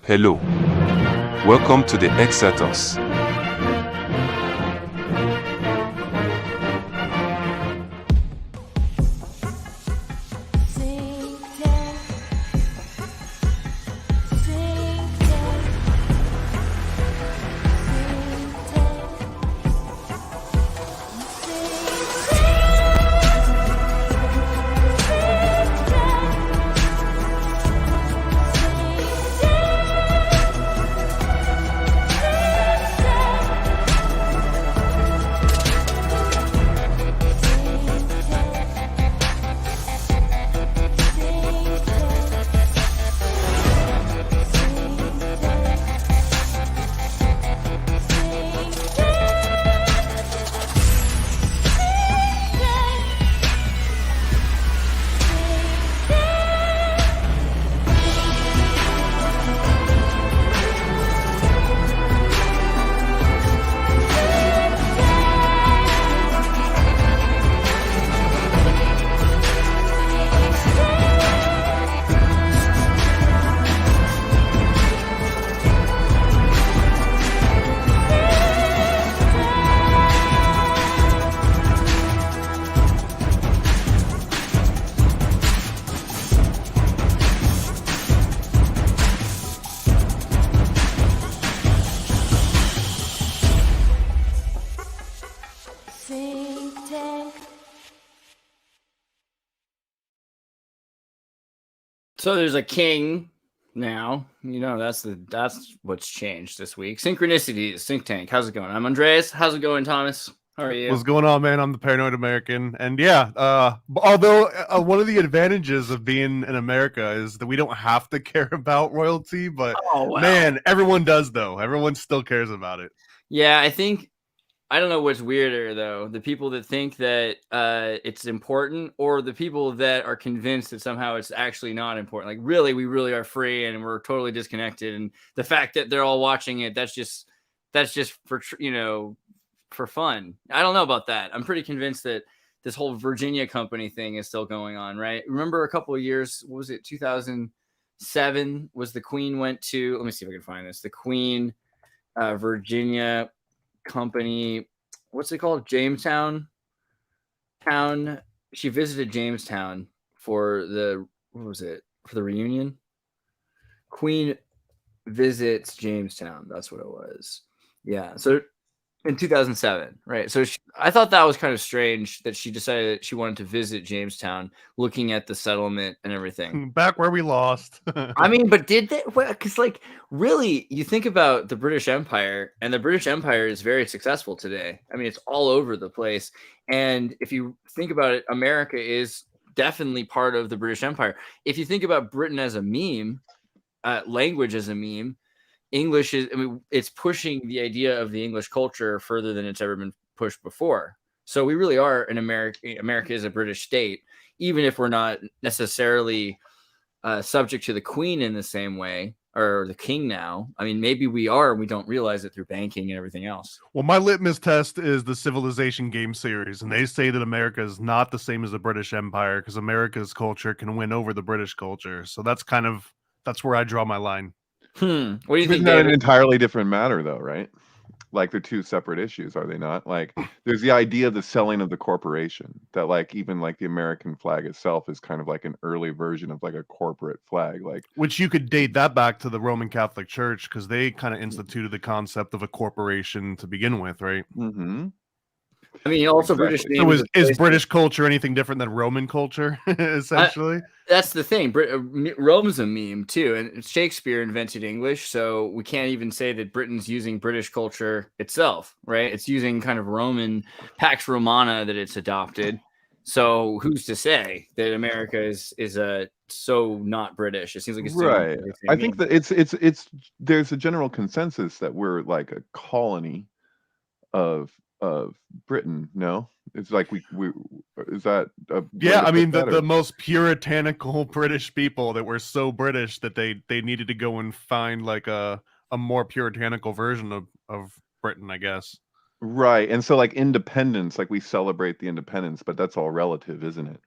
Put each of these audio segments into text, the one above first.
Hello. Welcome to the Xirtus. So there's a king now. You know, that's what's changed this week. Synchronicities, SyncTank. How's it going? I'm Andreas. How's it going, Thomas? How are you? What's going on, man? I'm the Paranoid American. And yeah, although one of the advantages of being in America is that we don't have to care about royalty, but man, everyone does, though. Everyone still cares about it. Yeah, I don't know what's weirder, though. The people that think that it's important, or the people that are convinced that somehow it's actually not important. Like, really, we really are free and we're totally disconnected. And the fact that they're all watching it, that's just for, for fun. I don't know about that. I'm pretty convinced that this whole Virginia company thing is still going on, right? Remember a couple of years, what was it, 2007 was the Queen went to, let me see if I can find this. The Queen, Virginia company, what's it called? Jamestown town. She visited Jamestown for the reunion. Queen visits Jamestown. That's what it was. Yeah. So in 2007, right? So I thought that was kind of strange that she decided that she wanted to visit Jamestown, looking at the settlement and everything. Back where we lost. I mean, but did they? Because, like, really, you think about the British Empire, and the British Empire is very successful today. I mean, it's all over the place. And if you think about it, America is definitely part of the British Empire. If you think about Britain as a meme, language as a meme, English is, I mean, it's pushing the idea of the English culture further than it's ever been pushed before. So we really are an America is a British state, even if we're not necessarily subject to the Queen in the same way, or the king now. I mean, maybe we are, and we don't realize it through banking and everything else. Well, my litmus test is the Civilization game series, and they say that America is not the same as the British Empire because America's culture can win over the British culture. So that's where I draw my line. What do you think? Isn't that an entirely different matter, though, right? Like, they're two separate issues, are they not? Like, there's the idea of the selling of the corporation, that, like, even like the American flag itself is kind of like an early version of like a corporate flag, like, which you could date that back to the Roman Catholic Church because they kind of instituted the concept of a corporation to begin with, right? Mm-hmm. I mean, also Exactly. British. So is British culture anything different than Roman culture, essentially? That's the thing. Rome's a meme too, and Shakespeare invented English, so we can't even say that Britain's using British culture itself, right? It's using kind of Roman Pax Romana that it's adopted. So who's to say that America is so not British? It seems like it's right. I think that it's there's a general consensus that we're like a colony of Britain. No, it's like we is that yeah, I mean the most puritanical British people that were so British that they needed to go and find like a more puritanical version of Britain, I guess. Right. And so like independence, like we celebrate the independence, but that's all relative, isn't it?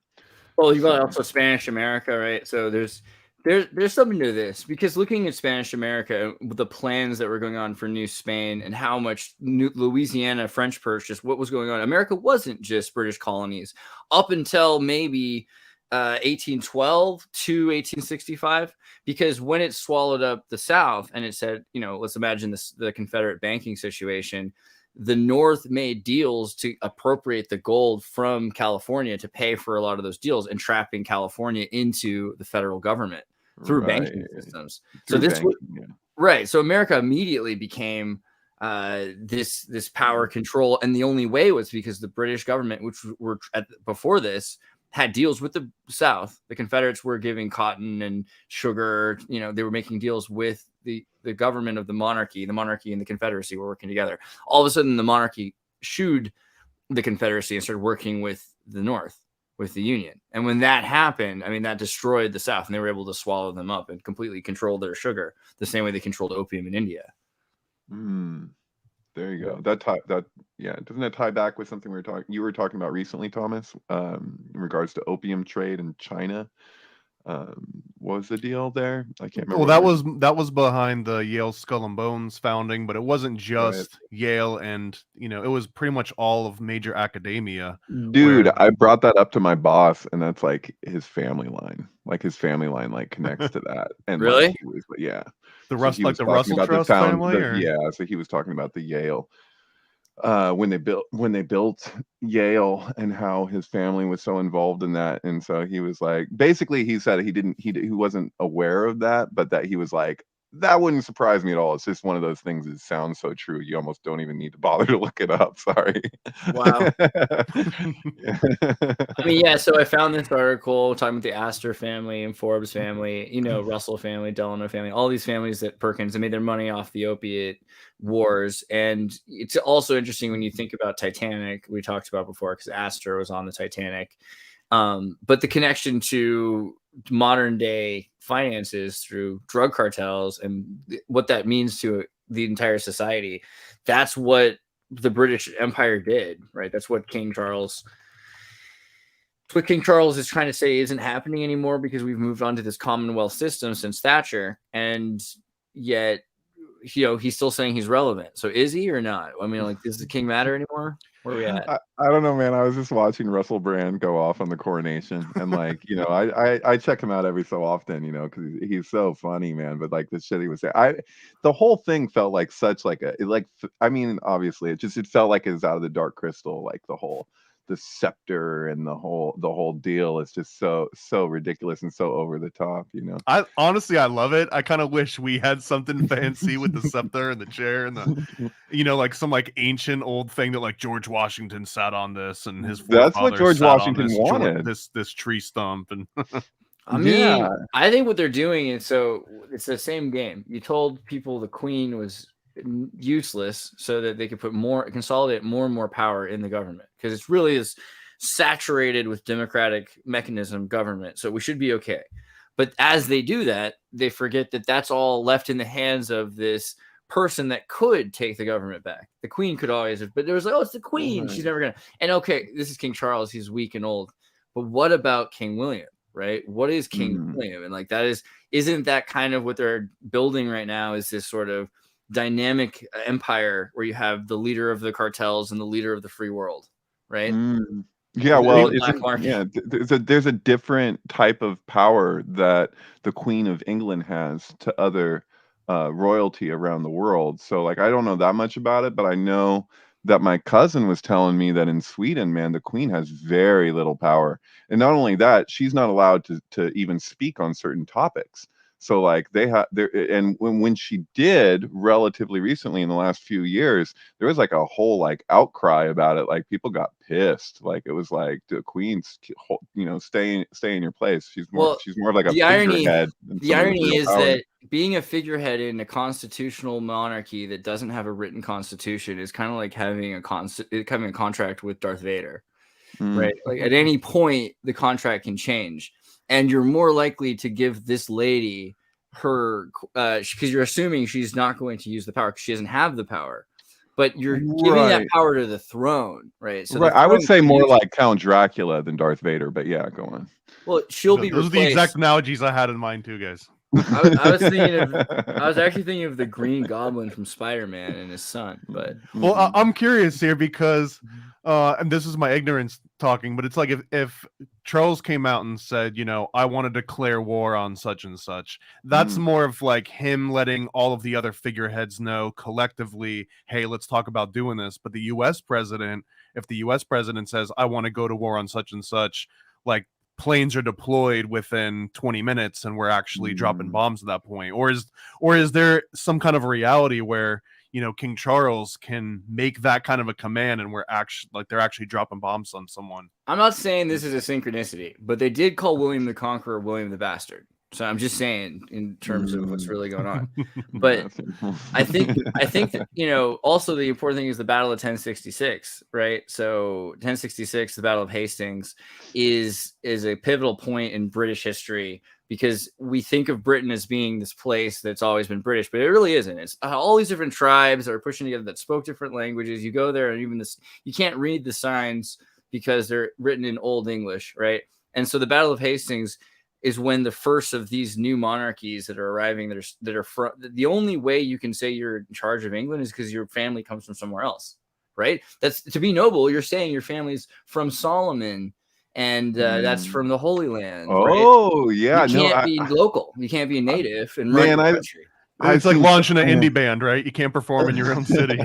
Well, you got also Spanish America, right? So there's There's something to this, because looking at Spanish America, the plans that were going on for New Spain and how much Louisiana French purchase, what was going on. America wasn't just British colonies up until maybe 1812 to 1865, because when it swallowed up the South and it said, let's imagine the Confederate banking situation, the North made deals to appropriate the gold from California to pay for a lot of those deals, and trapping California into the federal government through banking systems. So right. So America immediately became this power control, and the only way was because the British government, which were before this, had deals with the South. The Confederates were giving cotton and sugar. They were making deals with the government of the monarchy. The monarchy and the Confederacy were working together. All of a sudden, the monarchy shooed the Confederacy and started working with the North, with the Union. And when that happened, that destroyed the South, and they were able to swallow them up and completely control their sugar, the same way they controlled opium in India. There you go. Doesn't that tie back with something you were talking about recently, Thomas, in regards to opium trade in China? What was the deal there? I can't remember. Well, that was behind the Yale Skull and Bones founding, but it wasn't just Yale, and it was pretty much all of major academia. Dude, I brought that up to my boss, and that's like his family line. Like his family line connects to that. And really? The Russell Trust family? So he was talking about the Yale. When they built Yale, and how his family was so involved in that. And so he was like, basically he said he wasn't aware of that, but that he was like, that wouldn't surprise me at all. It's just one of those things that sounds so true you almost don't even need to bother to look it up. Sorry. Wow. So I found this article talking about the Astor family and Forbes family, Russell family, Delano family, all these families that Perkins, they made their money off the opiate wars. And it's also interesting when you think about Titanic, we talked about before, because Astor was on the Titanic. But the connection to modern day finances through drug cartels and what that means to the entire society, that's what the British Empire did, right? That's what King Charles is trying to say isn't happening anymore, because we've moved on to this Commonwealth system since Thatcher, and yet he's still saying he's relevant. So is he or not? Does the king matter anymore? Where are we at? I don't know, man. I was just watching Russell Brand go off on the coronation, and I check him out every so often, because he's so funny, man. But the shit he was saying, the whole thing felt like such obviously it felt like it was out of the Dark Crystal, the scepter and the whole deal is just so ridiculous and so over the top, I honestly love it. I kind of wish we had something fancy with the scepter and the chair and the some ancient old thing that George Washington sat on this, and his that's what George Washington wanted, this tree stump. And I think what they're doing is, so it's the same game. You told people the queen was useless so that they could consolidate more and more power in the government, because it's really this saturated with democratic mechanism government, so we should be okay. But as they do that, they forget that that's all left in the hands of this person that could take the government back. The queen could always have, but there was it's the queen, she's never gonna. And okay, this is King Charles, he's weak and old, but what about King William, right? What is King William? And isn't that kind of what they're building right now, is this sort of dynamic empire where you have the leader of the cartels and the leader of the free world, right? There's a different type of power that the Queen of England has to other royalty around the world. So I don't know that much about it, but I know that my cousin was telling me that in Sweden, man, the Queen has very little power, and not only that, she's not allowed to even speak on certain topics. So they have there, and when she did relatively recently in the last few years, there was a whole outcry about it. People got pissed. It was the Queen's, stay in your place. She's more like a figurehead. The irony is that being a figurehead in a constitutional monarchy that doesn't have a written constitution is kind of like having a contract with Darth Vader, right? At any point, the contract can change. And you're more likely to give this lady her, because you're assuming she's not going to use the power, because she doesn't have the power. but you're giving that power to the throne, right? So I would say more like Count Dracula than Darth Vader, but yeah, go on. Well, she'll be those replaced. are the exact analogies I had in mind too, guys. I was actually thinking of the Green Goblin from Spider-Man and his son, but well, I'm curious here because, and this is my ignorance talking, but it's like if Charles came out and said, you know, I want to declare war on such and such, that's more of like him letting all of the other figureheads know collectively, hey, let's talk about doing this. But the U.S. president, if the U.S. president says, I want to go to war on such and such, like, planes are deployed within 20 minutes and we're actually dropping bombs at that point, or is there some kind of reality where, you know, King Charles can make that kind of a command and they're actually dropping bombs on someone? I'm not saying this is a synchronicity, but they did call William the Conqueror William the Bastard. So I'm just saying in terms of what's really going on. But I think that, you know, also the important thing is the Battle of 1066, right? So 1066, the Battle of Hastings, is a pivotal point in British history, because we think of Britain as being this place that's always been British, but it really isn't. It's all these different tribes that are pushing together that spoke different languages. You go there and even this, you can't read the signs because they're written in Old English, right? And so the Battle of Hastings is when the first of these new monarchies that are arriving that are from, the only way you can say you're in charge of England is because your family comes from somewhere else, right? That's to be noble. You're saying your family's from Solomon, and that's from the Holy Land. Oh, right? Yeah, you can't be local. You can't be a native and run the country. It's like launching an indie band, right? You can't perform in your own city.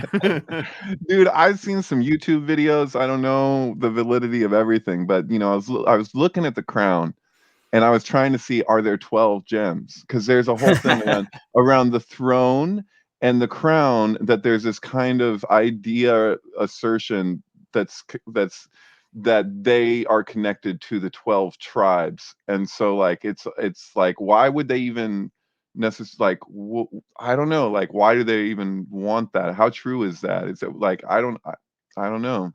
Dude, I've seen some YouTube videos. I don't know the validity of everything, but you know, I was looking at the crown. And I was trying to see, are there 12 gems? Because there's a whole thing around the throne and the crown, that there's this kind of idea assertion that they are connected to the 12 tribes. And so like it's like, why would they even necessarily, like, I don't know, like, why do they even want that? How true is that? Is it like, I don't know.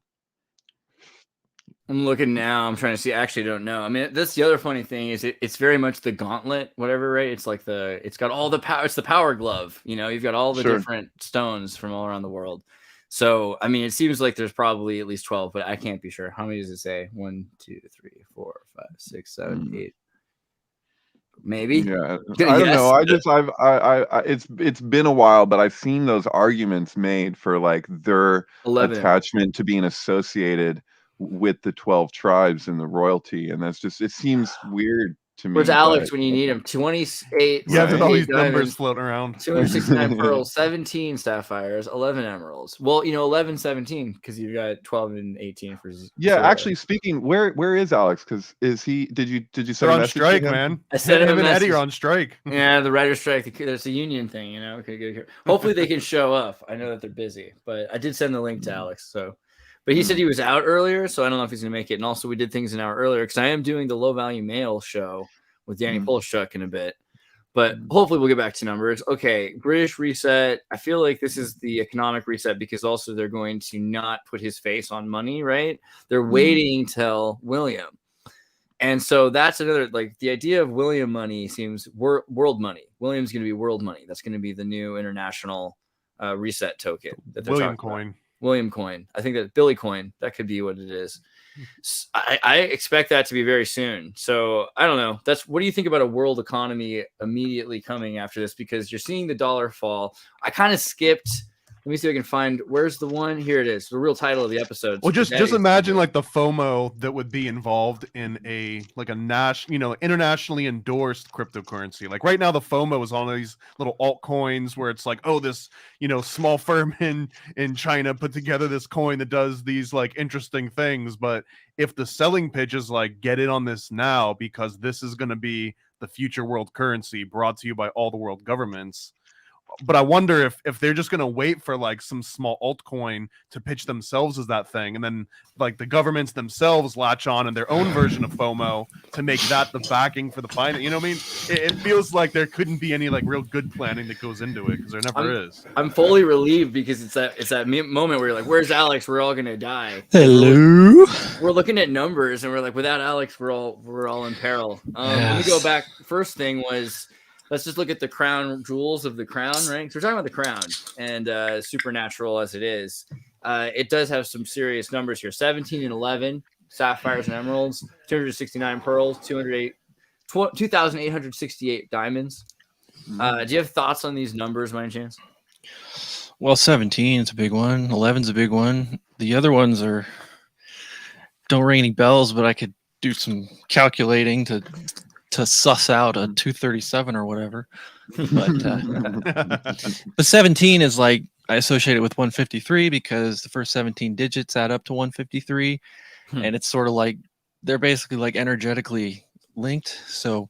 I'm looking now. I'm trying to see. I actually don't know. I mean, that's the other funny thing is it's very much the gauntlet, whatever, right? It's like it's got all the power. It's the power glove. You know, you've got all the different stones from all around the world. So, I mean, it seems like there's probably at least 12, but I can't be sure. How many does it say? 1, 2, 3, 4, 5, 6, 7, 8. Maybe. Yeah, I don't know. It's been a while, but I've seen those arguments made for like their 11. attachment to being associated with the 12 tribes and the royalty, and that's just, it seems weird to me. Where's Alex when you need him? 28. Yeah, there's all these numbers floating around. 269 pearls, 17 sapphires, 11 emeralds. Well, you know, 11, 17, because you've got 12 and 18 for. Yeah, actually speaking, where is Alex? Because did you send a message strike, to him? Man? I sent him and Eddie are on strike. Yeah, the writer's strike. There's a union thing, you know. Okay, good. Hopefully they can show up. I know that they're busy, but I did send the link to Alex. So, but he said he was out earlier, so I don't know if he's gonna make it. And also, we did things an hour earlier because I am doing the Low Value Mail show with Danny Polshchuk in a bit. But hopefully we'll get back to numbers. Okay, British reset. I feel like this is the economic reset because also they're going to not put his face on money, right? They're waiting till William. And so that's another, like, the idea of William money seems world money. William's going to be world money. That's going to be the new international reset token that they're William talking coin. about. William coin. I think that Billy coin, that could be what it is. I expect that to be very soon. So I don't know. What do you think about a world economy immediately coming after this? Because you're seeing the dollar fall. I kind of skipped. Let me see if I can find, where's the one? Here it is. The real title of the episode. Well, just imagine like the FOMO that would be involved in a Nash, internationally endorsed cryptocurrency. Like right now, the FOMO is on these little altcoins where it's like, oh, this, small firm in China put together this coin that does these like interesting things. But if the selling pitch is like, get in on this now because this is going to be the future world currency brought to you by all the world governments. But I wonder if they're just going to wait for like some small altcoin to pitch themselves as that thing. And then like the governments themselves latch on in their own version of FOMO to make that the backing for the finance. You know what I mean? It feels like there couldn't be any like real good planning that goes into it because there never is. I'm fully relieved because it's that moment where you're like, where's Alex? We're all going to die. Hello. We're looking at numbers and we're like, without Alex, we're all in peril. Yes. Let me go back. First thing was, let's just look at the crown jewels of the crown, right? So we're talking about the crown, and supernatural as it is, it does have some serious numbers here: 17 and 11 sapphires and emeralds, 269 pearls, 2,868 diamonds. Do you have thoughts on these numbers by any chance? Well, 17 is a big one. 11's a big one. The other ones don't ring any bells, but I could do some calculating to suss out a 237 or whatever. But 17 is like, I associate it with 153 because the first 17 digits add up to 153. And it's sort of like they're basically like energetically linked. So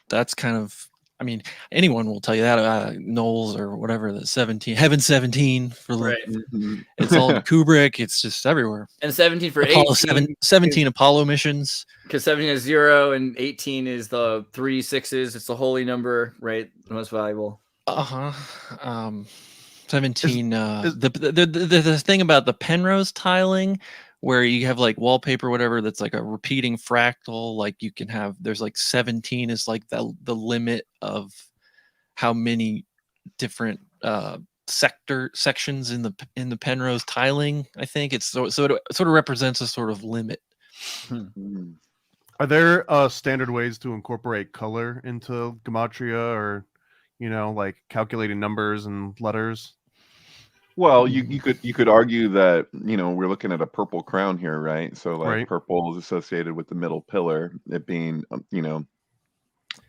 that's kind of, I mean, anyone will tell you that, Knowles or whatever, the 17, Heaven 17 for Right. It's all in Kubrick. It's just everywhere. And 17 for Apollo 18. 17 Apollo missions. Because 17 is 0 and 18 is the 3 6s. It's the holy number, right? The most valuable. 17. The thing about the Penrose tiling, where you have like wallpaper, whatever, that's like a repeating fractal, like you can have, there's like 17 is like the limit of how many different sections in the Penrose tiling. I think it's so it sort of represents a sort of limit. Are there standard ways to incorporate color into Gematria, or like calculating numbers and letters? Well, you could argue that we're looking at a purple crown here, right? So like Right. purple is associated with the middle pillar, it being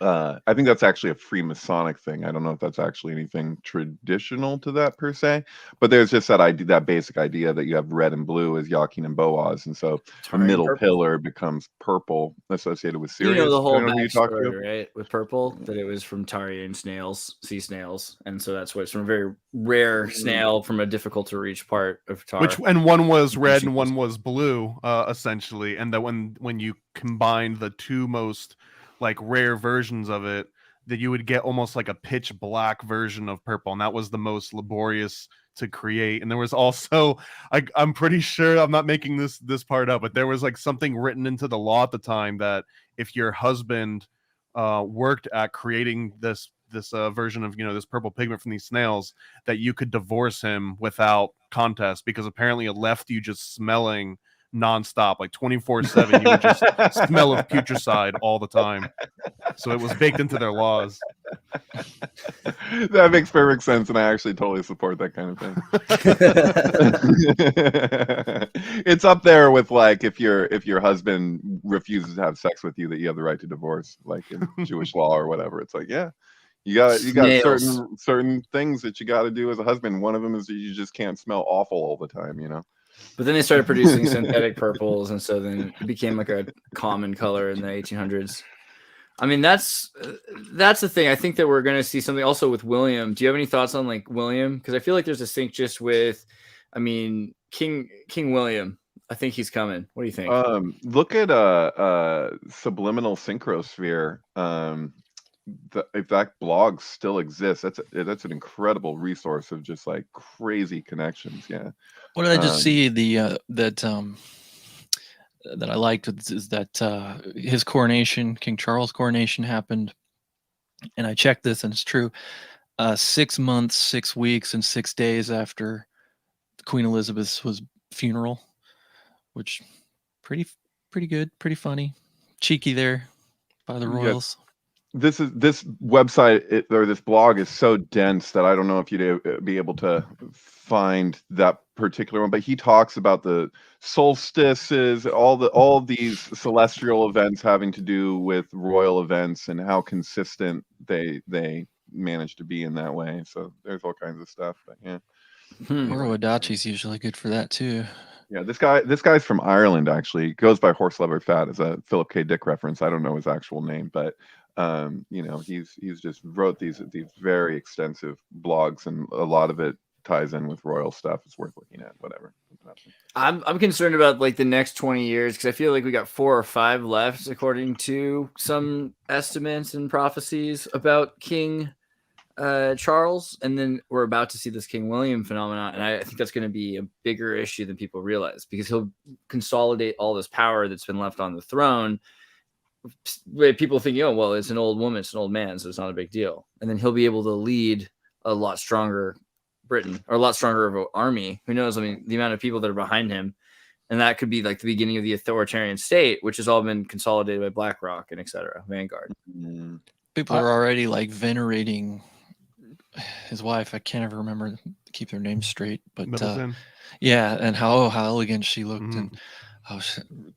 I think that's actually a Freemasonic thing. I don't know if that's actually anything traditional to that per se, but there's just that idea, that basic idea that you have red and blue as Joachim and Boaz, and so the middle pillar becomes purple, associated with Sirius. You know the whole Who you talk to? backstory, right? With purple, that it was from Tarian snails, sea snails, and so that's why it's from a very rare snail from a difficult to reach part of Tar. And one was red and one was blue, essentially, and that when you combined the two most like rare versions of it, that you would get almost like a pitch black version of purple, and that was the most laborious to create. And there was also, I'm pretty sure, I'm not making this part up, but there was like something written into the law at the time that if your husband worked at creating this version of this purple pigment from these snails, that you could divorce him without contest, because apparently it left you just smelling nonstop, like 24/7. You would just smell of putricide all the time. So it was baked into their laws. That makes perfect sense, and I actually totally support that kind of thing. It's up there with like if your husband refuses to have sex with you, that you have the right to divorce, like in Jewish law or whatever. It's like, yeah, you got certain things that you got to do as a husband. One of them is that you just can't smell awful all the time, But then they started producing synthetic purples, and so then it became like a common color in the 1800s. I mean, that's the thing. I think that we're going to see something also with William. Do you have any thoughts on like William? Because I feel like there's a sync just with, King William. I think he's coming. What do you think? Look at Subliminal Synchrosphere. If that blog still exists, that's an incredible resource of just like crazy connections. Yeah. What did I just see? That I liked is that his coronation, King Charles' coronation, happened, and I checked this, and it's true. 6 months, 6 weeks, and 6 days after Queen Elizabeth's funeral, which pretty good, pretty funny, cheeky there by the royals. This website or this blog is so dense that I don't know if you'd be able to find that particular one, but he talks about the solstices, all these celestial events having to do with royal events, and how consistent they manage to be in that way. So there's all kinds of stuff. But yeah, Moro Adachi's usually good for that too. Yeah, this guy's from Ireland, actually. He goes by Horse Leather Fat as a Philip K. Dick reference. I don't know his actual name, but he's just wrote these very extensive blogs, and a lot of it ties in with royal stuff. It's worth looking at. Whatever. I'm concerned about like the next 20 years, because I feel like we got 4 or 5 left, according to some estimates and prophecies about King Charles, and then we're about to see this King William phenomenon, and I think that's going to be a bigger issue than people realize, because he'll consolidate all this power that's been left on the throne, people think, oh, well, it's an old woman, it's an old man, so it's not a big deal. And then he'll be able to lead a lot stronger Britain, or a lot stronger of an army. Who knows? I mean, the amount of people that are behind him. And that could be like the beginning of the authoritarian state, which has all been consolidated by BlackRock and et cetera, Vanguard. People are already like venerating his wife. I can't ever remember, keep their names straight, but yeah, and how elegant she looked and how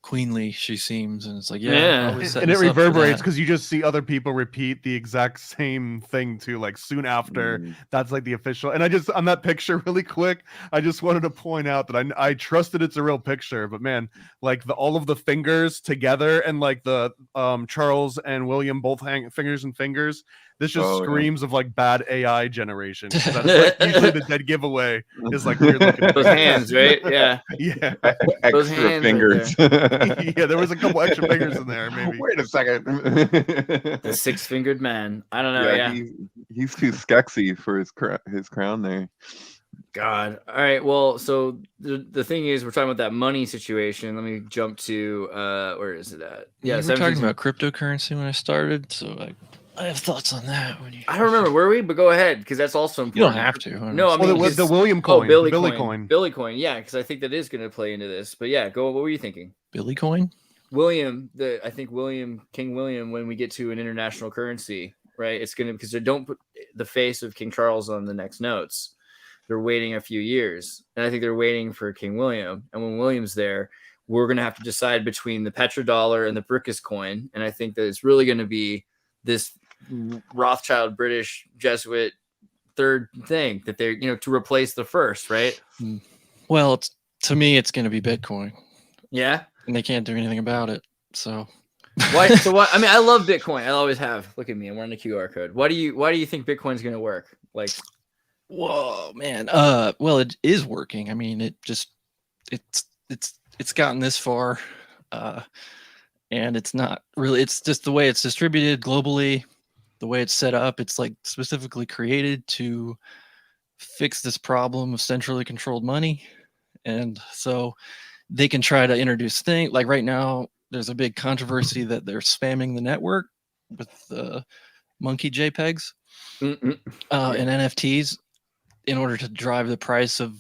queenly she seems, and it's like and it reverberates because you just see other people repeat the exact same thing too, like soon after. That's like the official. And I just, on that picture really quick, I just wanted to point out that I trusted it's a real picture, but man, like all of the fingers together, and like the Charles and William both hang fingers and fingers. This just screams of like bad AI generation. That's like usually the dead giveaway is like weird looking. Those hands, right? Yeah. Yeah. Extra fingers. Right yeah, there was a couple extra fingers in there, maybe. Wait a second. The six-fingered man. I don't know. Yeah. He's too skexy for his crown there. God. All right. Well, so the thing is, we're talking about that money situation. Let me jump to where is it at? Yeah, we were talking about cryptocurrency when I started, so I have thoughts on that. I don't remember, were we? But go ahead, because that's also important. You don't have to. No, I mean the William coin. Billy coin. Yeah, because I think that is going to play into this. But yeah, go. What were you thinking? Billy coin. William, I think King William. When we get to an international currency, right? It's going to, because they don't put the face of King Charles on the next notes. They're waiting a few years, and I think they're waiting for King William. And when William's there, we're going to have to decide between the petrodollar and the Brickus coin. And I think that it's really going to be this Rothschild British Jesuit third thing that they're, to replace the first, right? Well, to me, it's going to be Bitcoin. Yeah. And they can't do anything about it. So why? So what? I mean, I love Bitcoin. I always have. Look at me. I'm wearing a QR code. Why do you think Bitcoin's going to work? Like, whoa, man. Well, it is working. I mean, it's gotten this far, and it's not really. It's just the way it's distributed globally. The way it's set up, it's like specifically created to fix this problem of centrally controlled money. And so they can try to introduce things like right now, there's a big controversy that they're spamming the network with monkey JPEGs and NFTs in order to drive the price of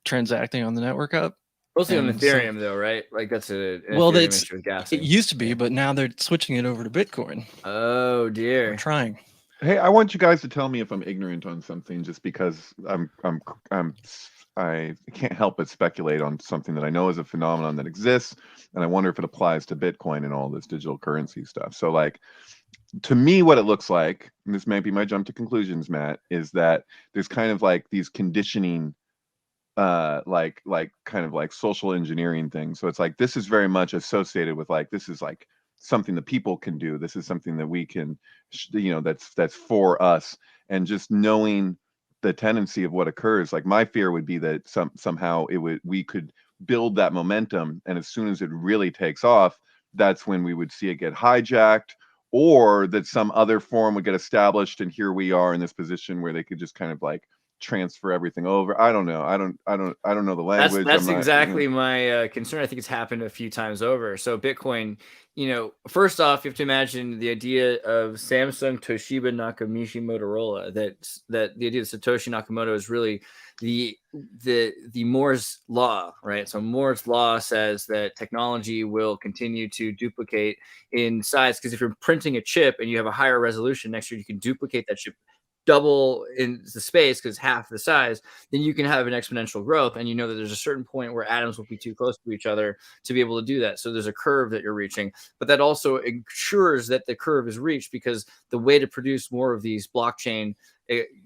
transacting on the network up. Mostly on Ethereum, though, right? Like that's it used to be, but now they're switching it over to Bitcoin. Oh dear, they're trying. Hey, I want you guys to tell me if I'm ignorant on something, just because I can't help but speculate on something that I know is a phenomenon that exists, and I wonder if it applies to Bitcoin and all this digital currency stuff. So, like, to me, what it looks like, and this might be my jump to conclusions, Matt, is that there's kind of like these conditioning. Like kind of like social engineering things. So it's like this is very much associated with like this is like something that people can do. This is something that we can, that's for us. And just knowing the tendency of what occurs, like my fear would be that somehow we could build that momentum, and as soon as it really takes off, that's when we would see it get hijacked, or that some other form would get established, and here we are in this position where they could just kind of like transfer everything over. I don't know. I don't know the language. That's exactly my concern. I think it's happened a few times over. So Bitcoin, first off, you have to imagine the idea of Samsung, Toshiba, Nakamichi, Motorola. That the idea of Satoshi Nakamoto is really the Moore's law, right? So Moore's law says that technology will continue to duplicate in size, because if you're printing a chip and you have a higher resolution, next year you can duplicate that chip double in the space because half the size, then you can have an exponential growth. And that there's a certain point where atoms will be too close to each other to be able to do that. So there's a curve that you're reaching, but that also ensures that the curve is reached, because the way to produce more of these blockchain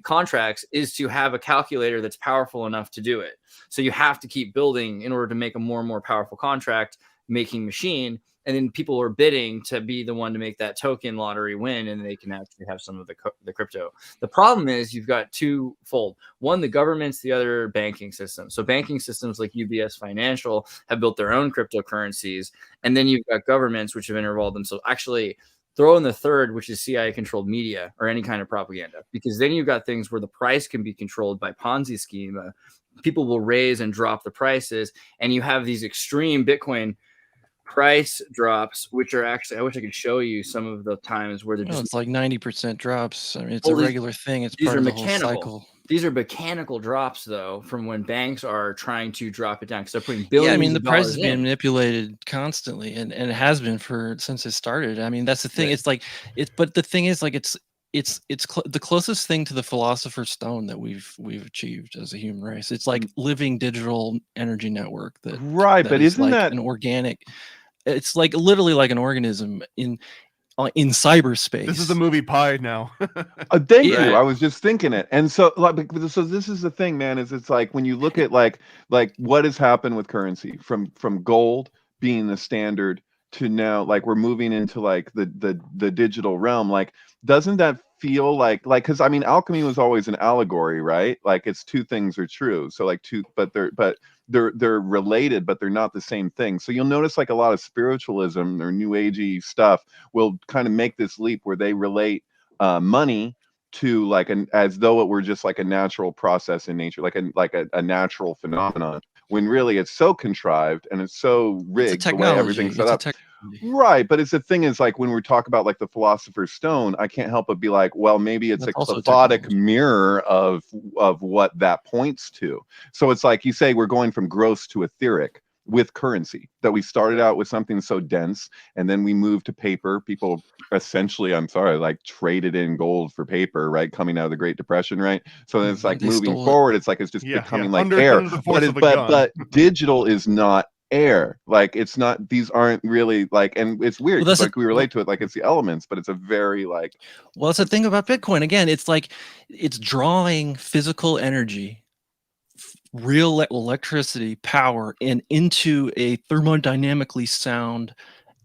contracts is to have a calculator that's powerful enough to do it. So you have to keep building in order to make a more and more powerful contract making machine. And then people are bidding to be the one to make that token lottery win, and they can actually have some of the crypto. The problem is you've got twofold. One, the governments, the other banking system. So banking systems like UBS Financial have built their own cryptocurrencies. And then you've got governments which have involved themselves. Actually, throw in the third, which is CIA-controlled media or any kind of propaganda, because then you've got things where the price can be controlled by Ponzi scheme. People will raise and drop the prices, and you have these extreme Bitcoin price drops, which are actually, I wish I could show you some of the times where they're just. It's like 90% drops. I mean, it's a regular thing. It's part of the whole cycle. These are mechanical drops, though, from when banks are trying to drop it down because they're putting billions. Yeah, I mean, the price is being manipulated constantly, and it has been since it started. I mean, that's the thing. Right. But the thing is, like, it's the closest thing to the Philosopher's Stone that we've achieved as a human race. It's like living digital energy network that but isn't like that an organic? It's like literally like an organism in cyberspace. This is the movie Pi now. Thank you. I was just thinking it. And so this is the thing, man, is it's like when you look at like what has happened with currency from gold being the standard to now, like we're moving into like the digital realm. Like, doesn't that feel like because I mean, alchemy was always an allegory, right? Like it's two things are true. So like they're related, but they're not the same thing. So you'll notice like a lot of spiritualism or new agey stuff will kind of make this leap where they relate money to like as though it were just like a natural process in nature, like a natural phenomenon, when really it's so contrived and it's so rigged the way everything's set up. Right, but it's the thing is like when we talk about like the Philosopher's Stone, I can't help but be like, well, maybe it's a cathodic mirror of what that points to. So it's like you say we're going from gross to etheric with currency, that we started out with something so dense and then we moved to paper. People essentially, like traded in gold for paper, right? Coming out of the Great Depression, right? So then it's like moving forward, it's like it's just becoming like air. But digital is not air. Like it's not, these aren't really like, and it's weird, like we relate to it like it's the elements, but it's a very like, well, it's the thing about Bitcoin. Again, it's like it's drawing physical energy, real electricity power, and into a thermodynamically sound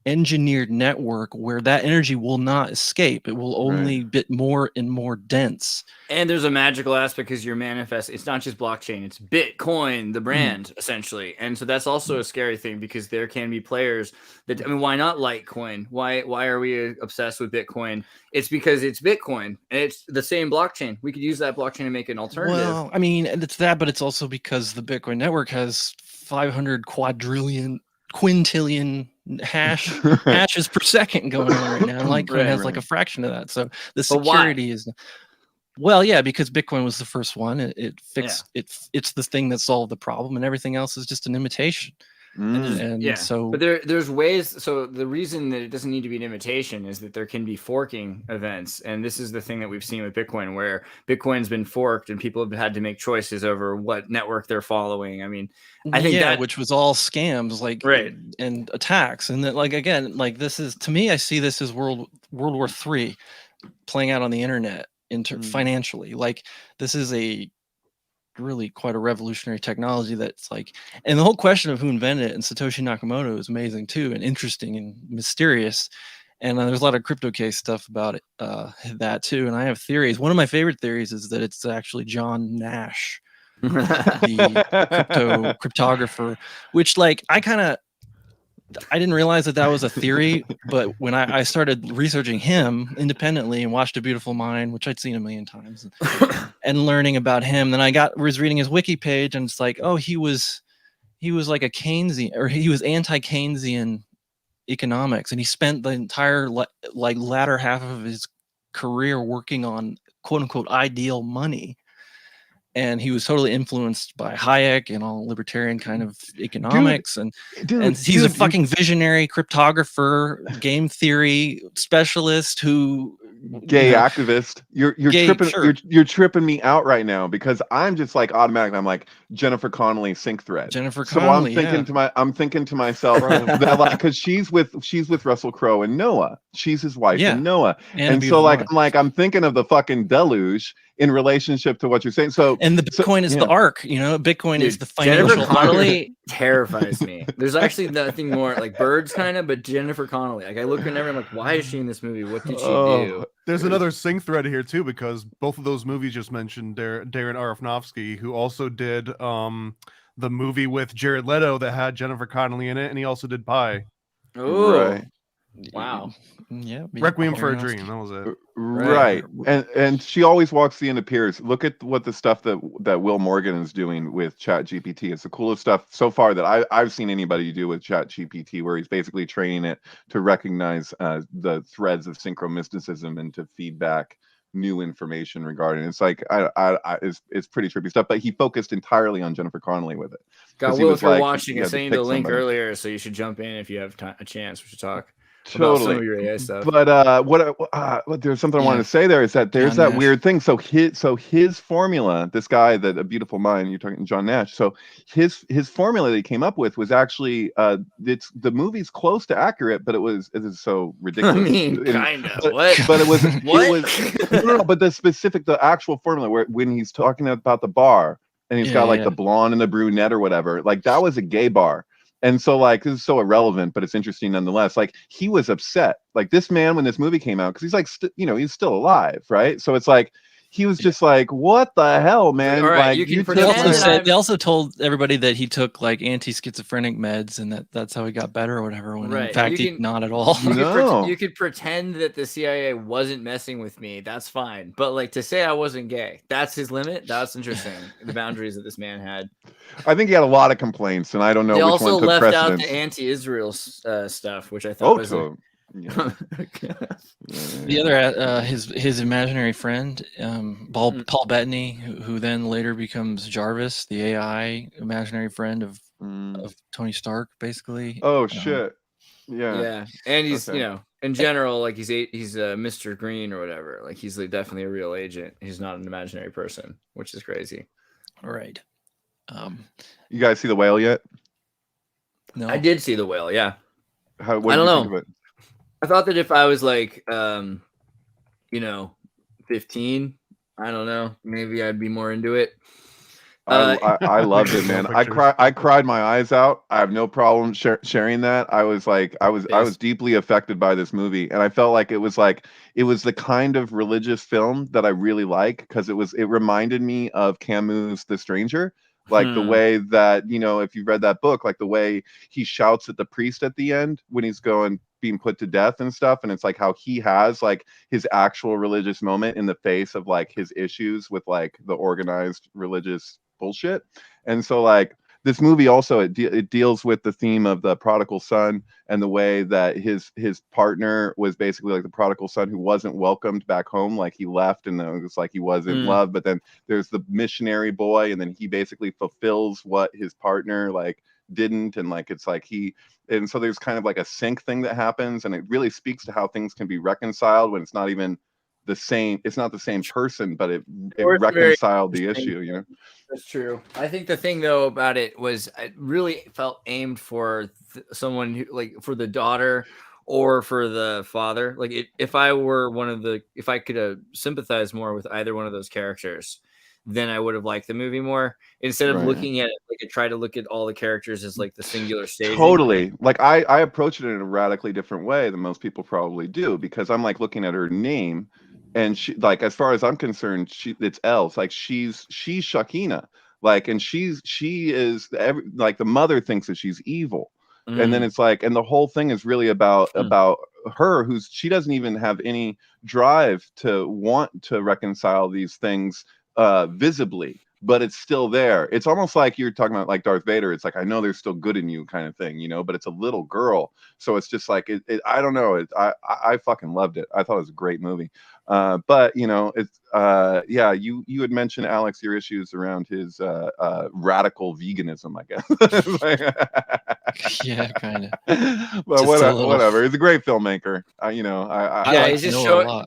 engineered network where that energy will not escape. It will only get more and more dense. And there's a magical aspect because you're manifesting. It's not just blockchain, it's Bitcoin, the brand, essentially. And so that's also a scary thing because there can be players that, I mean, why not Litecoin? Why are we obsessed with Bitcoin? It's because it's Bitcoin and it's the same blockchain. We could use that blockchain to make an alternative. Well, I mean, it's that, but it's also because the Bitcoin network has 500 quintillion hashes per second going on right now. And Litecoin has like a fraction of that. So the security is, well, yeah, because Bitcoin was the first one. It fixed it's the thing that solved the problem, and everything else is just an imitation. So but there's ways. So the reason that it doesn't need to be an imitation is that there can be forking events, and this is the thing that we've seen with Bitcoin, where Bitcoin's been forked and people have had to make choices over what network they're following. I mean, I think that, which was all scams, like and attacks, and that, like, again, like this is, to me, I see this as World War III playing out on the internet financially. Like this is a really quite a revolutionary technology that's like, and the whole question of who invented it and Satoshi Nakamoto is amazing too, and interesting and mysterious. And there's a lot of crypto case stuff about it, that too. And I have theories. One of my favorite theories is that it's actually John Nash, the cryptographer, which, like, I didn't realize that was a theory, but when I started researching him independently and watched A Beautiful Mind, which I'd seen a million times, and learning about him, then I was reading his wiki page, and it's like, oh, he was like a Keynesian, or he was anti-Keynesian economics, and he spent the entire latter half of his career working on quote unquote ideal money. And he was totally influenced by Hayek and all libertarian kind of economics. And he's a fucking visionary cryptographer, game theory specialist who activist. You're tripping me out right now, because I'm just like automatically, I'm like Jennifer Connelly sync thread. So I'm thinking to myself that, like, because she's with Russell Crowe and Noah. She's his wife and Noah. And so I'm thinking of the fucking deluge in relationship to what you're saying. So, and the Bitcoin is the arc, Bitcoin is the financial. Jennifer Connelly terrifies me. There's actually nothing more like Birds kind of, but Jennifer Connelly. Like I look at her and I'm like, why is she in this movie? What did she do? There's another sync thread here too, because both of those movies just mentioned Darren Aronofsky, who also did the movie with Jared Leto that had Jennifer Connelly in it, and he also did Pi. Oh, right. Wow. Yeah, Requiem for a Dream. That was it. Right. And she always walks the end of peers. Look at what the stuff that Will Morgan is doing with Chat GPT. It's the coolest stuff so far that I've seen anybody do with Chat GPT, where he's basically training it to recognize the threads of synchromysticism and to feedback new information regarding it. It's like it's pretty trippy stuff, but he focused entirely on Jennifer Connelly with it. God, He Will, was if you're like, watching, he I had to sent you the pick link somebody. earlier, so you should jump in if you have a chance. We should talk about some Totally. of your AI stuff. But what there's something I wanted to say there is that there's John that Nash. weird thing. So his formula, this guy, that A Beautiful Mind, you're talking John Nash. So his formula that he came up with was actually it's the movie's close to accurate, but it is so ridiculous. I mean, kind of. What? But it was What? no, but the actual formula where when he's talking about the bar and he's got like the blonde and the brunette or whatever, like that was a gay bar. And so, like, this is so irrelevant, but it's interesting nonetheless. Like, he was upset. Like, this man, when this movie came out, because he's like, he's still alive, right? So it's like, he was just like, what the hell, man? All right, like, you can They pretend also, that they also told everybody that he took like anti-schizophrenic meds and that's how he got better or whatever. When in fact, he not at all. You could pretend that the CIA wasn't messing with me. That's fine. But like to say I wasn't gay, that's his limit. That's interesting. The boundaries that this man had. I think he had a lot of complaints, and I don't know They which also one took left precedence. out the anti-Israel stuff, which I thought was. The other his imaginary friend, Paul Bettany, who then later becomes Jarvis, the AI imaginary friend of Tony Stark, basically. Oh shit! Yeah, and he's in general, like he's Mr. Green or whatever. Like he's definitely a real agent. He's not an imaginary person, which is crazy. All right. You guys see The Whale yet? No, I did see The Whale. Yeah. What did you think of it? I thought that if I was like, 15, I don't know, maybe I'd be more into it. I loved it, man. I cried my eyes out. I have no problem sharing that. I was deeply affected by this movie, and I felt like it was the kind of religious film that I really like, because it reminded me of Camus' The Stranger. Like the way that, if you've read that book, like the way he shouts at the priest at the end when he's being put to death and stuff. And it's like how he has like his actual religious moment in the face of like his issues with like the organized religious bullshit. And so like this movie also, it deals with the theme of the prodigal son and the way that his partner was basically like the prodigal son who wasn't welcomed back home. Like he left and it was like he wasn't loved, but then there's the missionary boy, and then he basically fulfills what his partner like didn't. And like it's like and so there's kind of like a sync thing that happens, and it really speaks to how things can be reconciled when it's not even the same. It's not the same person, but it reconciled the issue. That's true. I think the thing though about it was it really felt aimed for someone who, like, for the daughter or for the father. Like if I were if I could sympathize more with either one of those characters, then I would have liked the movie more, instead of looking at it like I try to look at all the characters as like the singular stage. Totally. Like I approach it in a radically different way than most people probably do, because I'm like looking at her name, and she, like, as far as I'm concerned, it's Els. Like she's Shakina. Like, and she is like the mother thinks that she's evil. And then it's like, and the whole thing is really about her, she doesn't even have any drive to want to reconcile these things visibly, but it's still there. It's almost like you're talking about like Darth Vader. It's like, I know there's still good in you kind of thing, but it's a little girl. So it's just like, I don't know. I fucking loved it. I thought it was a great movie. But it's you had mentioned, Alex, your issues around his radical veganism, I guess. Yeah, kind of. But whatever. He's a great filmmaker. He's just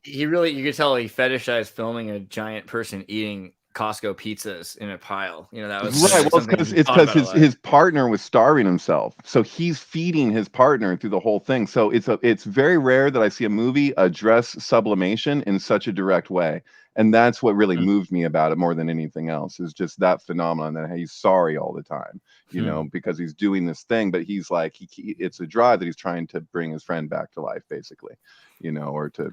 you could tell he fetishized filming a giant person eating Costco pizzas in a pile. That was right. Well, it's because his partner was starving himself, so he's feeding his partner through the whole thing. So it's very rare that I see a movie address sublimation in such a direct way, and that's what really moved me about it more than anything else. Is just that phenomenon that he's sorry all the time, because he's doing this thing, but he's like it's a drive that he's trying to bring his friend back to life, basically, or to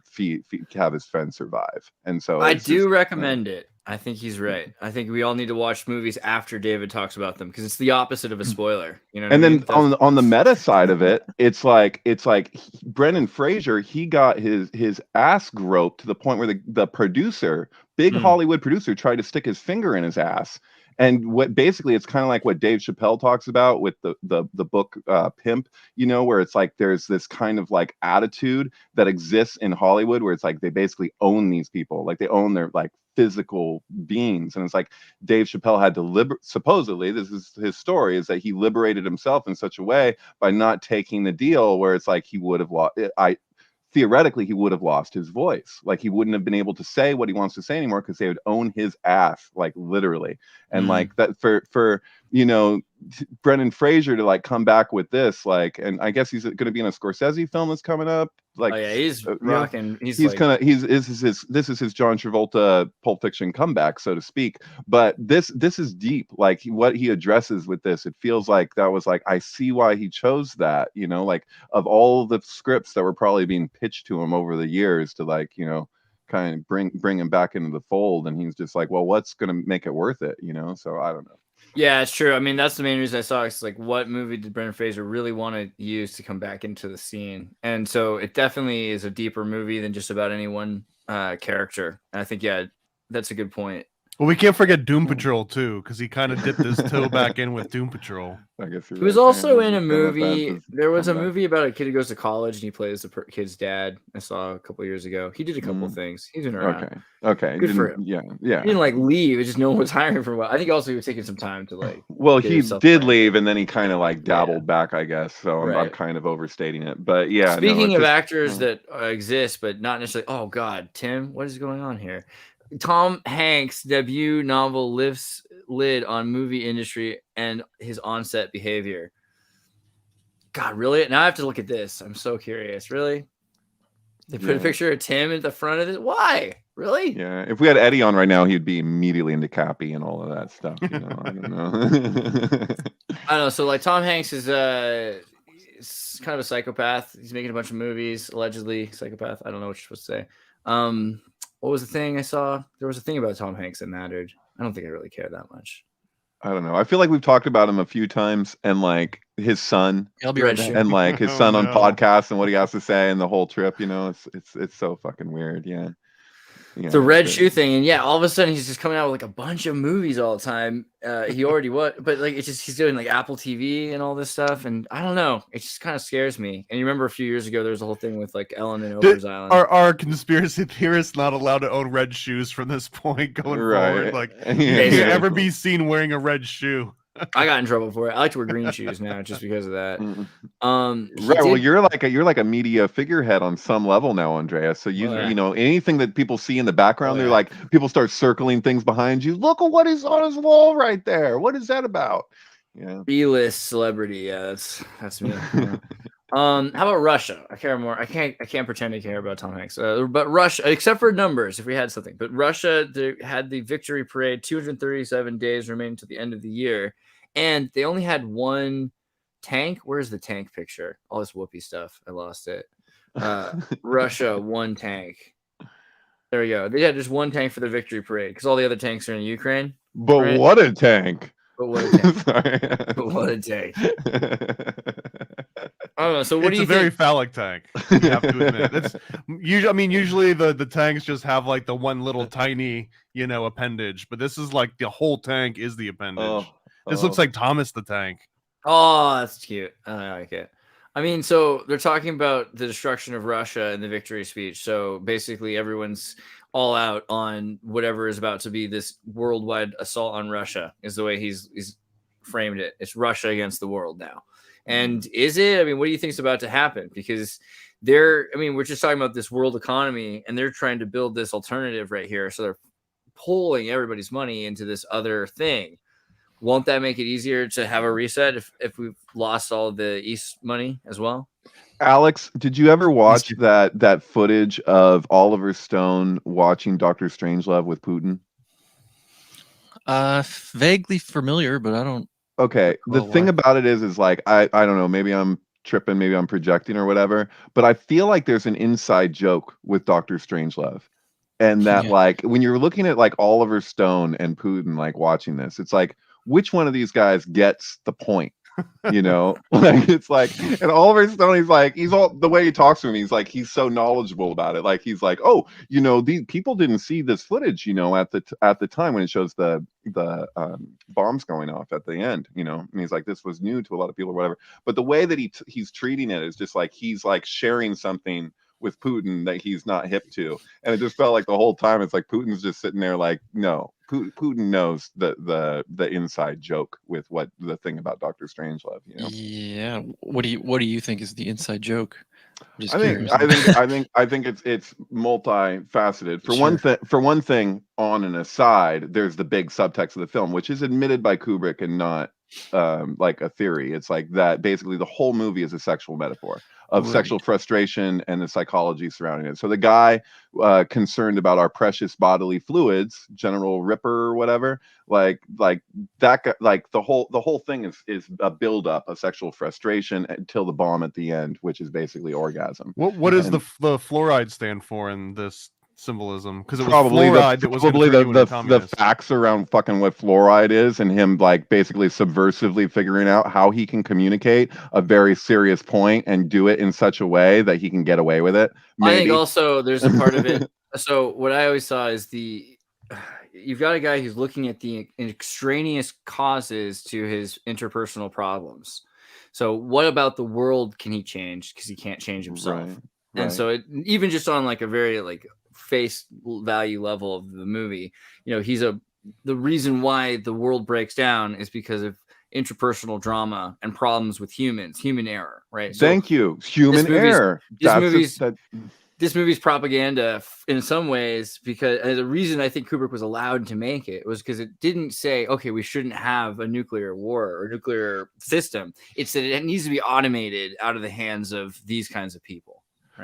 have his friend survive. And so I do recommend it. I think he's right. I think we all need to watch movies after David talks about them because it's the opposite of a spoiler. You know what And I then mean? on the meta side of it, it's like Brendan Fraser, he got his ass groped to the point where the producer, big Hollywood producer, tried to stick his finger in his ass. And what basically it's kind of like what Dave Chappelle talks about with the book Pimp, you know, where it's like there's this kind of like attitude that exists in Hollywood where it's like they basically own these people, like they own their like physical beings. And it's like Dave Chappelle had to supposedly, this is his story, is that he liberated himself in such a way by not taking the deal where it's like he would have lost theoretically he would have lost his voice. Like he wouldn't have been able to say what he wants to say anymore because they would own his ass, like literally. And like that for you know, Brendan Fraser to like come back with this, like, and I guess he's going to be in a Scorsese film that's coming up. Like, oh yeah, he's rocking. He's like, kind of this is his John Travolta Pulp Fiction comeback, so to speak. But this is deep. Like what he addresses with this, it feels like that was like I see why he chose that. You know, like of all the scripts that were probably being pitched to him over the years to like, you know, kind of bring him back into the fold, and he's just like, well, what's going to make it worth it? You know, so I don't know. Yeah, it's true. I mean, that's the main reason I saw it. It's like, what movie did Brendan Fraser really want to use to come back into the scene? And so it definitely is a deeper movie than just about any one character. And I think, yeah, that's a good point. Well, we can't forget Doom Patrol too, because he kind of dipped his toe back in with Doom Patrol. I guess he was also in a movie. There was a movie about a kid who goes to college and he plays the kid's dad. I saw a couple years ago. He did a couple of things. He's been around. Okay. Good for him. Yeah. He didn't like leave. It's just no one was hiring for a while. I think also he was taking some time to like. Well, he did leave, and then he kind of like dabbled back, I guess. So I'm kind of overstating it, but yeah. Speaking of actors that exist, but not necessarily. Oh God, Tim, what is going on here? Tom Hanks' debut novel lifts lid on movie industry and his on-set behavior. God, really? Now I have to look at this. I'm so curious. Really? They put a picture of Tim at the front of it. Why? Really? Yeah. If we had Eddie on right now, he'd be immediately into Cappy and all of that stuff. You know, I don't know. I don't know. So like Tom Hanks is kind of a psychopath. He's making a bunch of movies, allegedly psychopath. I don't know what you're supposed to say. What was the thing I saw? There was a thing about Tom Hanks that mattered. I don't think I really care that much. I don't know. I feel like we've talked about him a few times, and like his son, I'll be right back. and like his son on podcasts and what he has to say and the whole trip. You know, it's so fucking weird. Yeah. The red shoe thing, and all of a sudden he's just coming out with like a bunch of movies all the time. He already but like it's just he's doing like Apple TV and all this stuff, and I don't know, it just kind of scares me. And you remember a few years ago there was a whole thing with like Ellen and Oprah's Island. Are conspiracy theorists not allowed to own red shoes from this point going forward? Like, you ever be seen wearing a red shoe? I got in trouble for it. I like to wear green shoes now just because of that. Right. Well, you're like a media figurehead on some level now, Andreas. So you know anything that people see in the background, they're like people start circling things behind you. Look at what is on his wall right there. What is that about? Yeah. B-list celebrity. Yeah, that's me. How about Russia? I care more. I can't pretend to care about Tom Hanks. But Russia, except for numbers, if we had something. But Russia, they had the victory parade. 237 days remaining to the end of the year, and they only had one tank. Where's the tank picture? All this Whoopi stuff. I lost it. Russia, one tank. There we go. They had just one tank for the victory parade because all the other tanks are in Ukraine. But what a tank! But what a tank! But what a tank! I don't know. So what do you think? It's a very phallic tank. You have to admit. It's usually. I mean, usually the tanks just have like the one little tiny, appendage. But this is like the whole tank is the appendage. This looks like Thomas the Tank. Oh, that's cute. I like it. I mean, so they're talking about the destruction of Russia in the victory speech. So basically, everyone's all out on whatever is about to be this worldwide assault on Russia. Is the way he's framed it. It's Russia against the world now. And is it? I mean, what do you think is about to happen? Because we're just talking about this world economy, and they're trying to build this alternative right here. So they're pulling everybody's money into this other thing. Won't that make it easier to have a reset if we've lost all the East money as well? Alex, did you ever watch that footage of Oliver Stone watching Dr. Strangelove with Putin? Vaguely familiar, but I don't. Okay, the thing about it is like I don't know, maybe I'm tripping, maybe I'm projecting or whatever, but I feel like there's an inside joke with Dr. Strangelove. and that like when you're looking at like Oliver Stone and Putin like watching this, it's like which one of these guys gets the point? You know, like it's like, and Oliver Stone, he's all the way he talks to him, he's so knowledgeable about it. Like he's like, oh, you know, these people didn't see this footage, you know, at the time when it shows the bombs going off at the end, you know, and he's like, this was new to a lot of people or whatever. But the way that he's treating it is just like he's like sharing something with Putin that he's not hip to, and it just felt like the whole time it's like Putin's just sitting there like, no, Putin knows the inside joke with what the thing about Dr. Strangelove, you know. Yeah, what do you think is the inside joke? I think it's multifaceted. For one thing, on an aside, there's the big subtext of the film, which is admitted by Kubrick and not like a theory. It's like that basically the whole movie is a sexual metaphor of sexual frustration and the psychology surrounding it. So the guy concerned about our precious bodily fluids, General Ripper or whatever, like that guy, like the whole thing is a buildup of sexual frustration until the bomb at the end, which is basically orgasm. What does the fluoride stand for in this symbolism? Because it was probably fluoride that was the facts around fucking what fluoride is, and him like basically subversively figuring out how he can communicate a very serious point and do it in such a way that he can get away with it. Maybe. I think also there's a part of it. So what I always saw is you've got a guy who's looking at the extraneous causes to his interpersonal problems. So what about the world can he change? Because he can't change himself. Right. And so even just on like a very like face value level of the movie, you know, the reason why the world breaks down is because of interpersonal drama and problems with human error, right? So thank you. Human error. This movie's propaganda in some ways, because the reason I think Kubrick was allowed to make it was because it didn't say, okay, we shouldn't have a nuclear war or nuclear system. It's that it needs to be automated out of the hands of these kinds of people.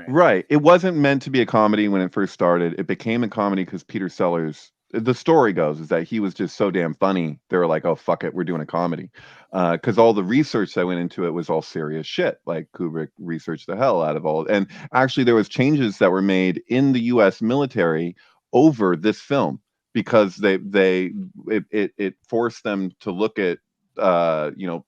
Right. It wasn't meant to be a comedy when it first started. It became a comedy because Peter Sellers, the story goes, is that he was just so damn funny. They were like, oh, fuck it, we're doing a comedy. Because all the research that went into it was all serious shit. Like Kubrick researched the hell out of all. And actually there was changes that were made in the U.S. military over this film because it forced them to look at, you know,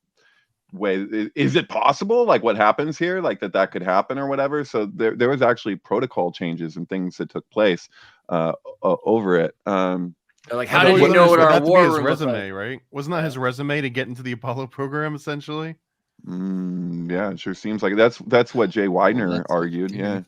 way, is it possible, like what happens here, like that could happen or whatever. So there was actually protocol changes and things that took place over it. Like, how did you know what our war room resume, right? Wasn't that his resume to get into the Apollo program essentially? Yeah, it sure seems like that's what Jay Widener argued. Yeah.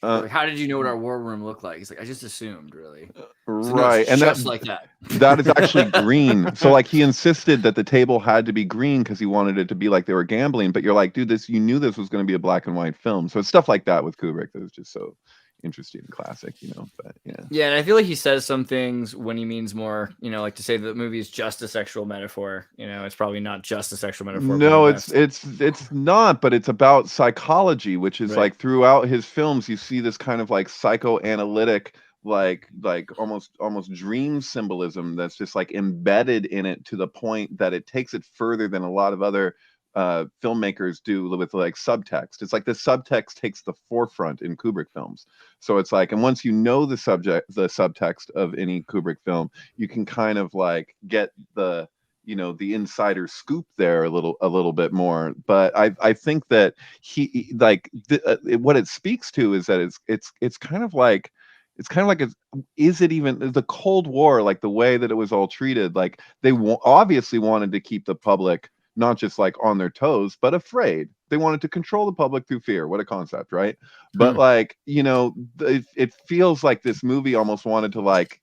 Like, how did you know what our war room looked like? He's like, I just assumed, really. Right, and that's like that. That is actually green. So like he insisted that the table had to be green because he wanted it to be like they were gambling. But you're like, dude, you knew this was going to be a black and white film. So it's stuff like that with Kubrick that was just so interesting and classic, you know. But yeah, and I feel like he says some things when he means more, you know, like to say that the movie is just a sexual metaphor, you know, it's probably not just a sexual metaphor. No, it's not, but it's about psychology, which is like throughout his films you see this kind of like psychoanalytic, like almost dream symbolism that's just like embedded in it to the point that it takes it further than a lot of other filmmakers do with like subtext. It's like the subtext takes the forefront in Kubrick films. So it's like, and once you know the subtext of any Kubrick film, you can kind of like get the, you know, the insider scoop there a little bit more. But I think that he like what it speaks to is that it's kind of like, is it even the Cold War, like the way that it was all treated? Like they obviously wanted to keep the public not just like on their toes, but afraid. They wanted to control the public through fear. What a concept, right? But like, you know, it feels like this movie almost wanted to like,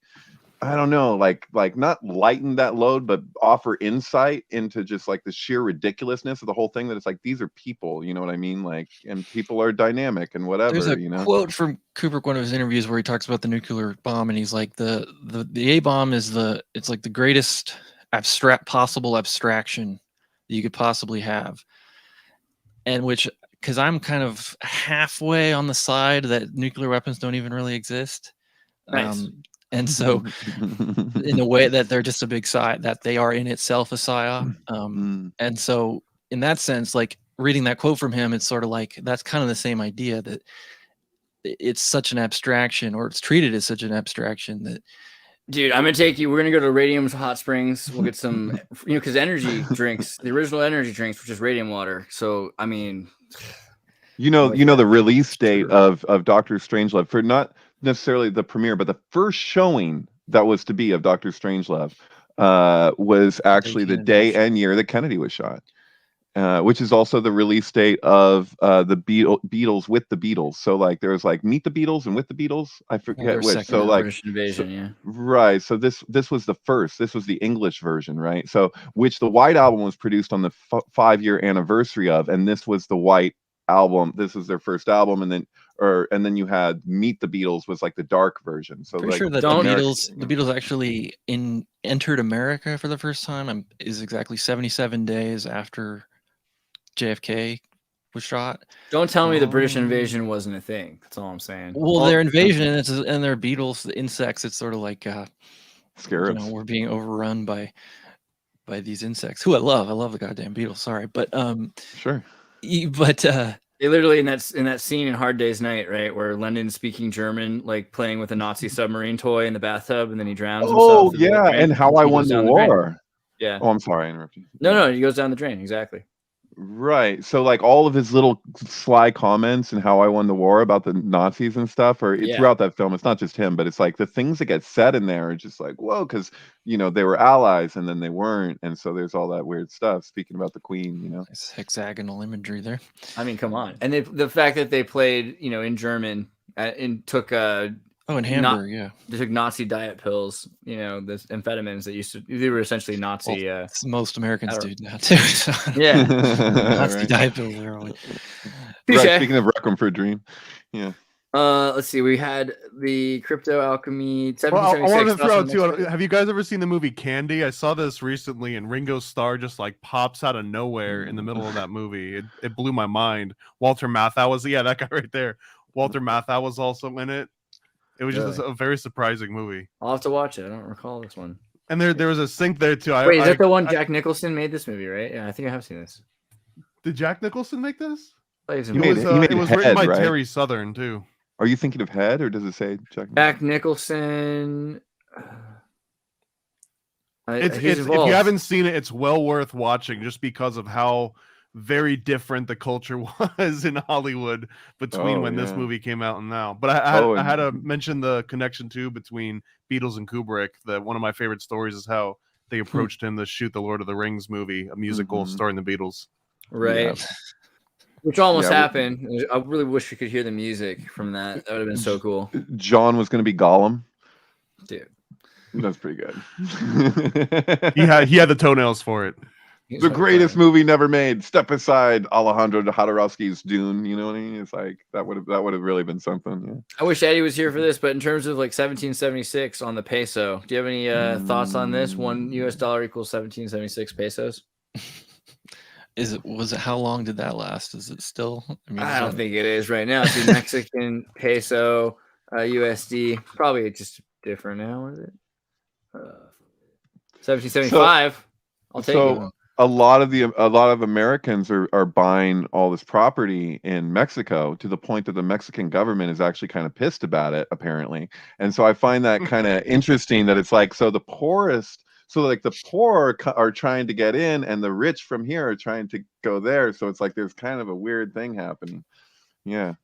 I don't know, like not lighten that load, but offer insight into just like the sheer ridiculousness of the whole thing. That it's like, these are people, you know what I mean? Like, and people are dynamic and whatever. There's a you know? quote from Kubrick, one of his interviews, where he talks about the nuclear bomb, and he's like, the A bomb is it's like the greatest possible abstraction that you could possibly have. And which, because I'm kind of halfway on the side that nuclear weapons don't even really exist. Nice. And so in a way that they're just a big psyop, that they are in itself a psyop. And so in that sense, like reading that quote from him, it's sort of like, that's kind of the same idea, that it's such an abstraction, or it's treated as such an abstraction that. Dude, I'm gonna take you. We're gonna go to Radium's Hot Springs. We'll get some, because energy drinks, the original energy drinks, which is radium water. So I mean, you know the release date of Doctor Strangelove, for not necessarily the premiere, but the first showing that was to be of Doctor Strangelove was actually the day and year that Kennedy was shot. Which is also the release date of the Beatles with the Beatles. So like there's like Meet the Beatles and With the Beatles. I forget which. So like British Invasion, yeah. Right. So this was the first. This was the English version, right? So which the White Album was produced on the 5-year anniversary of, and this was the White Album. This was their first album, and then you had Meet the Beatles was like the dark version. So pretty like sure that the Beatles actually entered America for the first time is exactly 77 days after JFK was shot. Don't tell me the British invasion wasn't a thing. That's all I'm saying. Well, their invasion and their Beatles, the insects, it's sort of like scarabs. We're being overrun by these insects, who I love. I love the goddamn Beatles. Sorry, but sure. But they literally in that scene in Hard Day's Night, right, where London's speaking German, like playing with a Nazi submarine toy in the bathtub, and then he drowns himself. Oh yeah, and How I Won the War. Yeah. Oh, I'm sorry, I interrupted you. No, he goes down the drain. Exactly. Right. So like all of his little sly comments and How I Won the War about the Nazis and stuff are throughout that film. It's not just him, but it's like the things that get said in there are just like, whoa, because they were allies and then they weren't. And so there's all that weird stuff. Speaking about the Queen, It's hexagonal imagery there. I mean, come on. And the fact that they played, in German and took in Hamburg, they took Nazi diet pills, the amphetamines that they were essentially Nazi. Most Americans do now too. So. Yeah, Nazi diet pills are always. Right. Speaking of Requiem for a Dream, yeah. Let's see. We had the Crypto Alchemy. Well, I wanted to throw out too. Have you guys ever seen the movie Candy? I saw this recently, and Ringo Starr just like pops out of nowhere in the middle of that movie. It blew my mind. Walter Matthau was that guy right there. Walter Matthau was also in it. It was just a very surprising movie. I'll have to watch it. I don't recall this one. And there was a sync there too. Wait, is that the one Jack Nicholson made this movie, right? Yeah, I think I have seen this. Did Jack Nicholson make this? It was written by Terry Southern too. Are you thinking of Head, or does it say Jack Nicholson? If you haven't seen it, it's well worth watching just because of how very different the culture was in Hollywood between when this movie came out and now. But I had to mention the connection too between Beatles and Kubrick. That one of my favorite stories is how they approached him to shoot the Lord of the Rings movie, a musical starring the Beatles. Right. Yeah. Which almost happened. I really wish we could hear the music from that. That would have been so cool. John was going to be Gollum. Dude. That's pretty good. he had the toenails for it. The greatest movie never made. Step aside Alejandro Jodorowsky's Dune. You know what I mean? It's like that would have really been something. Yeah. I wish Eddie was here for this, but in terms of like 1776 on the peso, do you have any thoughts on this? $1 equals 1776 pesos. Was it how long did that last? Is it still? I don't think it is right now. It's Mexican peso, USD. Probably just different now. Is it? 1775. I'll take it. A lot of Americans are buying all this property in Mexico to the point that the Mexican government is actually kind of pissed about it, apparently. And so I find that kind of interesting that it's like, the poor are trying to get in and the rich from here are trying to go there. So it's like there's kind of a weird thing happening. Yeah.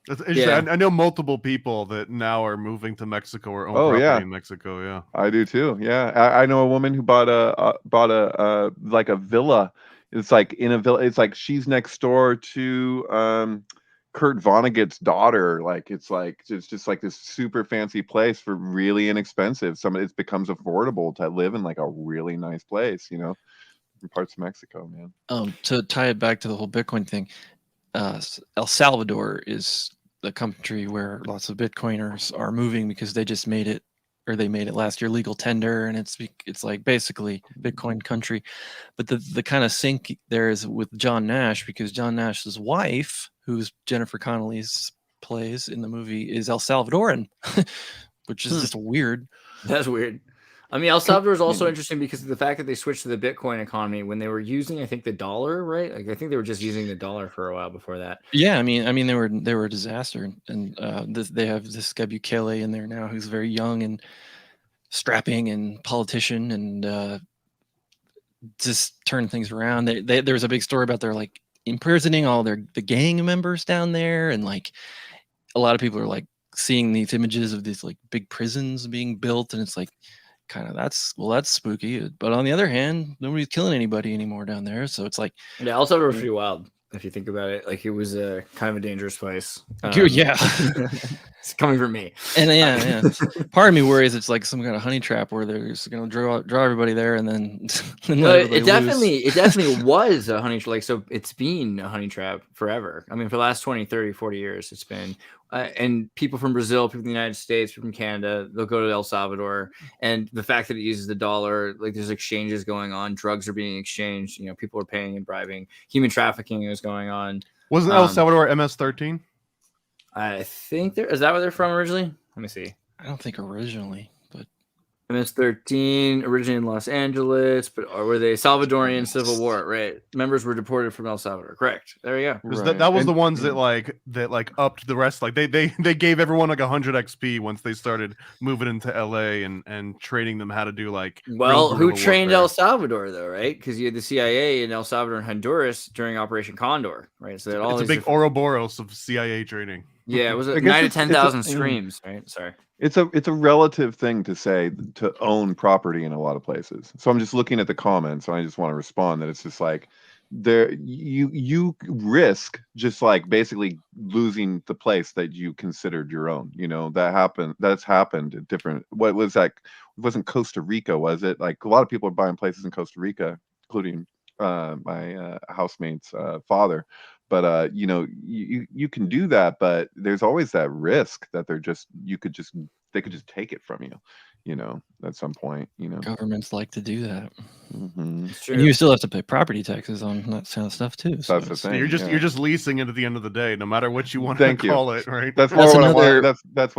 That's interesting. I know multiple people that now are moving to Mexico or own property in Mexico. Yeah, I do too. Yeah, I know a woman who bought a like a villa. It's like in a villa. It's like she's next door to Kurt Vonnegut's daughter. Like it's just like this super fancy place for really inexpensive. It becomes affordable to live in like a really nice place. In parts of Mexico, man. To tie it back to the whole Bitcoin thing. El Salvador is the country where lots of Bitcoiners are moving because they just made it last year legal tender, and it's like basically Bitcoin country. But the kind of sync there is with John Nash, because John Nash's wife, who's Jennifer Connelly's plays in the movie, is El Salvadoran, which is just weird. That's weird. I mean, El Salvador is also interesting because of the fact that they switched to the Bitcoin economy when they were using, I think, the dollar, right? Like, I think they were just using the dollar for a while before that. Yeah, I mean, they were a disaster, and they have this guy Bukele in there now who's very young and strapping and politician, and just turn things around. There was a big story about their like imprisoning all the gang members down there, and like a lot of people are like seeing these images of these like big prisons being built, and it's like kind of that's spooky. But on the other hand, nobody's killing anybody anymore down there, so it's like Yeah, El Salvador was pretty wild if you think about it. Like, it was a kind of a dangerous place. Yeah. It's coming from me. And yeah. Part of me worries it's like some kind of honey trap where they're just gonna draw everybody there and then it definitely was a honey trap. Like, so it's been a honey trap forever. I mean, for the last 20, 30, 40 years, it's been and people from Brazil, people from the United States, people from Canada, they'll go to El Salvador, and the fact that it uses the dollar, like, there's exchanges going on, drugs are being exchanged, you know, people are paying and bribing, human trafficking is going on. Wasn't El Salvador MS-13? I think is that where they're from originally? Let me see. I don't think originally, but MS-13 originated in Los Angeles, but were they Salvadorian Civil War? Right, members were deported from El Salvador. Correct. There you go. Right. That was the ones that upped the rest. Like they gave everyone like 100 XP once they started moving into LA and training them how to do like. Well, who trained El Salvador though? Right, because you had the CIA in El Salvador and Honduras during Operation Condor. Right, so it's a big Ouroboros of CIA training. Yeah, it was 9 to 10,000 screams. Right, sorry. It's a relative thing to say to own property in a lot of places. So I'm just looking at the comments and I just want to respond that it's just like there you risk just like basically losing the place that you considered your own. You know, that's happened at different, what was that? It wasn't Costa Rica, was it? Like a lot of people are buying places in Costa Rica, including my housemate's father. But you know, you can do that, but there's always that risk that they could just take it from you, you know, at some point, you know. Governments like to do that. Mm-hmm. And you still have to pay property taxes on that kind of stuff too. So that's the thing. You're just leasing it at the end of the day, no matter what you want to call it, right? That's what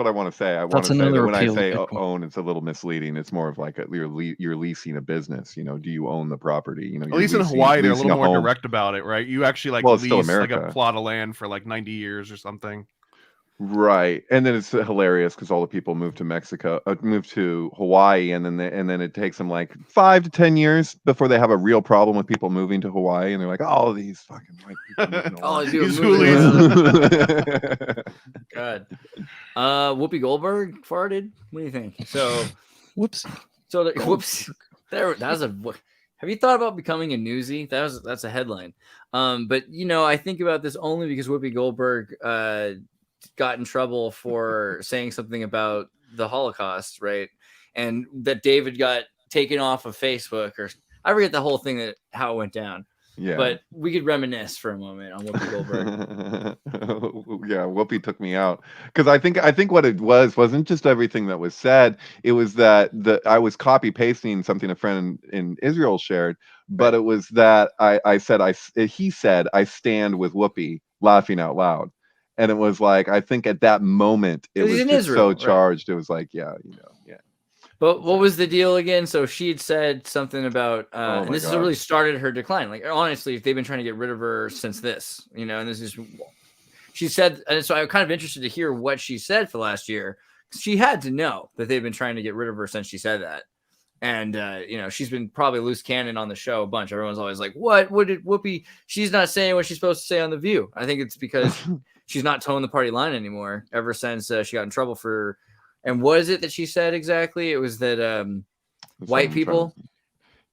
I want to say. I want to say that when I say own, it's a little misleading. It's more of like you're leasing a business. You know, do you own the property? You know, at least in Hawaii, they're a little more direct about it, right? You actually lease like a plot of land for like 90 years or something. Right, and then it's hilarious because all the people move to Hawaii, and then it takes them like 5 to 10 years before they have a real problem with people moving to Hawaii, and they're like, "Oh, these fucking white people." Oh, these God. Whoopi Goldberg farted. What do you think? So, whoops. So, whoops. That was a. Have you thought about becoming a newsie? That's a headline. But you know, I think about this only because Whoopi Goldberg got in trouble for saying something about the Holocaust, right? And that David got taken off of Facebook, or I forget the whole thing how it went down. Yeah. But we could reminisce for a moment on Whoopi Goldberg. Yeah, Whoopi took me out because I think what it wasn't just everything that was said. It was that I was copy pasting something a friend in Israel shared, but it was that he said I stand with Whoopi, laughing out loud. And it was like, I think at that moment, it was just Israel, so charged. Right? It was like, yeah, you know, yeah. But what was the deal again? So she had said something about, and this has really started her decline. Like, honestly, they've been trying to get rid of her since this, you know, and this is, she said, and so I'm kind of interested to hear what she said for last year. She had to know that they've been trying to get rid of her since she said that. And, you know, she's been probably loose cannon on the show a bunch. Everyone's always like, what did Whoopi, she's not saying what she's supposed to say on The View. I think it's because she's not towing the party line anymore ever since she got in trouble for, and what is it that she said exactly? It was that white people.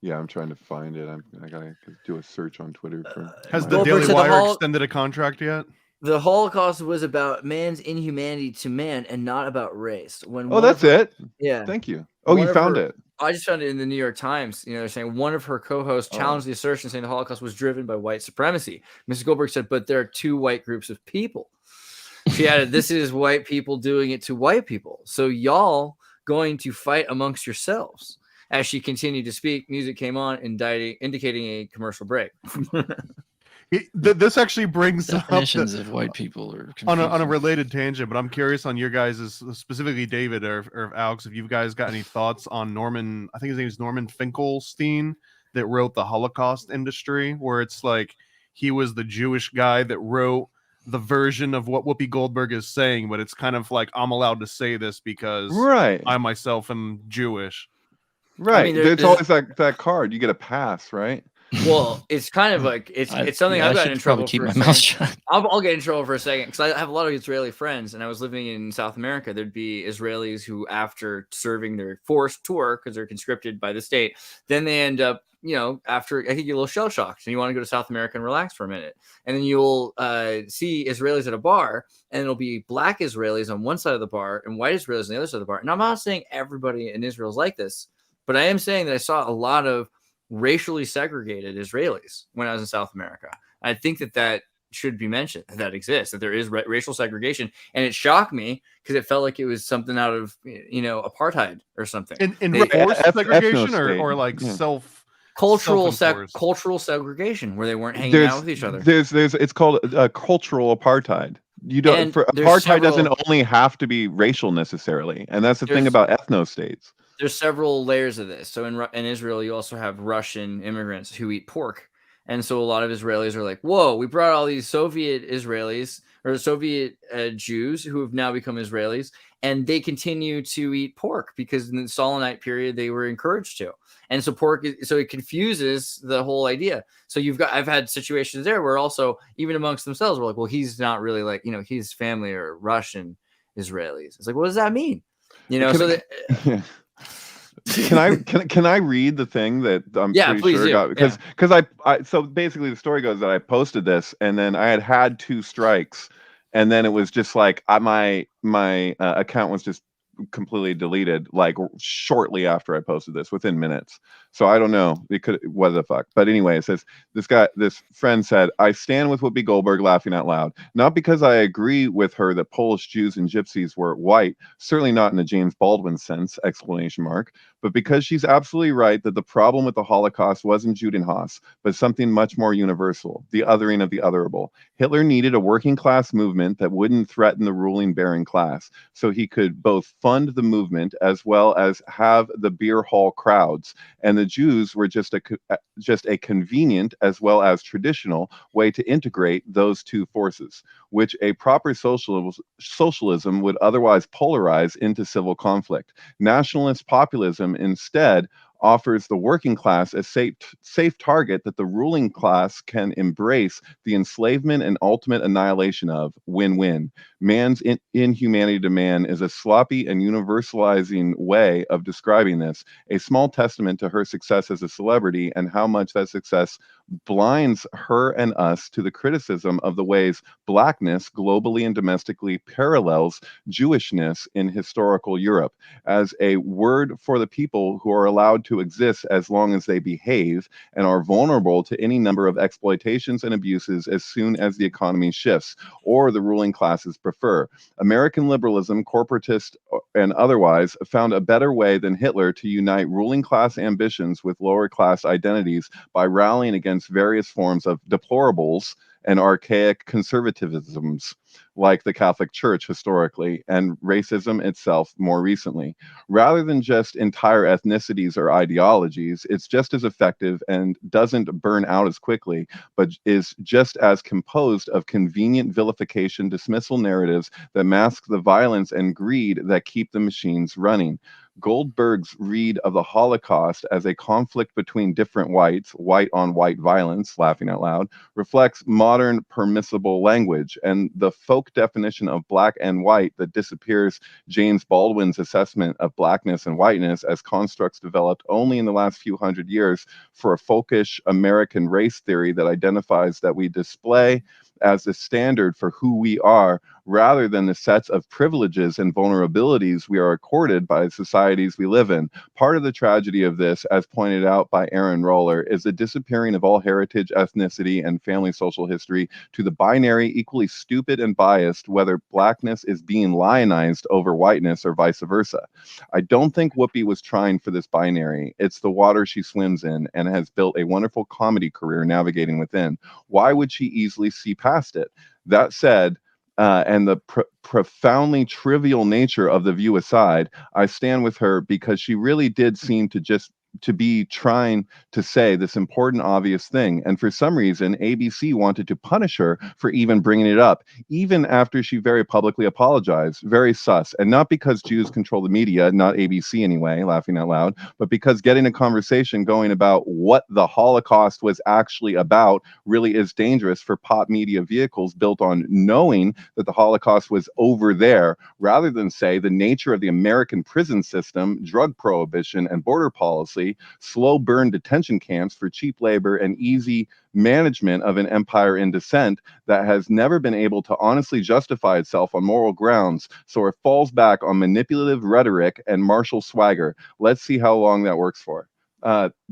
Yeah, I'm trying to find it. I gotta do a search on Twitter. Has the Daily Wire extended a contract yet? The Holocaust was about man's inhumanity to man and not about race. That's it. Yeah. Thank you. Oh, you found it. I just found it in the New York Times. You know, they're saying one of her co-hosts challenged the assertion, saying the Holocaust was driven by white supremacy. Mrs. Goldberg said, but there are two white groups of people. She added, this is white people doing it to white people. So y'all going to fight amongst yourselves. As she continued to speak, music came on, indicating a commercial break. This actually brings up Definitions of white people are on a confusing. related tangent, but I'm curious on your guys', specifically David or Alex, if you guys got any thoughts on Norman, I think his name is Norman Finkelstein, that wrote The Holocaust Industry, where it's like he was the Jewish guy that wrote the version of what Whoopi Goldberg is saying, but it's kind of like, I'm allowed to say this because Right. I myself am Jewish. Right. I mean, there's always that card. You get a pass, right? Well, it's kind of like it's something I've gotten in trouble keep for. My mouth shut. I'll get in trouble for a second because I have a lot of Israeli friends, and I was living in South America. There'd be Israelis who, after serving their forced tour because they're conscripted by the state, then they end up, after I think you're a little shell shocked and you want to go to South America and relax for a minute, and then you'll see Israelis at a bar, and it'll be black Israelis on one side of the bar and white Israelis on the other side of the bar. And I'm not saying everybody in Israel is like this, but I am saying that I saw a lot of racially segregated Israelis when I was in South America. I think that should be mentioned, that exists, that there is racial segregation. And it shocked me because it felt like it was something out of, apartheid or something. In forced segregation or like cultural segregation where they weren't hanging out with each other. It's called cultural apartheid. You don't, apartheid doesn't only have to be racial necessarily. And that's the thing about ethno-states. There's several layers of this. So in Israel, you also have Russian immigrants who eat pork. And so a lot of Israelis are like, whoa, we brought all these Soviet Israelis or Soviet Jews who have now become Israelis, and they continue to eat pork because in the Stalinite period, they were encouraged to. And so it confuses the whole idea. So I've had situations there where also, even amongst themselves, we're like, well, he's not really like, his family are Russian Israelis. It's like, what does that mean? Can I read the thing that I'm pretty sure got, because I so basically the story goes that I posted this and then I had 2 strikes and then it was just like my account was just completely deleted like shortly after I posted this, within minutes. So I don't know, it could, what the fuck. But anyway, it says this friend said, I stand with Whoopi Goldberg laughing out loud, not because I agree with her that Polish Jews and gypsies were white, certainly not in a James Baldwin sense, ! But because she's absolutely right that the problem with the Holocaust wasn't Judenhass, but something much more universal, the othering of the otherable. Hitler needed a working class movement that wouldn't threaten the ruling baron class, so he could both fund the movement as well as have the beer hall crowds. And the Jews were just a convenient as well as traditional way to integrate those two forces, which a proper socialism would otherwise polarize into civil conflict. Nationalist populism instead offers the working class a safe target that the ruling class can embrace the enslavement and ultimate annihilation of. Win-win. Man's inhumanity to man is a sloppy and universalizing way of describing this, a small testament to her success as a celebrity and how much that success blinds her and us to the criticism of the ways blackness globally and domestically parallels Jewishness in historical Europe, as a word for the people who are allowed to exist as long as they behave and are vulnerable to any number of exploitations and abuses as soon as the economy shifts or the ruling classes prefer. American liberalism, corporatist and otherwise, found a better way than Hitler to unite ruling class ambitions with lower class identities by rallying against various forms of deplorables and archaic conservatisms like the Catholic Church historically and racism itself more recently. Rather than just entire ethnicities or ideologies, it's just as effective and doesn't burn out as quickly, but is just as composed of convenient vilification dismissal narratives that mask the violence and greed that keep the machines running. Goldberg's read of the Holocaust as a conflict between different whites, white on white violence, laughing out loud, reflects modern permissible language and the folk definition of black and white that disappears James Baldwin's assessment of blackness and whiteness as constructs developed only in the last few hundred years for a folkish American race theory that identifies that we display as the standard for who we are, rather than the sets of privileges and vulnerabilities we are accorded by the societies we live in. Part of the tragedy of this, as pointed out by Aaron Roller, is the disappearing of all heritage, ethnicity, and family social history to the binary, equally stupid and biased, whether blackness is being lionized over whiteness or vice versa. I don't think Whoopi was trying for this binary. It's the water she swims in, and has built a wonderful comedy career navigating within. Why would she easily see past it? That said, and the profoundly trivial nature of the view aside, I stand with her because she really did seem to be trying to say this important, obvious thing. And for some reason, ABC wanted to punish her for even bringing it up, even after she very publicly apologized. Very sus. And not because Jews control the media, not ABC anyway, laughing out loud, but because getting a conversation going about what the Holocaust was actually about really is dangerous for pop media vehicles built on knowing that the Holocaust was over there, rather than say the nature of the American prison system, drug prohibition, and border policy, slow burn detention camps for cheap labor, and easy management of an empire in descent that has never been able to honestly justify itself on moral grounds. So it falls back on manipulative rhetoric and martial swagger. Let's see how long that works for.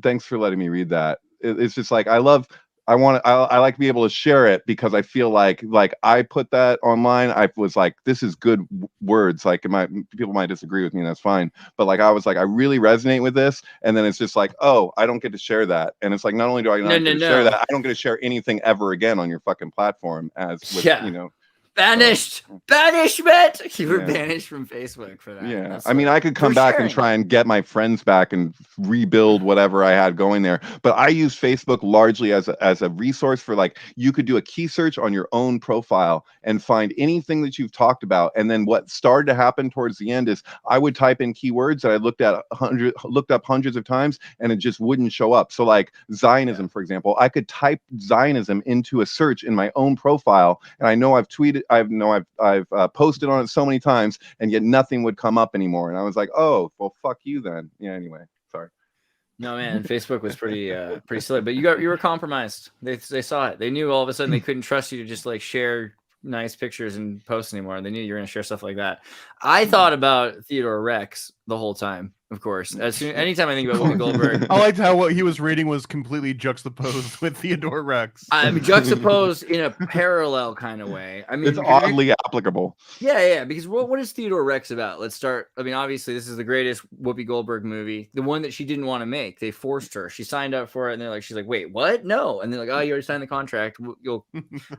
Thanks for letting me read that. It's just like, I like to be able to share it, because I feel like I put that online. I was like, this is good words. Like, people might disagree with me, and that's fine. But like, I was like, I really resonate with this. And then it's just like, oh, I don't get to share that. And it's like, not only do I not get to share that, I don't get to share anything ever again on your fucking platform, as with, you know. Banishment. You were banished from Facebook for that. Yeah, That's I mean, I could come back and try and get my friends back and rebuild whatever I had going there. But I use Facebook largely as a resource for, like, you could do a key search on your own profile and find anything that you've talked about. And then what started to happen towards the end is I would type in keywords that I looked up hundreds of times, and it just wouldn't show up. So like Zionism, for example, I could type Zionism into a search in my own profile, and I know I've tweeted, I've posted on it so many times, and yet nothing would come up anymore. And I was like, oh, well, fuck you then. Yeah. Anyway, sorry. No, man, Facebook was pretty silly, but you were compromised. They saw it. They knew all of a sudden they couldn't trust you to just like share nice pictures and posts anymore. They knew you were going to share stuff like that. I thought about Theodore Rex the whole time. Of course, anytime I think about Whoopi Goldberg, I liked how what he was reading was completely juxtaposed with Theodore Rex. I mean, juxtaposed in a parallel kind of way. I mean, it's oddly applicable. Yeah. Because what is Theodore Rex about? Let's start. I mean, obviously, this is the greatest Whoopi Goldberg movie, the one that she didn't want to make. They forced her. She signed up for it, and they're like, she's like, wait, what? No. And they're like, oh, you already signed the contract. You'll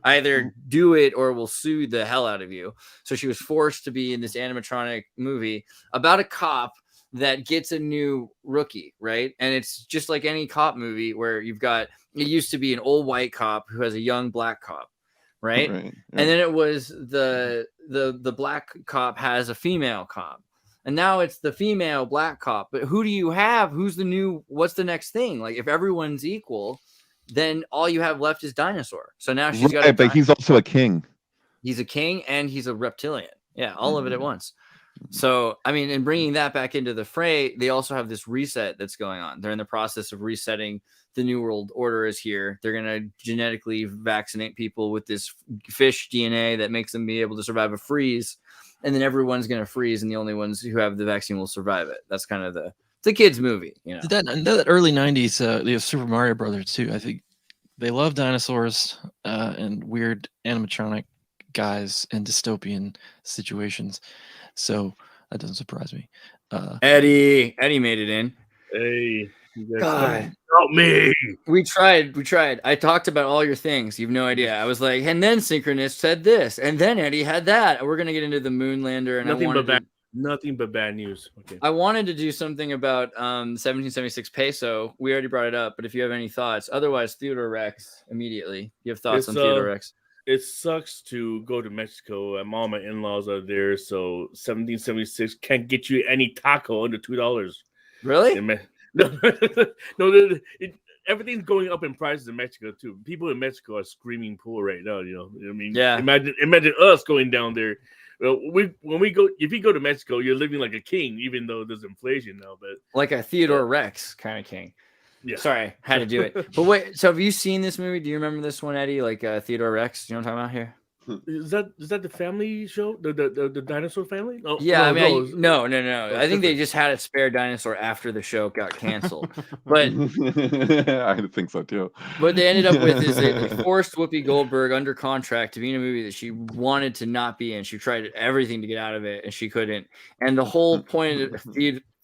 either do it or we'll sue the hell out of you. So she was forced to be in this animatronic movie about a cop that gets a new rookie, right? And it's just like any cop movie where you've got, it used to be an old white cop who has a young black cop, right? And then it was the black cop has a female cop, and now it's the female black cop. But who do you have? Who's the new? What's the next thing? Like, if everyone's equal, then all you have left is Dinosaur. So now she's got. But he's also a king. He's a king and he's a reptilian. Yeah, all of it at once. So, I mean, in bringing that back into the fray, they also have this reset that's going on. They're in the process of resetting. The New World Order is here. They're going to genetically vaccinate people with this fish DNA that makes them be able to survive a freeze. And then everyone's going to freeze, and the only ones who have the vaccine will survive it. That's kind of the kids' movie. You know? That early 90s, the Super Mario Brothers, too. I think they love dinosaurs and weird animatronic guys in dystopian situations. So that doesn't surprise me. Eddie made it in. Hey, God, help me! We tried. I talked about all your things. You have no idea. I was like, and then Synchronist said this, and then Eddie had that. We're gonna get into the Moonlander, and nothing but bad news. Okay. I wanted to do something about 1776 peso. We already brought it up, but if you have any thoughts, otherwise Theodore Rex immediately. You have thoughts on Theodore Rex? It sucks to go to Mexico, and all my in-laws are there, so 1776 can't get you any taco under $2. Really? No, everything's going up in prices in Mexico too. People in Mexico are screaming poor right now. You know, I mean, yeah. Imagine us going down there. Well, if you go to Mexico, you're living like a king, even though there's inflation now. But like a Theodore Rex kind of king. Yeah. Sorry, had to do it. But wait, so have you seen this movie? Do you remember this one, Eddie? Like Theodore Rex? You know what I'm talking about here? Is that the family show? The dinosaur family? Oh, Yeah, no, no. I think they just had a spare dinosaur after the show got canceled. But I think so too. what they ended up with is they forced Whoopi Goldberg under contract to be in a movie that she wanted to not be in. She tried everything to get out of it, and she couldn't. And the whole point of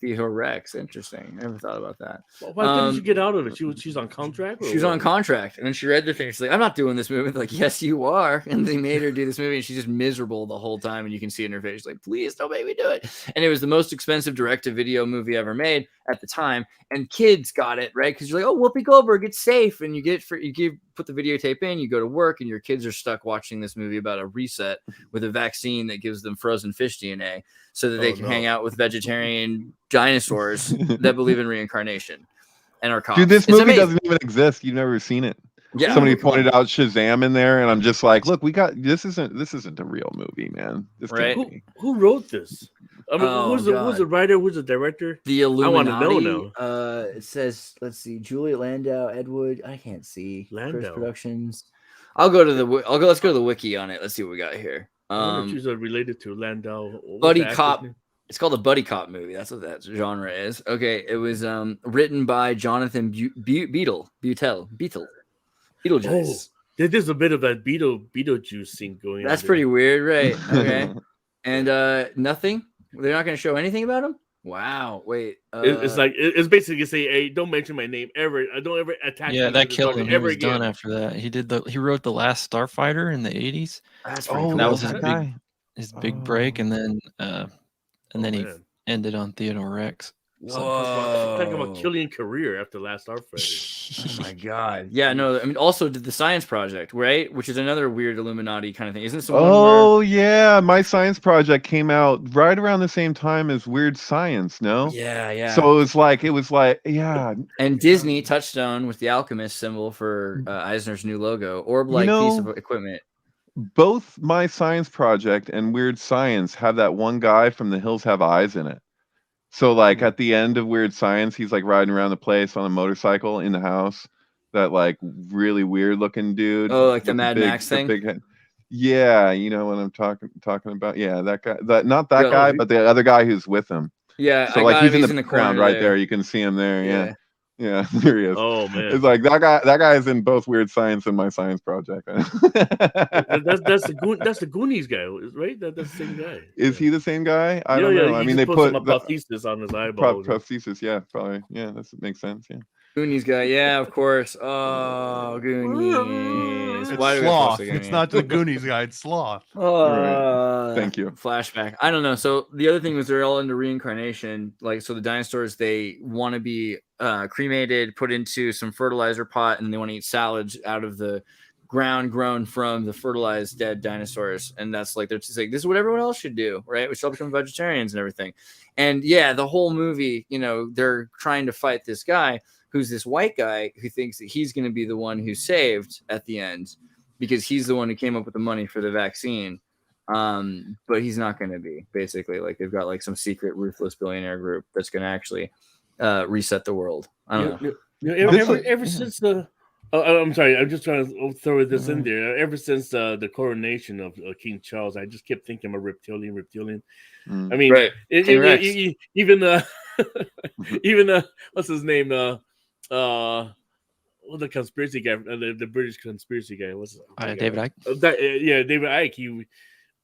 Theodore Rex, interesting. I never thought about that. Why couldn't she get out of it? She's on contract. She was on contract, and then she read the thing. She's like, "I'm not doing this movie." They're like, "Yes, you are." And they made her do this movie, and she's just miserable the whole time. And you can see it in her face. She's like, "Please don't make me do it." And it was the most expensive direct-to-video movie ever made at the time. And kids got it right because you're like, "Oh, Whoopi Goldberg, it's safe." And you put the videotape in, you go to work, and your kids are stuck watching this movie about a reset with a vaccine that gives them frozen fish DNA so that they can hang out with vegetarian dinosaurs that believe in reincarnation and are cops. Dude, this movie doesn't even exist. You've never seen it. Yeah, somebody pointed out Shazam in there, and I'm just like, look, this isn't a real movie, man. This right? Who wrote this? I mean, who's the writer? Who's the director? The Illuminati. I want to know now. It says, let's see, Julia Landau, Ed Wood. I can't see. Landau. Chris Productions. Let's go to the wiki on it. Let's see what we got here. I wonder if she's related to Landau. Buddy cop. It's called a buddy cop movie. That's what that genre is. Okay, it was written by Jonathan Beetlejuice. Oh, there's a bit of that Beetlejuice scene going on. That's pretty weird, right? Okay. And nothing? They're not going to show anything about him? Wow. Wait. It's basically say, hey, don't mention my name ever. Don't ever attach. Yeah, that killed him. He was done after that. He wrote The Last Starfighter in the 80s. That's pretty cool. That was his big break, and then he ended on Theodore Rex. Talking about killing career after Last Starfighter. Oh my god! Yeah, no. I mean, also did the Science Project, right? Which is another weird Illuminati kind of thing. Isn't this the one yeah, my Science Project came out right around the same time as Weird Science. No. Yeah. So it was like, yeah. And Disney Touchstone with the Alchemist symbol for Eisner's new logo, orb-like piece of equipment. Both my Science Project and Weird Science have that one guy from The Hills Have Eyes in it. So like at the end of Weird Science, he's like riding around the place on a motorcycle in the house. That like really weird looking dude. Oh, like the Mad Max thing. Big head. Yeah, you know what I'm talking about. Yeah, that guy. Not that guy, but the other guy who's with him. Yeah, so like he's in the background right there. You can see him there. Yeah, there he is. Oh man, it's like that guy. That guy is in both Weird Science and my Science Project. that's the Goonies guy, right? That's the same guy. Is he the same guy? I don't know. I mean, they put a prosthesis on his eyeball. Prosthesis, yeah, probably. Yeah, that makes sense. Yeah. Goonies guy, yeah, of course. Oh, Goonies. It's Sloth. It's not the Goonies guy. It's Sloth. Right. Thank you. Flashback. I don't know. So the other thing was they're all into reincarnation. Like, so the dinosaurs, they want to be cremated, put into some fertilizer pot, and they want to eat salads out of the ground grown from the fertilized dead dinosaurs. And that's like, they're just like, this is what everyone else should do, right? We should all become vegetarians and everything. And yeah, the whole movie, they're trying to fight this guy who's this white guy who thinks that he's going to be the one who's saved at the end because he's the one who came up with the money for the vaccine. But he's not going to be, basically. Like, they've got like some secret ruthless billionaire group that's going to actually reset the world. I don't know. Ever since the I'm sorry, I'm just trying to throw this in there. Ever since the coronation of King Charles, I just kept thinking I'm a reptilian. I mean, right. even what's his name? The conspiracy guy, the British conspiracy guy. What's David Icke? David Icke.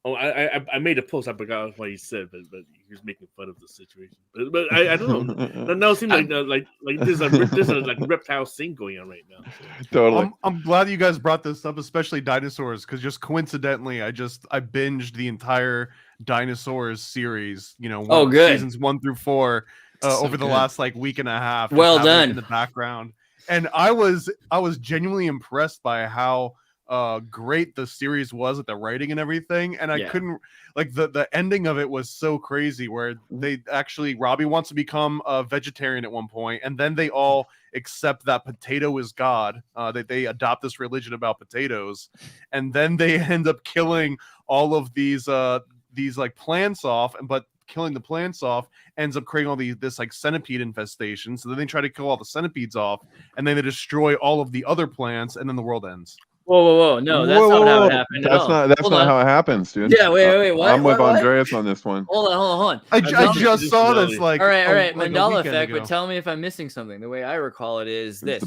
I made a post. I forgot what he said, but he was making fun of the situation. But I don't know. Now it seems like there's a like reptile thing going on right now. Totally. I'm glad you guys brought this up, especially Dinosaurs, because just coincidentally, I binged the entire Dinosaurs series. Seasons 1 through 4 over the last like week and a half. Well done. In the background, and I was genuinely impressed by how great the series was at the writing and everything, and I couldn't like the ending of it was so crazy where they actually Robbie wants to become a vegetarian at one point, and then they all accept that potato is God, that they adopt this religion about potatoes, and then they end up killing all of these like plants off, but killing the plants off ends up creating all this like centipede infestation. So then they try to kill all the centipedes off, and then they destroy all of the other plants, and then the world ends. Whoa! No, that's not how it happened at all. That's not how it happens, dude. Yeah, wait. What? I'm with Andreas on this one. Hold on. I just saw this like all right. like Mandela effect, but tell me if I'm missing something. The way I recall it is this.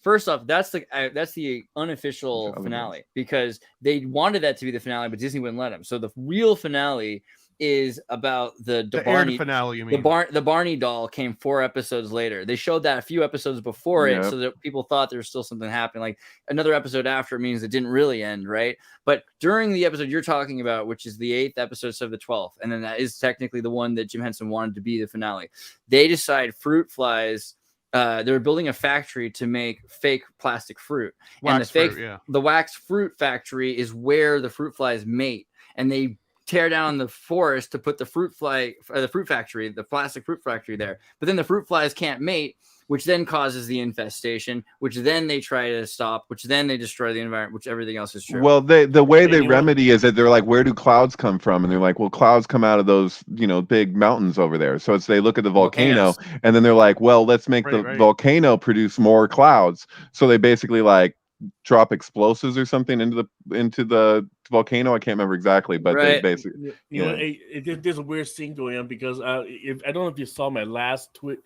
First off, that's the unofficial finale, because they wanted that to be the finale, but Disney wouldn't let them. So the real finale is about the Barney finale. You mean the Barney doll came 4 episodes later. They showed that a few episodes before it, so that people thought there was still something happening. Like another episode after means it didn't really end, right? But during the episode you're talking about, which is the 8th episode of the 12th, and then that is technically the one that Jim Henson wanted to be the finale. They decide fruit flies. They're building a factory to make fake plastic fruit, and the wax fruit factory is where the fruit flies mate, and they tear down the forest to put the fruit factory, the plastic fruit factory there. But then the fruit flies can't mate, which then causes the infestation, which then they try to stop, which then they destroy the environment, which everything else is true. Well, the way they remedy is that they're like, where do clouds come from? And they're like, well, clouds come out of those, big mountains over there. So they look at the volcano, and then they're like, well, let's make the volcano produce more clouds. So they basically like drop explosives or something into the volcano. I can't remember exactly, but they basically, there's a weird thing going on, because if I don't know if you saw my last tweet.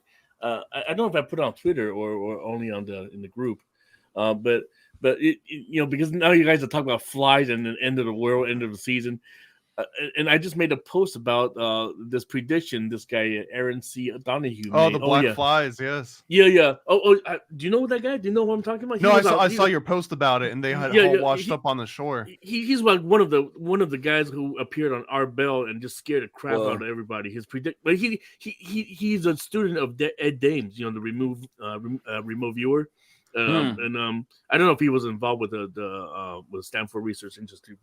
I don't know if I put it on Twitter or only in the group, but because now you guys are talking about flies and the end of the world, end of the season, and I just made a post about this prediction. This guy Aaron C. Donahue. The black flies, yes. Yeah. Do you know that guy? Do you know what I'm talking about? No, I saw your post about it, and they had all washed up on the shore. He's like one of the guys who appeared on Our Bell and just scared the crap out of everybody. But he's a student of Ed Dames, the remote viewer. And I don't know if he was involved with the Stanford Research Institute,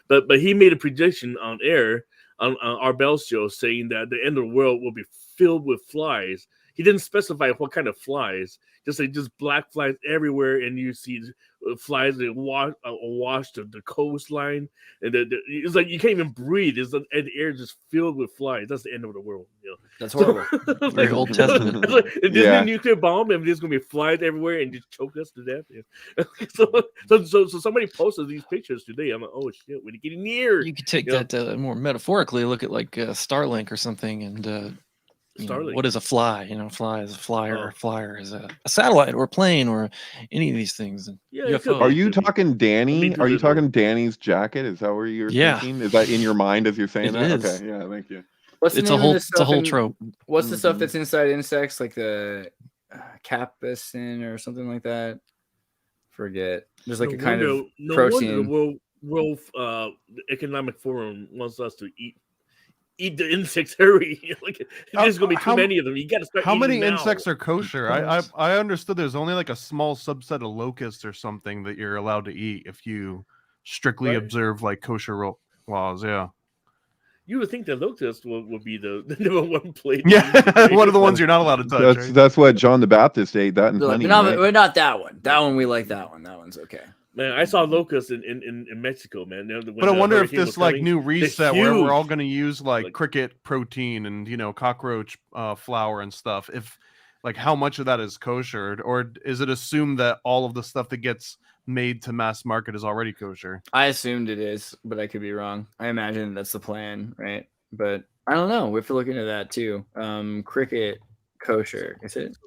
but he made a prediction on air on Our Bell show, saying that the end of the world will be filled with flies. He didn't specify what kind of flies, just black flies everywhere, and you see flies that wash the coastline, and it's like you can't even breathe. It's the air just filled with flies. That's the end of the world. That's horrible. Very Old Testament. Disney nuclear bomb, and there's gonna be flies everywhere and just choke us to death. So somebody posted these pictures today. I'm like, oh shit, we're getting near. You could take that more metaphorically. Look at like Starlink or something, and what is a fly? Fly is a flyer. A flyer is a satellite or a plane or any of these things. Are you talking Danny? Are you talking Danny's jacket? Is that where you're thinking? Is that in your mind as you're saying that? Is. Okay, yeah, thank you. It's a whole trope. What's the stuff that's inside insects, like the capsaicin or something like that? Forget. There's like a kind of protein. The World Economic Forum wants us to eat the insects. Hurry! There's gonna be too many of them. You gotta start. How many now. insects are kosher? I understood there's only like a small subset of locusts or something that you're allowed to eat if you strictly observe like kosher laws. Yeah. You would think the locust would be the number one plate. Yeah, one of the ones you're not allowed to touch. That's what John the Baptist ate. That and honey. We're not that one. That one we like. That one. That one's okay. Man, I saw locusts in Mexico, man. But I wonder if this like new reset where we're all going to use like cricket protein and cockroach flour and stuff. If like how much of that is kosher, or is it assumed that all of the stuff that gets made to mass market is already kosher? I assumed it is, but I could be wrong. I imagine that's the plan, right? But I don't know. We have to look into that too. Cricket kosher, is it?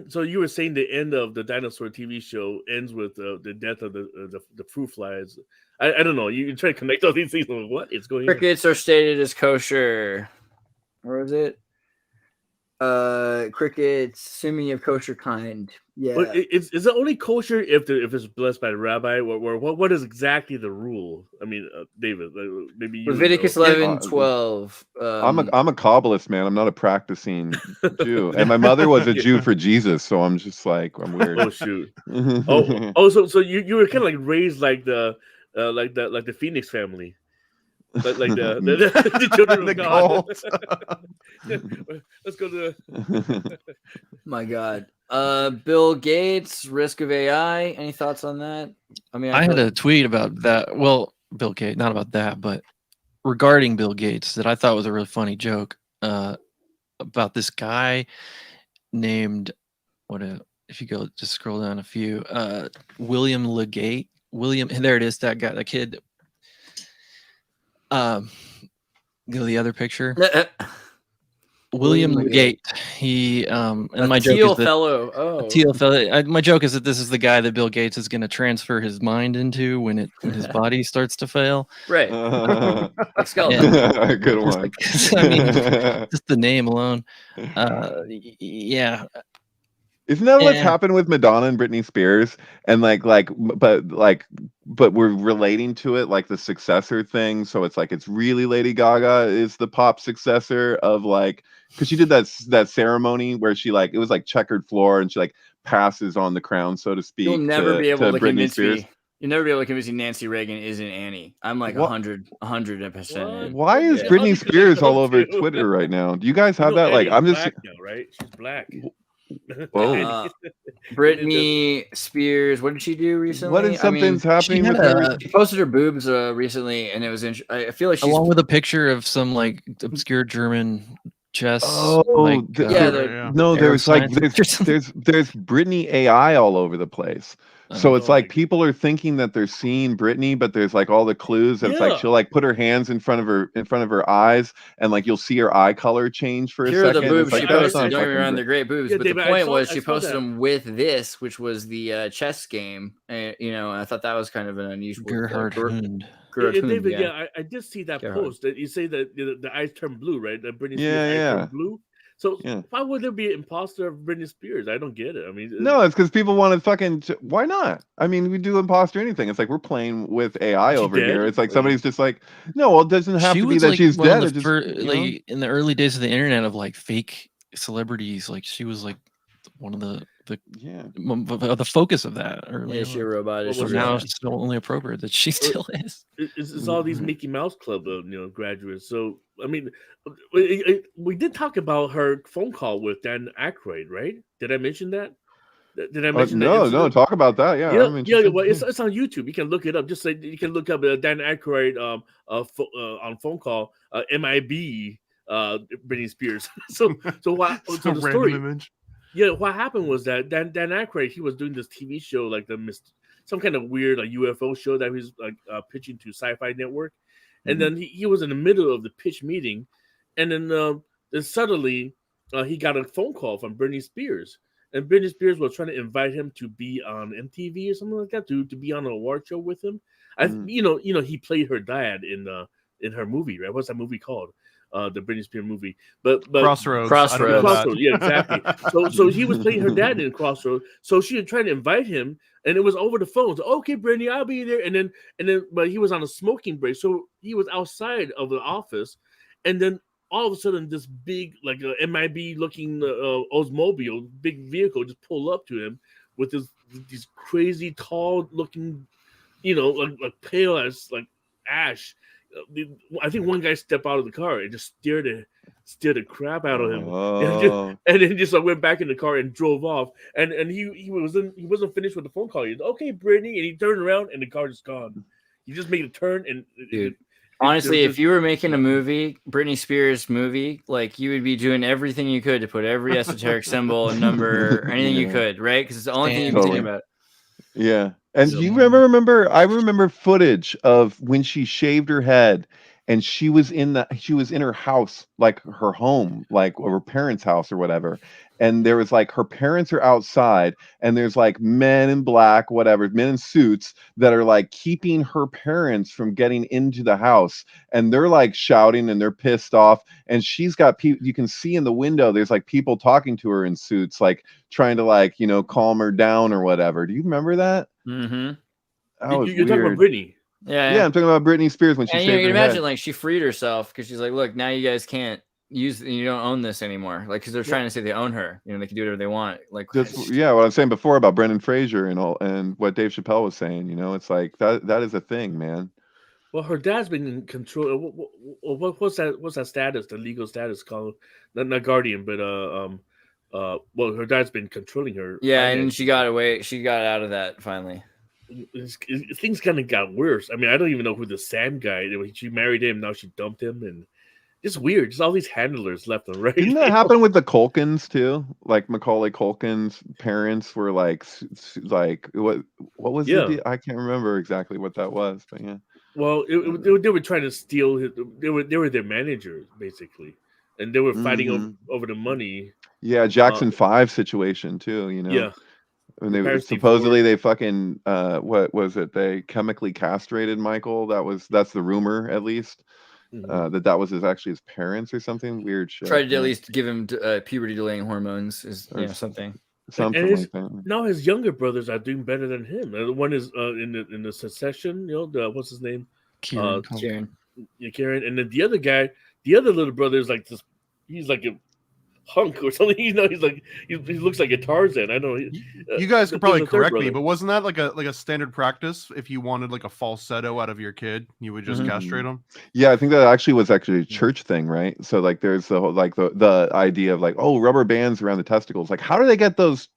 So you were saying the end of the Dinosaur TV show ends with the death of the fruit flies. I don't know. You try to connect all these things. Like, what is going on? Crickets are stated as kosher. Or is it? Crickets, assuming you have kosher kind. Yeah. But is it only kosher if it's blessed by the rabbi? Or what is exactly the rule? I mean, David, maybe you Leviticus 11:12. I'm a Kabbalist, man. I'm not a practicing Jew, and my mother was a Jew for Jesus, so I'm just like, I'm weird. Oh shoot. So you were kind of like raised like the Phoenix family. Like the children of God. Let's go to my God. Bill Gates, risk of AI. Any thoughts on that? I mean, I had a tweet about that. Well, Bill Gates, not about that, but regarding Bill Gates that I thought was a really funny joke about this guy named if you go just scroll down a few, William Legate. There it is, that guy, the kid. Go to the other picture. William Legate. He and my joke is that fellow. a teal fellow. My joke is that this is the guy that Bill Gates is going to transfer his mind into when his body starts to fail. Right. Like skeleton. Good one. Like, I mean, just the name alone. Yeah. Isn't that what's happened with Madonna and Britney Spears? And but we're relating to it like the successor thing. So it's like it's really Lady Gaga is the pop successor of like, because she did that ceremony where she like it was like checkered floor and she like passes on the crown, so to speak. You'll never be able to Britney convince Spears. me. You'll never be able to convince me Nancy Reagan isn't Annie. I'm like 100%. Why is Britney Spears all over Twitter right now? Do you guys have that? Like, I'm just black now, right? She's black. Britney Spears, what did she do recently? What is something's happening with her? She posted her boobs recently, and it was I feel like she's along with a picture of some like obscure German chess. Oh, like, no, there's like there's Britney AI all over the place. So it's like people are thinking that they're seeing Britney, but there's like all the clues. And it's like she'll like put her hands in front of her eyes, and like you'll see her eye color change for a second. The boobs like, she posted. Don't get me wrong, they're great boobs. But the point was she posted them with this, which was the chess game. You know, I thought that was kind of an unusual. Gerhard Hund. David, I did see that post that you say that the eyes turn blue, right? That Britney Spears eyes turn blue. So why would there be an imposter of Britney Spears? I don't get it. I mean, no, it's because people want to fucking. Why not? I mean, we do imposter anything. It's like we're playing with AI over here. It's like somebody's just like, no, well, it doesn't have to be that she's dead. Like in the early days of the internet of like fake celebrities, like she was like one of the focus of that. Yeah, she a robot. So now it's still only appropriate that she still is. It's all these Mickey Mouse Club, graduates. So I mean, we did talk about her phone call with Dan Aykroyd, right? Did I mention that? Did I mention that? No. Talk about that. Yeah, well, it's on YouTube. You can look it up. Just say you can look up Dan Aykroyd on phone call MIB Britney Spears. So the story. Image. Yeah, what happened was that Dan Aykroyd, he was doing this TV show, like some kind of weird like UFO show that he was like pitching to Sci-Fi Network, and then he was in the middle of the pitch meeting, and then suddenly he got a phone call from Britney Spears, and Britney Spears was trying to invite him to be on MTV or something like that, to be on an award show with him. He played her dad in her movie, right? What's that movie called? The Britney Spears movie, but Crossroads. Yeah, exactly. So he was playing her dad in Crossroads. So she was trying to invite him, and it was over the phone. So, okay, Britney, I'll be there. And then, but he was on a smoking break, so he was outside of the office, and then all of a sudden, this big like MIB looking Oldsmobile, big vehicle, just pulled up to him with these crazy tall looking, like pale as like ash. I think one guy stepped out of the car and just stared the crap out of him, and then just went back in the car and drove off. And he wasn't finished with the phone call. He was, okay, Brittany, and he turned around and the car just gone. He just made a turn and. Dude. Honestly, if you were making a movie, Britney Spears movie, like you would be doing everything you could to put every esoteric symbol and number, or anything you could, right? Because it's the only thing you can think about. Yeah. And do you remember? I remember footage of when she shaved her head, and she was in her house, like her home, like her parents' house or whatever. And there was like her parents are outside, and there's like men in black, whatever, men in suits that are like keeping her parents from getting into the house, and they're like shouting and they're pissed off. And she's got people, you can see in the window, there's like people talking to her in suits, like trying to like calm her down or whatever. Do you remember that? Mm-hmm. You're talking about Britney. Yeah, I'm talking about Britney Spears when she shaved her head. You can imagine like she freed herself because she's like, look, now you guys can't you don't own this anymore, like because they're trying to say they own her, they can do whatever they want, like what I'm saying before about Brendan Fraser and what Dave Chappelle was saying, it's like that is a thing, man. Well, her dad's been in control. What's that status, the legal status called? Not guardian, but well, her dad's been controlling her. Yeah, and she got away. She got out of that finally. things kind of got worse. I mean, I don't even know who the Sam guy. She married him, now she dumped him, and just weird. Just all these handlers left and right. Didn't that happen with the Culkins too? Like Macaulay Culkin's parents were like what was the deal? I can't remember exactly what that was, but yeah. Well, they were trying to steal his. They were their managers basically, and they were fighting over the money. Yeah, Jackson 5 situation too. Yeah. And they supposedly they fucking what was it? They chemically castrated Michael. That's the rumor, at least. That was actually his parents or something weird shit. Tried to at least give him puberty delaying hormones, something. Something like that. Now his younger brothers are doing better than him. One is in the Succession. What's his name? Kieran. Yeah, Kieran. And then the other guy, the other little brother is like this. He's like a hunk or something. He looks like a Tarzan. I know. You guys could probably correct me, but wasn't that like a standard practice? If you wanted like a falsetto out of your kid, you would just castrate them. Yeah, I think that was actually a church thing, right? So like, there's the whole, like the idea of like, oh, rubber bands around the testicles. Like, how do they get those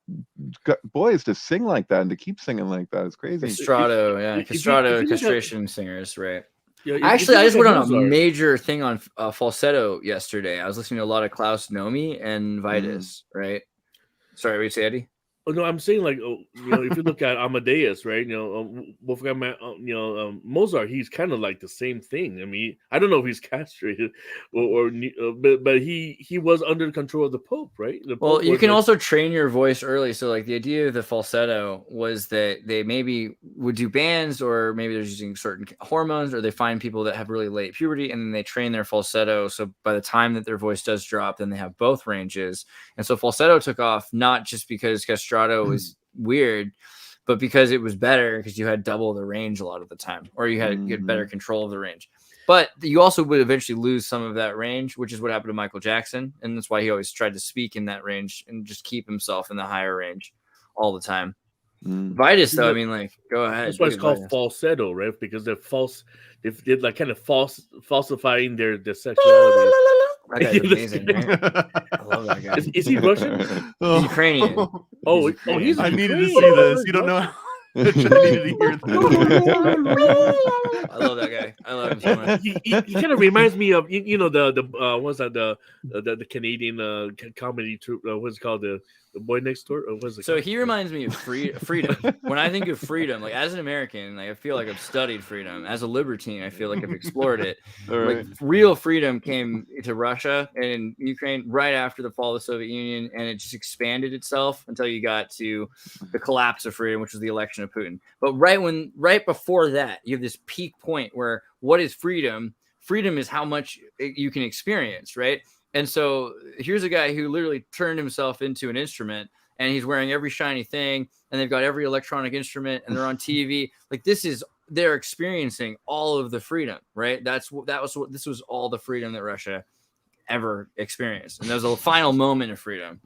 boys to sing like that and to keep singing like that? It's crazy. Castrato castration singers, right? Yeah, actually, I just went on a major thing on falsetto yesterday. I was listening to a lot of Klaus Nomi and Vitus, right? Sorry, what you say, Eddie? Oh no, I'm saying like, if you look at Amadeus, right? Wolfgang, Mozart, he's kind of like the same thing. I mean, I don't know if he's castrated but he was under the control of the Pope, right? Well, you can also train your voice early. So like the idea of the falsetto was that they maybe would do bands, or maybe they're using certain hormones, or they find people that have really late puberty and then they train their falsetto. So by the time that their voice does drop, then they have both ranges. And so falsetto took off, not just because castrato was weird, but because it was better, because you had double the range a lot of the time, or you had better control of the range. But you also would eventually lose some of that range, which is what happened to Michael Jackson, and that's why he always tried to speak in that range and just keep himself in the higher range all the time. Vitus, though, I mean, like, go ahead. That's why it's called falsetto, right? Because they're false. They're like kind of falsifying their sexuality. That guy's amazing, right? I love that guy. Is he Russian? He's Ukrainian. He's I needed to see this. You don't know. I needed to hear that. I love that guy. I love him so much. He kind of reminds me of what's that the Canadian comedy troupe? What's it called? The Boy Next Door? Or what's it called? He reminds me of freedom. When I think of freedom, like as an American, like I feel like I've studied freedom. As a libertine, I feel like I've explored it. Like real freedom came to Russia and Ukraine right after the fall of the Soviet Union, and it just expanded itself until you got to the collapse of freedom, which was the election of Putin. But right before that, you have this peak point where what is freedom? Freedom is how much you can experience, right? And so here's a guy who literally turned himself into an instrument, and he's wearing every shiny thing, and they've got every electronic instrument, and they're on TV. Like they're experiencing all of the freedom, right? This was all the freedom that Russia ever experienced, and there was a final moment of freedom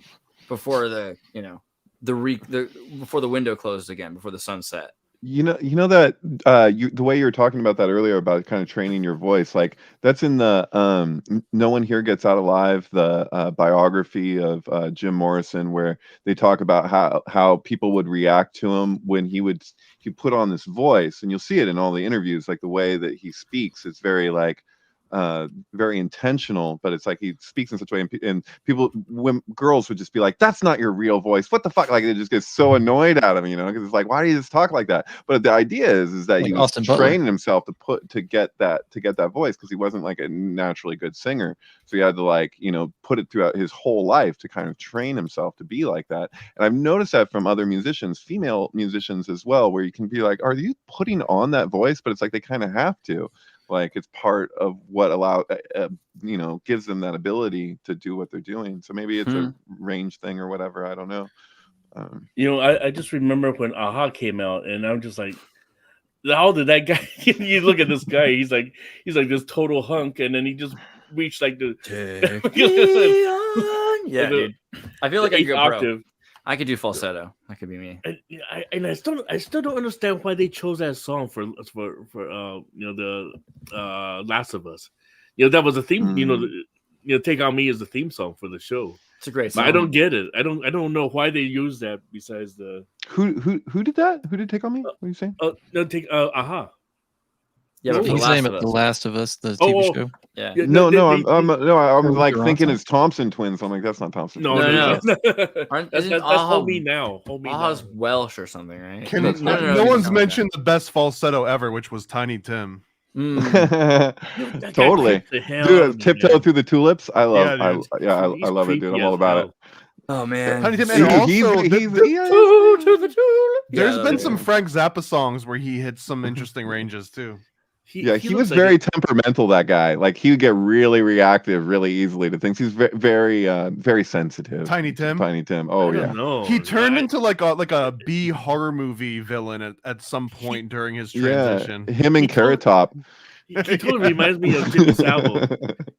before before the window closed again, before the sun set. You know that the way you were talking about that earlier about kind of training your voice, like that's in the No One Here Gets Out Alive, the biography of Jim Morrison, where they talk about how people would react to him when he put on this voice, and you'll see it in all the interviews, like the way that he speaks, it's very like very intentional, but it's like he speaks in such a way, and girls would just be like, "That's not your real voice. What the fuck?" Like, they just get so annoyed at him, because it's like, why do you just talk like that? But the idea is that he was training himself to get that voice, because he wasn't like a naturally good singer, so he had to put it throughout his whole life to kind of train himself to be like that. And I've noticed that from other musicians, female musicians as well, where you can be like, are you putting on that voice? But it's like they kind of have to. Like, it's part of what gives them that ability to do what they're doing. So maybe it's a range thing or whatever. I don't know. I just remember when Aha came out, and I'm just like, how did that guy? You look at this guy. He's like this total hunk, and then he just reached like the yeah, dude. I feel like I could octave. I could do falsetto. That could be me. And I still don't understand why they chose that song for the Last of Us. That was a theme. Take On Me is the theme song for the show. It's a great song. But I don't get it. I don't know why they use that besides the. Who did that? Who did Take on Me? What are you saying? No, take Aha. Yeah, but He's The saying Last about of The Us. Last of Us, the TV show. Yeah. No, I'm Or like Toronto? thinking it's Thompson twins. I'm like, that's not Thompson No, twins. No. That's Isn't Hold Me Now. Hold Me Aha's Now. Welsh or something, right? No one's mentioned the best falsetto ever, which was Tiny Tim. That guy Totally, creeps the hell out of dude. me, Tiptoe man. through the tulips. I love. Yeah, dude. I He's love it, dude. creepy I'm all as about hell. it. Oh man. Tiny Tim, He's- and also To the tulip. there's Yeah, been that some was- Frank Zappa songs where he hits some interesting ranges too. He looks was like very temperamental. That guy, like, he would get really reactive really easily to things. He's very sensitive. Tiny Tim. Oh I yeah. don't know. He turned into like a B horror movie villain at some point during his Yeah, transition. him and He told- Carrot Top. He totally reminds me of Jimmy Savile.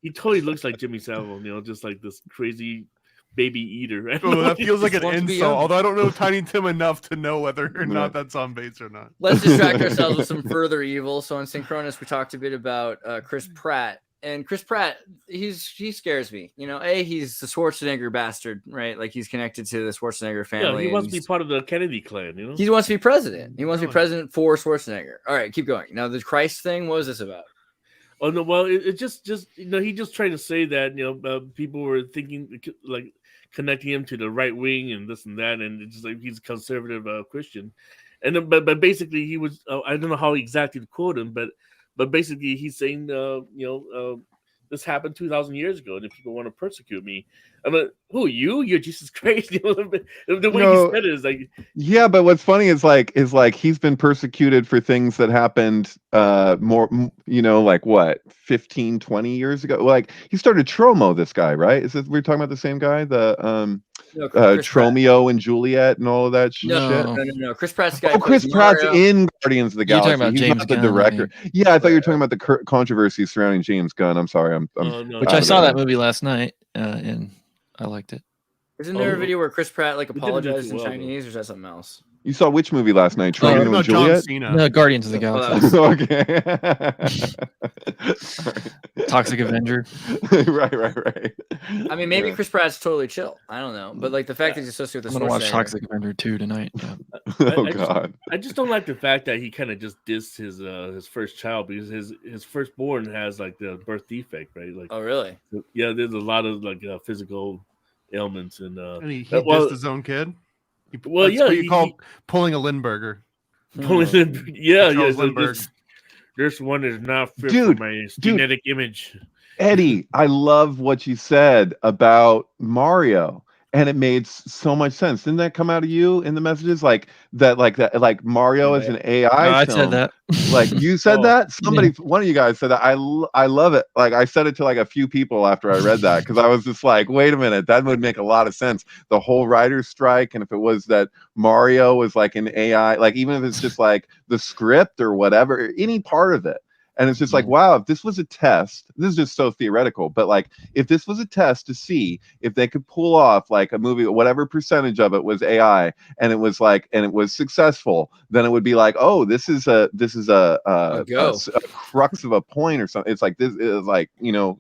He totally looks like Jimmy Savile, just like this crazy baby eater. Oh, that feels like an wants to be insult. young. Although I don't know Tiny Tim enough to know whether or not that's on base or not. Let's distract ourselves with some further evil. So in Synchronous, we talked a bit about Chris Pratt. And Chris Pratt, he scares me. He's the Schwarzenegger bastard, right? Like, he's connected to the Schwarzenegger family. Yeah, he wants to be part of the Kennedy clan, He wants to be president. He wants to be president for Schwarzenegger. All right, keep going. Now, the Christ thing, what was this about? Oh no, well, it just he just trying to say that people were thinking like connecting him to the right wing and this and that, and it's just like he's a conservative Christian, and then, but basically he was I don't know how exactly to quote him, but basically he's saying this happened 2,000 years ago, and if people want to persecute me, I'm like, who, you're Jesus Christ? The way he said it is like, yeah, but what's funny is like he's been persecuted for things that happened more, like what, 15, 20 years ago. Like, he started Tromo, this guy, right? We're talking about the same guy, the Tromeo and Juliet and all of that shit. No. Chris Pratt's guy. Oh, Chris Pratt's in Guardians of the Galaxy. You're talking about He's James not the Gunn, director. Yeah, I thought you were talking about the controversy surrounding James Gunn. I'm sorry. Which I saw that movie last night, and I liked it. Isn't there a video where Chris Pratt apologized in well, Chinese, or is that something else? You saw which movie last night? Tromeo and Juliet? No, Guardians of the Galaxy. Okay. Toxic Avenger. Right. I mean, maybe Chris Pratt's totally chill. I don't know, but like the fact that he's associated with I'm the gonna watch Toxic Avenger 2 tonight. Yeah. God. I just don't like the fact that he kind of just dissed his first child, because his firstborn has like the birth defect, right? Like, oh really? Yeah, there's a lot of like physical ailments, and he dissed his own kid. That's what you call pulling a Lindbergher. This one is not fit for my genetic image. Eddie, I love what you said about Mario, and it made so much sense. Didn't that come out of you in the messages? Like Mario is an AI film. I said that. Like, you said that? One of you guys said that. I love it. Like, I said it to like a few people after I read that, because I was just like, wait a minute, that would make a lot of sense. The whole writer's strike, and if it was that Mario was like an AI, like, even if it's just like the script or whatever, any part of it. And it's just like, wow, if this was a test, this is just so theoretical, but like, if this was a test to see if they could pull off like a movie, whatever percentage of it was AI, and it was like, and it was successful, then it would be like, oh, this is a crux of a point or something. It's like, this is like,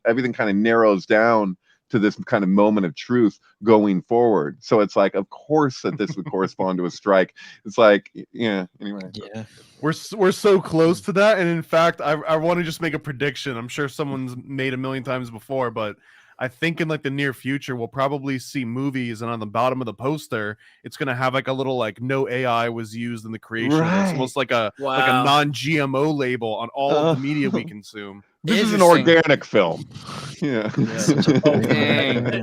everything kind of narrows down to this kind of moment of truth going forward. So it's like, of course that this would correspond to a strike. It's like, yeah, anyway. Yeah. We're so close to that, and in fact, I want to just make a prediction. I'm sure someone's made a million times before, but I think in like the near future, we'll probably see movies, and on the bottom of the poster, it's gonna have like a little like no AI was used in the creation. Right. It's almost like a non-GMO label on all of the media we consume. This is an organic film. Yeah.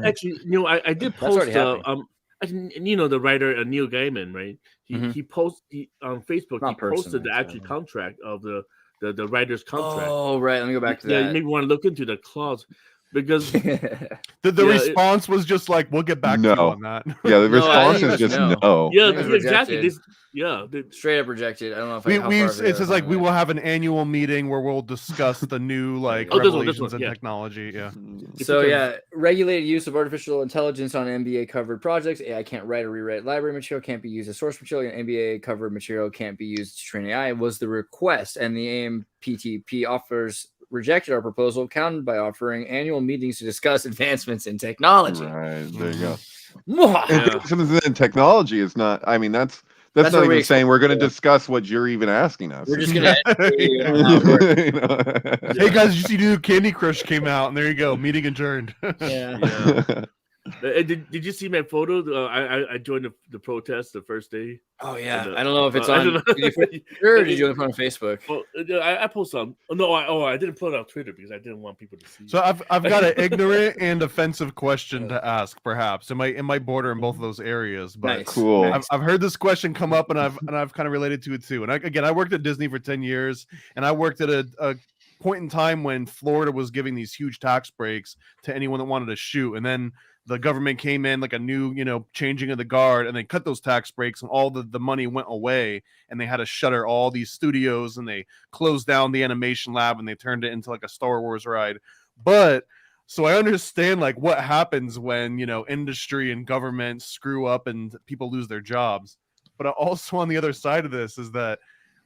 Actually, I did post. The writer Neil Gaiman, right? He posted on Facebook. He posted the actual contract of the writer's contract. Oh, right. Let me go back to that. Yeah, you maybe want to look into the clause, because the response was just like, we'll get back to you on that. Yeah, the response is just no. Yeah, exactly. Straight up rejected. I don't know if it says like we will have an annual meeting where we'll discuss the new like revelations in technology. Yeah. So regulated use of artificial intelligence on MBA covered projects. AI can't write or rewrite library material, can't be used as source material, and MBA covered material can't be used to train AI was the request, and the AMPTP offers rejected our proposal, countered by offering annual meetings to discuss advancements in technology. Right, there you go. Advancements in technology is not. I mean, that's That's not where we even saying we're going to explore. discuss what you're even asking us. We're just gonna educate you on how it works. You know? Hey guys, you see new Candy Crush came out, and there you go, meeting adjourned. Yeah. Did you see my photo? I joined the protest the first day. Oh yeah, And, I don't know if it's I on. don't know. Or did you join it on Facebook? Well, I posted on. No, I didn't put it on Twitter because I didn't want people to see. So I've got an ignorant and offensive question to ask. Perhaps it might border in both of those areas. But Nice. Cool. I've heard this question come up, and I've kind of related to it too. And I worked at Disney for 10 years, and I worked at a point in time when Florida was giving these huge tax breaks to anyone that wanted to shoot, and then the government came in like a new, changing of the guard, and they cut those tax breaks, and all the money went away, and they had to shutter all these studios, and they closed down the animation lab, and they turned it into like a Star Wars ride. But so I understand like what happens when, industry and government screw up and people lose their jobs. But also on the other side of this is that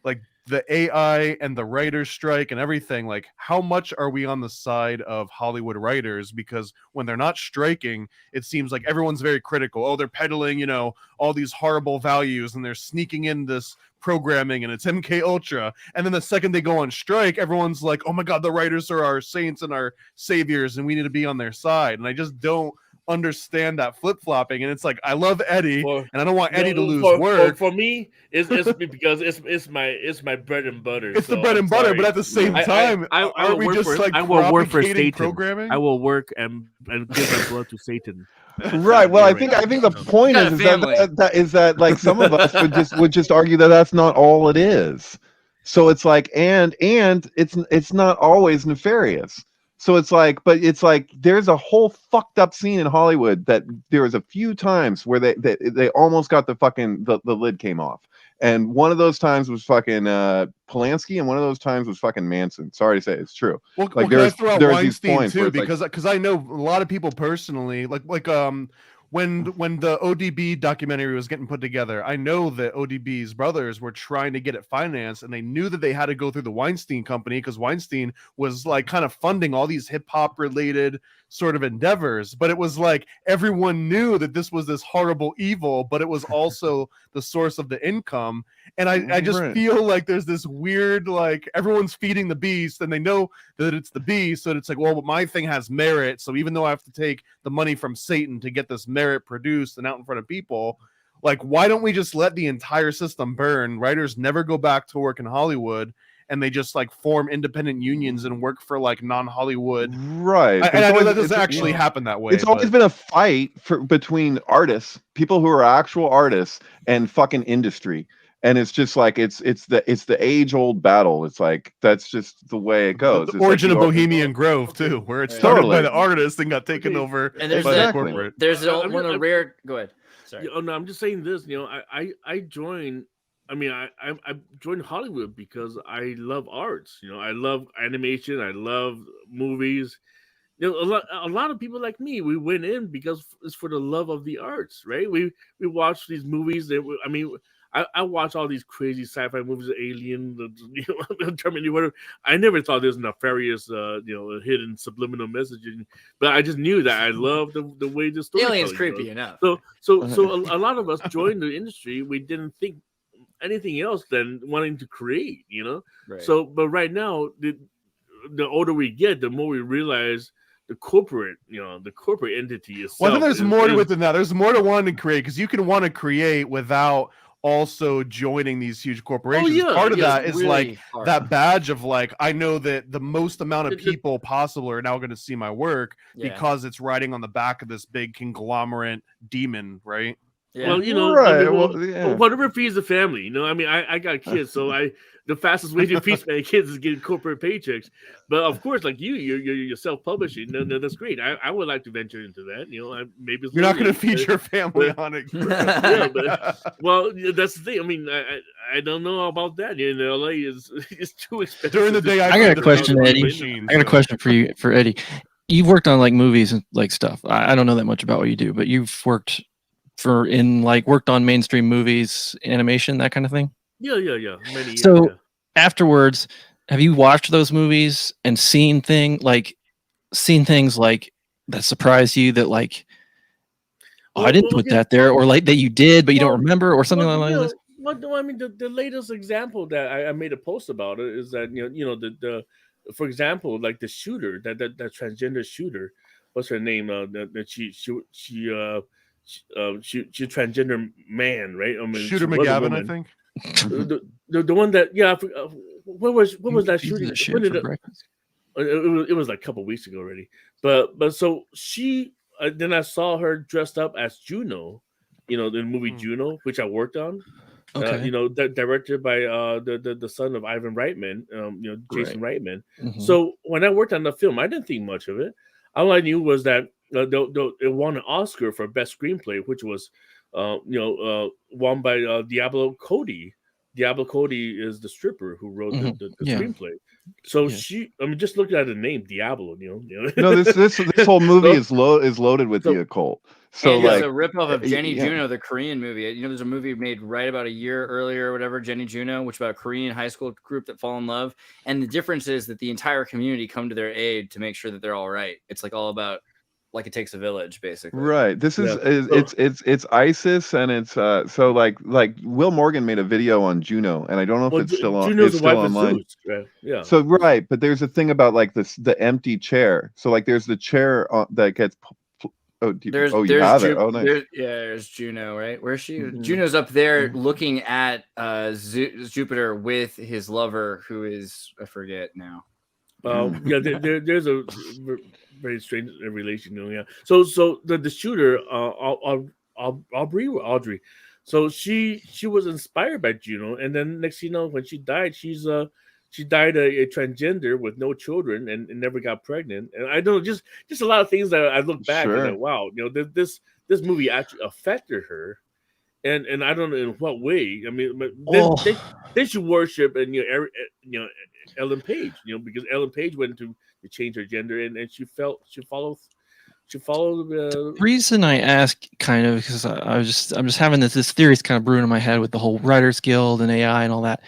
like the AI and the writers strike and everything, like how much are we on the side of Hollywood writers? Because when they're not striking, it seems like everyone's very critical. Oh, they're peddling, all these horrible values, and they're sneaking in this programming, and it's MK Ultra. And then the second they go on strike, everyone's like, oh my God, the writers are our saints and our saviors, and we need to be on their side. And I just don't understand that flip-flopping, and it's like I love Eddie, and I don't want Eddie to lose work. For me, it's because it's my bread and butter. It's the bread and butter, but at the same time, I will work for Satan. Programming? I will work and give my blood to Satan. Right. Well, I think the point is that like some of us would just argue that that's not all it is. So it's like and it's not always nefarious. So it's like, but it's like there's a whole fucked up scene in Hollywood that there was a few times where they almost got the lid came off. And one of those times was fucking Polanski, and one of those times was fucking Manson. Sorry to say, it's true. Well, can I throw out Weinstein too? Because I know a lot of people personally, like when the ODB documentary was getting put together, I know that ODB's brothers were trying to get it financed, and they knew that they had to go through the Weinstein company because Weinstein was like kind of funding all these hip hop related sort of endeavors. But it was like everyone knew that this was this horrible evil, but it was also the source of the income. And I just feel like there's this weird, like everyone's feeding the beast, and they know that it's the beast. So it's like, well, but my thing has merit. So even though I have to take the money from Satan to get this merit produced and out in front of people, like, why don't we just let the entire system burn? Writers never go back to work in Hollywood, and they just like form independent unions and work for like non-Hollywood. Right. And I know that doesn't actually happen that way. It's always been a fight between artists, people who are actual artists, and fucking industry. And it's just like it's the age-old battle. It's like that's just the way it goes. The origin of Bohemian Grove too, where it started by the artist and got taken over and there's by the corporate. There's one of rare. Go ahead. Sorry. No, I'm just saying this. I joined. I mean, I joined Hollywood because I love arts. I love animation. I love movies. A lot of people like me, we went in because it's for the love of the arts, right? We watch these movies. I watch all these crazy sci-fi movies, Alien, Terminator, whatever. I never thought there was nefarious, hidden subliminal messaging, but I just knew that I love the way the story. Alien's creepy enough. So a lot of us joined the industry. We didn't think anything else than wanting to create, Right. So, but right now, the older we get, the more we realize the corporate entity is. Well, I think there's more to it than that. There's more to wanting to create, because you can want to create without also joining these huge corporations. Part of that is really like hard. That badge of like, I know that the most amount of people possible are now going to see my work because it's riding on the back of this big conglomerate demon, right? Yeah. Well, whatever feeds the family, I got kids, so the fastest way to feed my kids is getting corporate paychecks. But of course, like you're self-publishing. No, that's great. I would like to venture into that. Maybe you're not going to feed your family on it. Well, that's the thing. I mean, I don't know about that. LA is too expensive. During the day, I got a question, Eddie. I got a question for Eddie. You've worked on like movies and like stuff. I don't know that much about what you do, but you've worked on mainstream movies, animation, that kind of thing. Yeah. Many so afterwards, have you watched those movies and seen things like that surprised you, that like, I didn't put that there, or like that you did but you don't remember, or something like this? Well, no, I mean the latest example that I made a post about it is that the for example, like the shooter, that transgender shooter, what's her name? That she transgender man, right? I mean, Shooter she was a McGavin, I woman. think. The one that what was that Pieces shooting? of shit When did for it? breakfast. It was like a couple weeks ago already. But so she then I saw her dressed up as Juno, the movie Hmm. Juno, which I worked on. Okay. Directed by the son of Ivan Reitman, Jason Reitman. Mhm. So when I worked on the film, I didn't think much of it. All I knew was that it won an Oscar for best screenplay, which was won by Diablo Cody. Diablo Cody is the stripper who wrote the Yeah. screenplay. So Yeah. just look at the name Diablo. No, this whole movie So- is loaded with so- the occult. So And like, it's a ripoff of Jenny yeah. Juno, the Korean movie. There's a movie made right about a year earlier or whatever, Jenny Juno, which is about a Korean high school group that fall in love. And the difference is that the entire community come to their aid to make sure that they're all right. It's like all about like it takes a village, basically. Right. This is Yeah. it's ISIS, and it's so like Will Morgan made a video on Juno, and I don't know if it's still on. Juno's It's the still wife of online. Zeus. Right? Yeah. So right, but there's a thing about like the empty chair. So like there's the chair that gets. You have it. Oh, nice. There's Juno, right? Where's she? Juno's up there looking at Jupiter with his lover, who is, I forget now. There's a very strange relation. Yeah. So the shooter, Audrey. So she was inspired by Juno, and then next thing you know, when she died, she died a transgender with no children and never got pregnant. And I don't know, just a lot of things that I look back and like, wow, this movie actually affected her, and I don't know in what way. I mean, but then she worship and Ellen Page, because Ellen Page went to change her gender, and she followed. The reason I ask, kind of, because I'm just having this theory's kind of brewing in my head with the whole Writers Guild and AI and all that.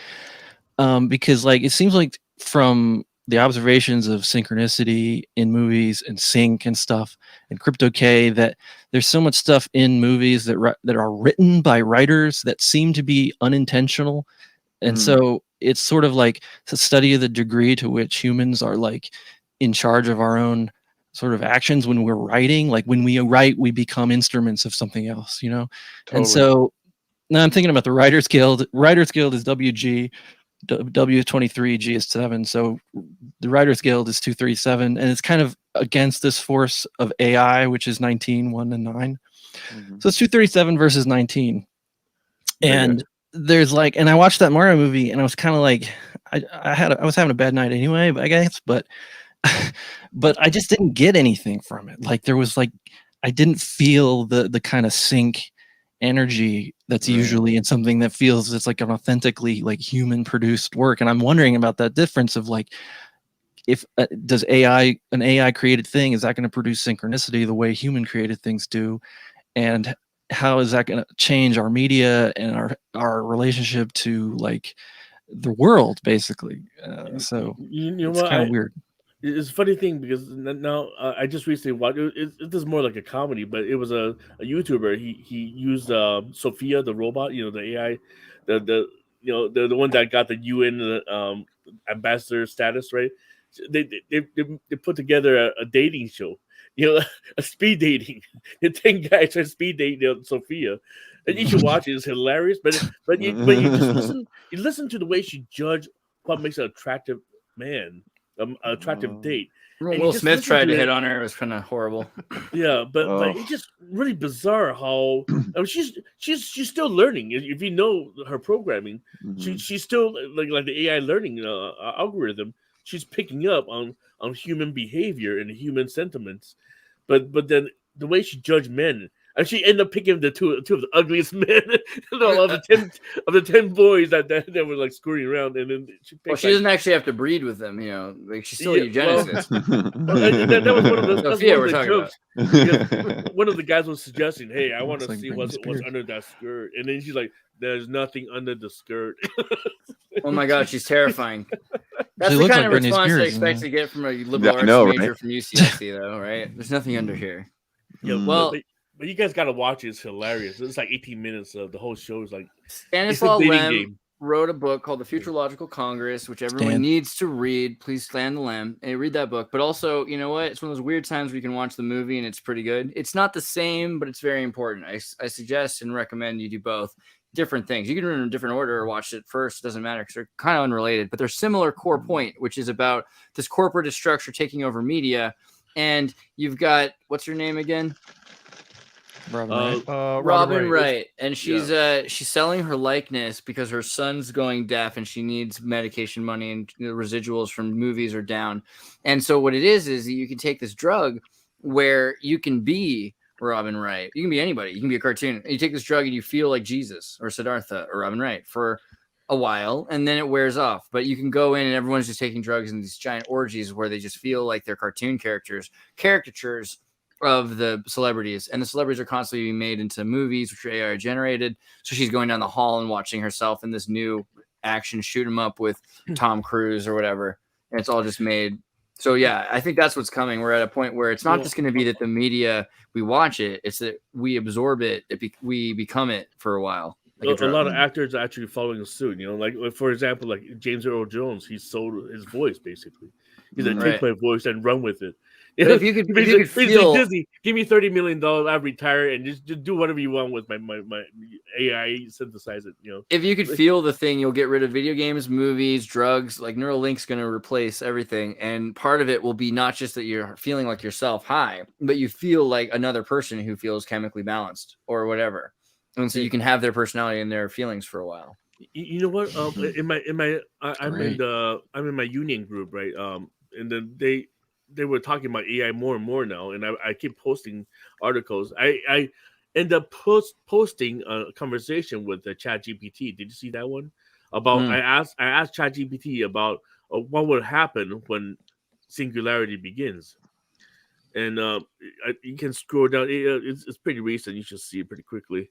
Because like it seems like from the observations of synchronicity in movies and sync and stuff and crypto K that there's so much stuff in movies that are written by writers that seem to be unintentional, and so it's sort of like a study of the degree to which humans are like in charge of our own sort of actions when we're writing. Like when we write, we become instruments of something else, Totally. And so now I'm thinking about the Writers Guild. Writers Guild is WG. W23, G is 7, so the Writers Guild is 237, and it's kind of against this force of AI, which is 19, 1 and 9. So it's 237 versus 19. And there's like, and I watched that Mario movie, and I was kind of like, I was having a bad night anyway, I guess, but I just didn't get anything from it. Like there was like, I didn't feel the kind of sync energy that's usually in something that feels it's like an authentically like human produced work. And I'm wondering about that difference of like, if does an AI created thing, is that going to produce synchronicity the way human created things do? And how is that going to change our media and our relationship to like the world basically? So it's kind of weird. It's a funny thing because now I just recently watched. This is more like a comedy, but it was a YouTuber. He used Sophia the robot, the AI, the one that got the UN ambassador status, right? They put together a dating show, a speed dating. The 10 guys are speed dating Sophia, and you should watch it. It's hilarious. But you just listen to the way she judged what makes an attractive man. Attractive date. Will Smith tried to hit on her. It was kind of horrible. Yeah, but it's just really bizarre how she's still learning. If you know her programming, she's still like the AI learning algorithm. She's picking up on human behavior and human sentiments, but then the way she judged men. And she ended up picking the two of the ugliest men of the 10 boys that were like screwing around, and then she picked. Well, she doesn't actually have to breed with them, like she's still a eugenicist. That was one of the Sophia we're talking jokes. About. One of the guys was suggesting, "Hey, I want to see what's under that skirt," and then she's like, "There's nothing under the skirt." Oh my God, she's terrifying. That's the kind of response I expect to get from a liberal arts major from UCSC, though, right? There's nothing under here. Yeah, well. But you guys got to watch it. It's hilarious. It's like 18 minutes of the whole show is like Stanislaw dating Lem game. wrote a book called The Futurological Congress, which everyone needs to read. Please stand the Lem and read that book. But also, you know what? It's one of those weird times where you can watch the movie and it's pretty good. It's not the same, but it's very important. I suggest and recommend you do both. Different things. You can read in a different order or watch it first. It doesn't matter because they're kind of unrelated, but they're similar core point, which is about this corporate structure taking over media. And you've got, what's your name again? Robin Wright. And she's selling her likeness because her son's going deaf and she needs medication money, and the residuals from movies are down. And so what it is you can take this drug where you can be Robin Wright. You can be anybody. You can be a cartoon. You take this drug and you feel like Jesus or Siddhartha or Robin Wright for a while, and then it wears off. But you can go in and everyone's just taking drugs in these giant orgies where they just feel like they're cartoon caricatures of the celebrities, and the celebrities are constantly being made into movies which are AI generated. So she's going down the hall and watching herself in this new action shoot 'em up with Tom Cruise or whatever, and it's all just made. So yeah, I think that's what's coming. We're at a point where it's not just going to be that the media, we watch it, it's that we absorb it, we become it for a while. Like a lot of actors are actually following suit, like for example, like James Earl Jones, he sold his voice basically. He's like, take my voice and run with it. But if you could feel, like, Disney, give me $30 million, I'll retire and just do whatever you want with my AI, synthesize it. If you could feel the thing, you'll get rid of video games, movies, drugs. Like Neuralink's going to replace everything, and part of it will be not just that you're feeling like yourself high, but you feel like another person who feels chemically balanced or whatever, and so you can have their personality and their feelings for a while. You know what? I'm in my union group, right? And then they were talking about AI more and more now, and I keep posting articles. I end up posting a conversation with the ChatGPT. Did you see that one? About I asked ChatGPT about what would happen when Singularity begins, and you can scroll down. It's pretty recent. You should see it pretty quickly.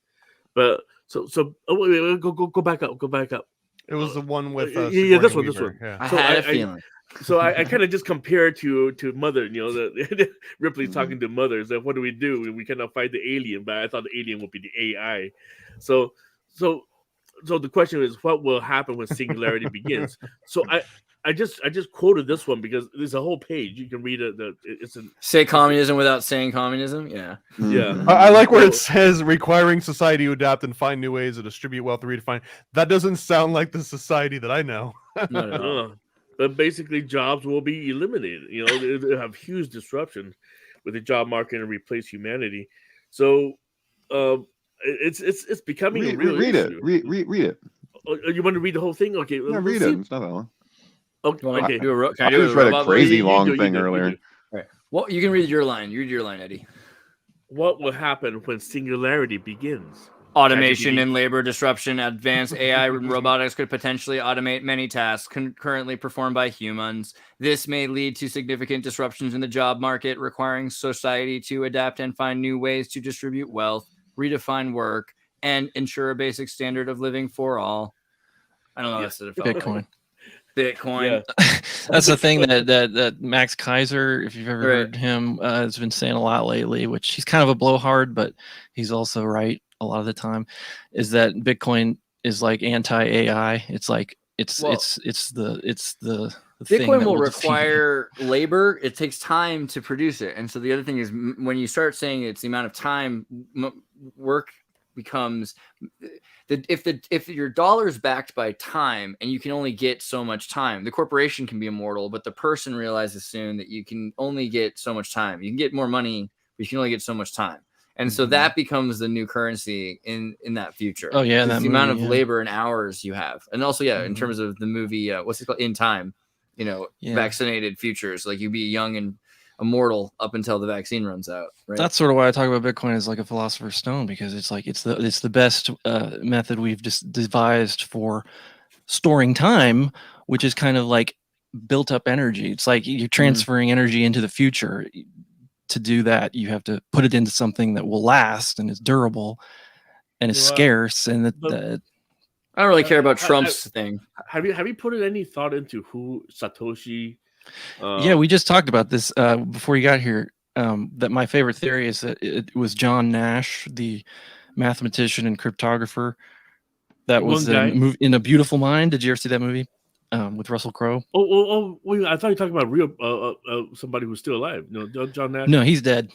But wait, go back up. It was the one with this one. Yeah. I had a feeling. So I kind of just compare to Mother, the Ripley's talking to Mother. So what do? We cannot fight the alien, but I thought the alien would be the AI. So the question is, what will happen when Singularity begins? So I just quoted this one because there's a whole page you can read it. Say communism without saying communism. Yeah. I like where it says requiring society to adapt and find new ways to distribute wealth to redefine. That doesn't sound like the society that I know. No. But basically, jobs will be eliminated. They have huge disruption with the job market and replace humanity. So, it's becoming a real issue. Read it. Oh, you want to read the whole thing? Okay, read it. It's not that long. Okay. I just read a crazy long thing earlier. Right. Well, you can read your line. You read your line, Eddie. What will happen when Singularity begins? Automation and labor disruption. Advanced AI and robotics could potentially automate many tasks currently performed by humans. This may lead to significant disruptions in the job market, requiring society to adapt and find new ways to distribute wealth, redefine work, and ensure a basic standard of living for all. I don't know. That's the Bitcoin. Yeah. That's the thing that Max Kaiser, if you've ever heard him, has been saying a lot lately, which he's kind of a blowhard, but he's also right a lot of the time, is that Bitcoin is like anti-AI. It's like it's the Bitcoin will require labor. It takes time to produce it, and so the other thing is when you start saying it's the amount of time work becomes. If your dollar is backed by time and you can only get so much time, the corporation can be immortal, but the person realizes soon that you can only get so much time. You can get more money, but you can only get so much time. And so that becomes the new currency in that future. Oh yeah, the amount of labor and hours you have. And also, in terms of the movie, what's it called? In Time, vaccinated futures. Like you be young and immortal up until the vaccine runs out. Right? That's sort of why I talk about Bitcoin as like a philosopher's stone, because it's like it's the best method we've just devised for storing time, which is kind of like built up energy. It's like you're transferring energy into the future. To do that, you have to put it into something that will last and is durable and is scarce. And that I don't really care about Trump's thing. Have you put any thought into who Satoshi? Yeah, we just talked about this before you got here. That my favorite theory is that it was John Nash, the mathematician and cryptographer, That was in A Beautiful Mind. Did you ever see that movie with Russell Crowe? Wait, I thought you were talking about real somebody who's still alive. No, John Nash. No, he's dead.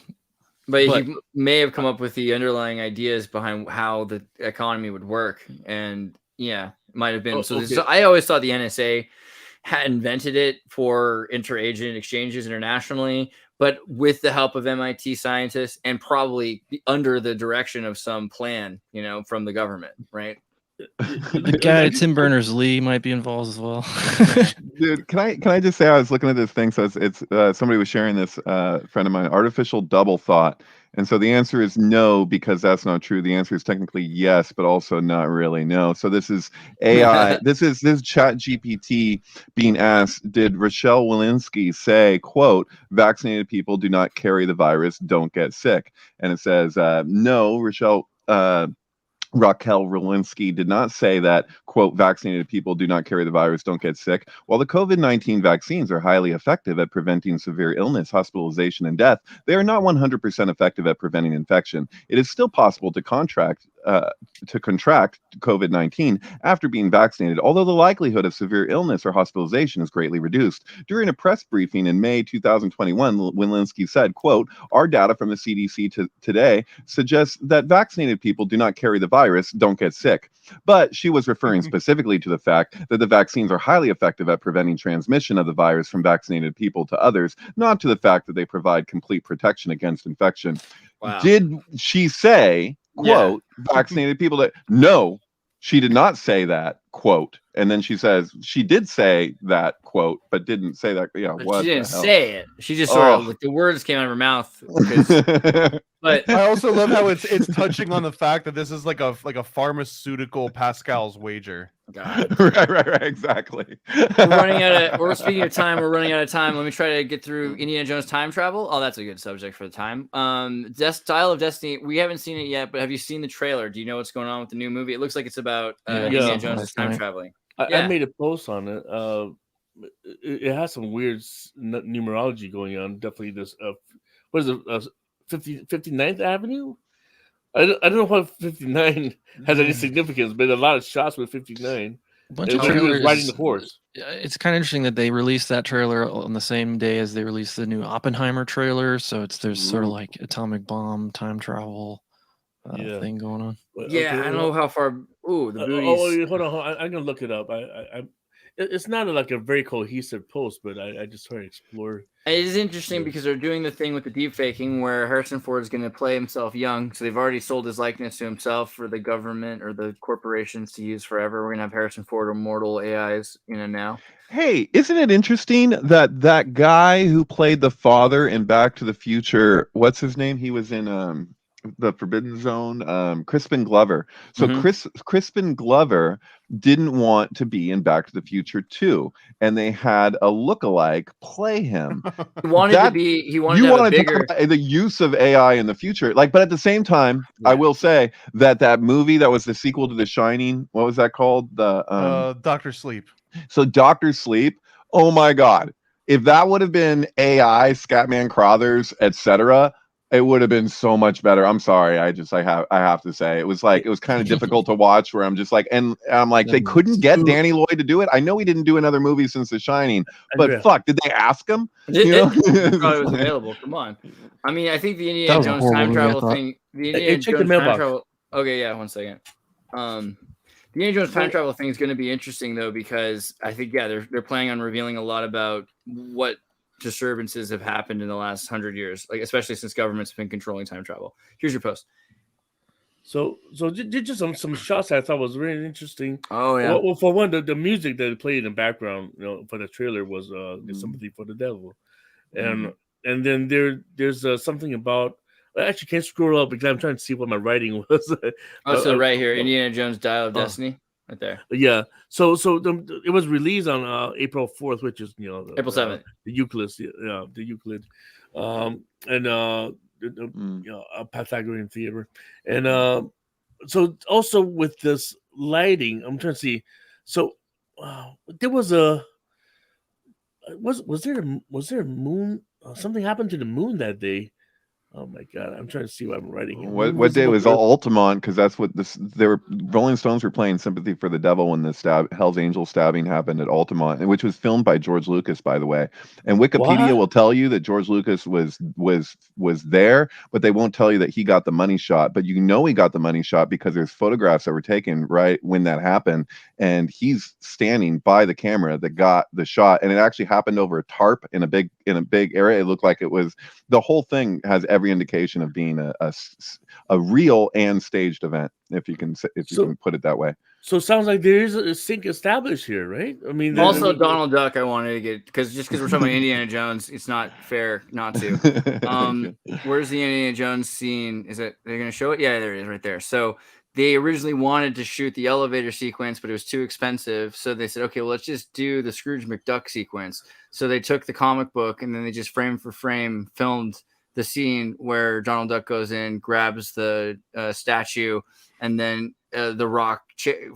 But he may have come up with the underlying ideas behind how the economy would work, and it might have been. So I always thought the NSA had invented it for interagent exchanges internationally, but with the help of MIT scientists and probably under the direction of some plan, from the government, right? The guy Tim Berners-Lee might be involved as well. Dude, can I just say I was looking at this thing? So it's somebody was sharing this, friend of mine, artificial double thought. And so the answer is no, because that's not true. The answer is technically yes, but also not really no. So this is AI. this is Chat GPT being asked, did Rochelle Walensky say, quote, vaccinated people do not carry the virus, don't get sick? And it says, no, Raquel Walensky did not say that, quote, vaccinated people do not carry the virus, don't get sick. While the COVID-19 vaccines are highly effective at preventing severe illness, hospitalization, and death, they are not 100% effective at preventing infection. It is still possible to contract COVID-19 after being vaccinated, although the likelihood of severe illness or hospitalization is greatly reduced. During a press briefing in May 2021, Walensky said, quote, our data from the CDC today suggests that vaccinated people do not carry the virus, don't get sick. But she was referring specifically to the fact that the vaccines are highly effective at preventing transmission of the virus from vaccinated people to others, not to the fact that they provide complete protection against infection. Wow. Did she say, quote, vaccinated people that no, she did not say that, quote. And then she says she did say that, quote, but didn't say that. Yeah, but what? She didn't say it. She just sort of the words came out of her mouth. But I also love how it's touching on the fact that this is like a pharmaceutical Pascal's wager. God. right, exactly. We're speaking of time, we're running out of time. Let me try to get through Indiana Jones time travel. Oh, that's a good subject for the time. Dial of Destiny, we haven't seen it yet, but have you seen the trailer? Do you know what's going on with the new movie? It looks like it's about Indiana Jones time traveling. I made a post on it. It has some weird numerology going on. Definitely this what is it, 59th Avenue? I don't know what 59 has any significance, but a lot of shots with 59. A bunch of trailers riding the horse. It's kind of interesting that they released that trailer on the same day as they released the new Oppenheimer trailer. So there's sort of like atomic bomb time travel thing going on. Yeah, I don't know how far. Ooh, the booties. Hold on. I'm gonna look it up. It's not like a very cohesive post, but I just try to explore. It is interesting because they're doing the thing with the deep faking where Harrison Ford is going to play himself young. So they've already sold his likeness to himself for the government or the corporations to use forever. We're going to have Harrison Ford immortal AIs, now. Hey, isn't it interesting that guy who played the father in Back to the Future, what's his name? He was in the Forbidden Zone, Crispin Glover. So Crispin Glover didn't want to be in Back to the Future 2, and they had a lookalike play him. He wanted to have a bigger the use of AI in the future. But at the same time, I will say that movie that was the sequel to The Shining, what was that called? The Dr. Sleep. So Dr. Sleep, oh my God. If that would have been AI, Scatman Crothers, etc., it would have been so much better. I'm sorry. I have to say it was kind of difficult to watch where I'm just like, and I'm like, they couldn't get Danny Lloyd to do it. I know he didn't do another movie since The Shining, but fuck, did they ask him? It probably was available. Come on. I mean, I think the Indiana Jones time travel thing, check the mailbox. Okay. Yeah. 1 second. The Indiana Jones time travel thing is going to be interesting though, because I think, they're planning on revealing a lot about what disturbances have happened in the last 100 years, especially since governments have been controlling time travel. Here's your post. So just some shots I thought was really interesting. Oh yeah. Well, for one, the music that played in the background, for the trailer was Sympathy for the Devil, and then there's something about. I actually can't scroll up because I'm trying to see what my writing was. So right here, Indiana Jones Dial of Destiny. Right there. Yeah. So it was released on April 4th, which is April 7th. The Euclid, the Euclid, and a Pythagorean theater, and so also with this lighting, I'm trying to see. So there was was there a moon? Something happened to the moon that day. Oh my god, I'm trying to see what I'm writing here. What day was Altamont? Because that's what Rolling Stones were playing "Sympathy for the Devil" when the Hell's Angel stabbing happened at Altamont, which was filmed by George Lucas, by the way. And Wikipedia will tell you that George Lucas was there, but they won't tell you that he got the money shot. But you know he got the money shot because there's photographs that were taken right when that happened, and he's standing by the camera that got the shot, and it actually happened over a tarp in a big area. It looked like it was the whole thing has every indication of being a real and staged event, if you can put it that way. So it sounds like there is a sync established here, right? I mean, also Donald Duck. I wanted to get because we're talking about Indiana Jones, it's not fair not to. Where's the Indiana Jones scene? Is it they're going to show it? Yeah, there it is, right there. So they originally wanted to shoot the elevator sequence, but it was too expensive. So they said, okay, well, let's just do the Scrooge McDuck sequence. So they took the comic book and then they just frame for frame filmed the scene where Donald Duck goes in, grabs the statue, and then the rock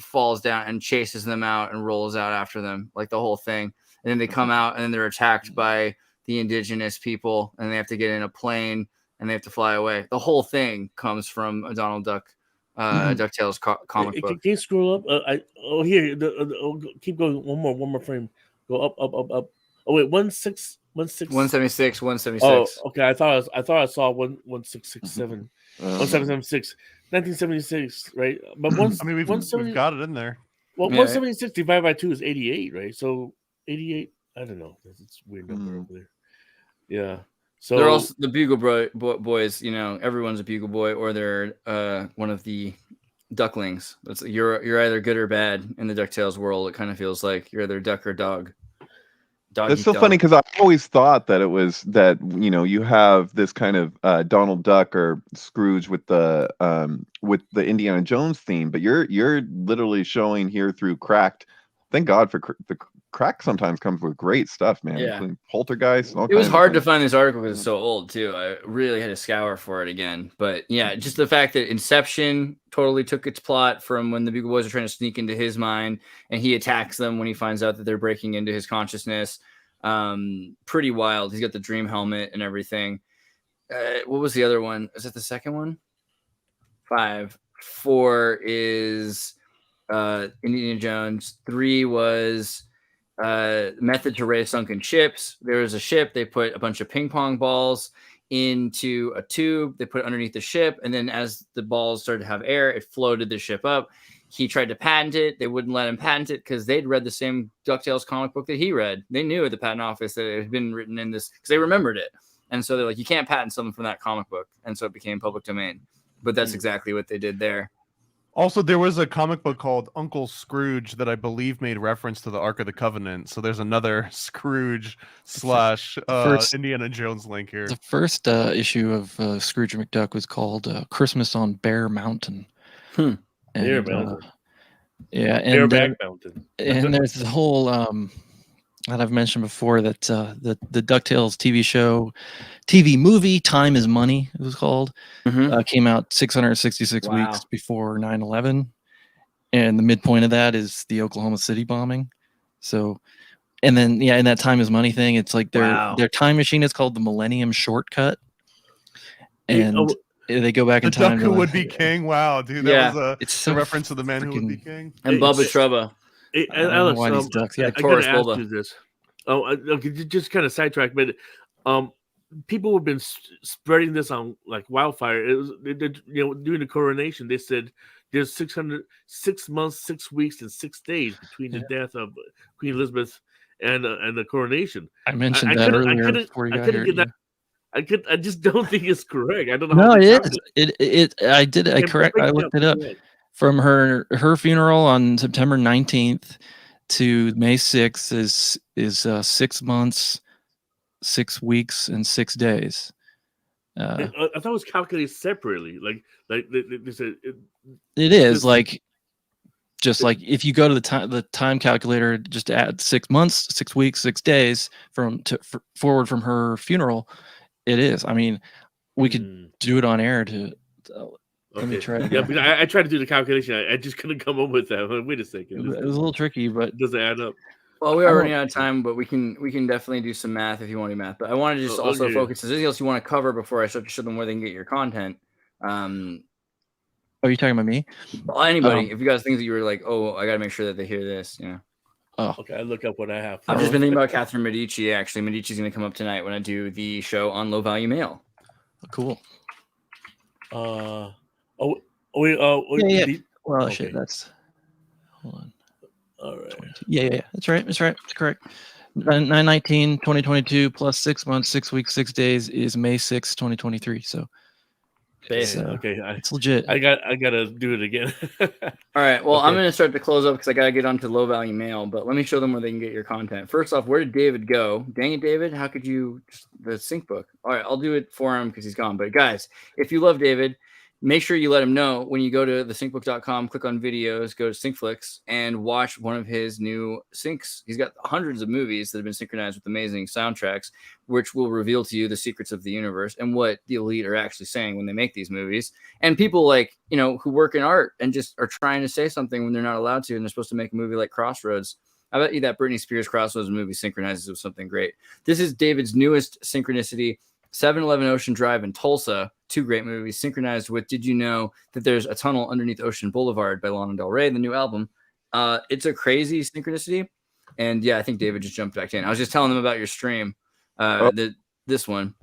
falls down and chases them out and rolls out after them, like the whole thing. And then they come out and then they're attacked by the indigenous people and they have to get in a plane and they have to fly away. The whole thing comes from a Donald Duck DuckTales comic book. Can you scroll up? Here. Keep going. One more frame. Go up. Oh wait, 176. Oh, okay. I thought I saw 1667. 1776. 1976, right? But we've got it in there. Well, 176 divided by 2 is 88, right? So 88. I don't know. It's a weird number over there. Yeah. So they're also the Bugle boys. You know, everyone's a Bugle boy, or they're one of the ducklings. You're either good or bad in the DuckTales world. It kind of feels like you're either duck or dog. That's so funny because I always thought that it was that, you know, you have this kind of Donald Duck or Scrooge with the Indiana Jones theme, but you're literally showing here through Cracked. Thank God for the Crack. Sometimes comes with great stuff, man. Yeah. Including Poltergeist. It was hard to find this article because it's so old too. I really had to scour for it again. But yeah, just the fact that Inception totally took its plot from when the Bugle Boys are trying to sneak into his mind and he attacks them when he finds out that they're breaking into his consciousness. Pretty wild. He's got the dream helmet and everything. What was the other one? Is that the second one? 5. 4 is Indiana Jones. 3 was method to raise sunken ships. There was a ship. They put a bunch of ping pong balls into a tube. They put it underneath the ship. And then as the balls started to have air, it floated the ship up. He tried to patent it. They wouldn't let him patent it because they'd read the same DuckTales comic book that he read. They knew at the patent office that it had been written in this because they remembered it. And so they're like, you can't patent something from that comic book. And so it became public domain. But that's exactly what they did there. Also, there was a comic book called Uncle Scrooge that I believe made reference to the Ark of the Covenant. So there's another Scrooge / Indiana Jones link here. The first issue of Scrooge McDuck was called Christmas on Bear Mountain. Bear Mountain. Yeah, and Bareback Mountain. And there's the whole that I've mentioned before that the DuckTales TV movie Time is Money, it was called, came out 666 weeks before 9/11, and the midpoint of that is the Oklahoma City bombing. So, and then in that Time is Money thing, it's like their time machine is called the Millennium Shortcut, and they go back in time. The Duck Who Would Be King. Wow, dude, that was a reference to the Man Who Would Be King and Bubba Trouba. Hey, Alex, why these ducks, I gotta ask you this. Okay, just kind of sidetrack, but people have been spreading this on like wildfire. It was, during the coronation, they said there's 6 months, 6 weeks, and 6 days between the death of Queen Elizabeth and the coronation. I mentioned that earlier before you got here. I just don't think it's correct. I don't know. No, it is. I did it. I looked it up. From her funeral on September 19th to May 6th is 6 months, 6 weeks, and 6 days. I thought it was calculated separately. Like they said. It is like just like if you go to the time calculator, just add 6 months, 6 weeks, 6 days forward from her funeral. It is. I mean, we could do it on air to. Let me try. Yeah, but I tried to do the calculation. I just couldn't come up with that. Wait a second. It was a little tricky, but it doesn't add up. Well, we are running out of time, but we can definitely do some math if you want to do math. But I want to just also focus. Is there anything else you want to cover before I start to show them where they can get your content? Are you talking about me? Well, anybody. If you guys think that you were like, oh, I got to make sure that they hear this, you know. Oh, okay. I look up what I have. I've just been thinking about Catherine Medici. Actually, Medici's going to come up tonight when I do the show on low value mail. Cool. Yeah. Well, okay. shit. That's. Hold on. All right. Yeah. That's right. That's correct. 9/19/2022 plus 6 months, 6 weeks, 6 days is May 6, 2023. So. Okay, it's legit. I gotta do it again. All right. Well, I'm gonna start to close up because I gotta get onto low value mail. But let me show them where they can get your content. First off, where did David go? Dang it, David! How could you? The sync book. All right, I'll do it for him because he's gone. But guys, if you love David, make sure you let him know when you go to thesyncbook.com, click on videos, go to SyncFlix, and watch one of his new syncs. He's got hundreds of movies that have been synchronized with amazing soundtracks, which will reveal to you the secrets of the universe and what the elite are actually saying when they make these movies. And people like, you know, who work in art and just are trying to say something when they're not allowed to, and they're supposed to make a movie like Crossroads. I bet you that Britney Spears Crossroads movie synchronizes with something great. This is David's newest synchronicity, 7-Eleven Ocean Drive in Tulsa. 2 great movies synchronized with Did You Know That There's a Tunnel Underneath Ocean Boulevard by Lana Del Rey, the new album. It's a crazy synchronicity. And yeah, I think David just jumped back in. I was just telling them about your stream. This one.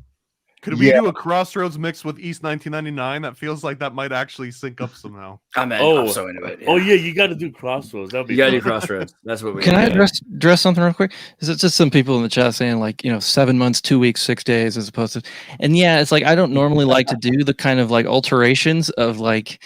Could we do a Crossroads mix with East 1999? That feels like that might actually sync up somehow. I'm so into it. Yeah. Oh yeah, you got to do Crossroads. That'll be. You got to do Crossroads. That's what we. Can I address something real quick? Is it just some people in the chat saying like 7 months, 2 weeks, 6 days as opposed to, and yeah, it's like I don't normally like to do the kind of like alterations of like,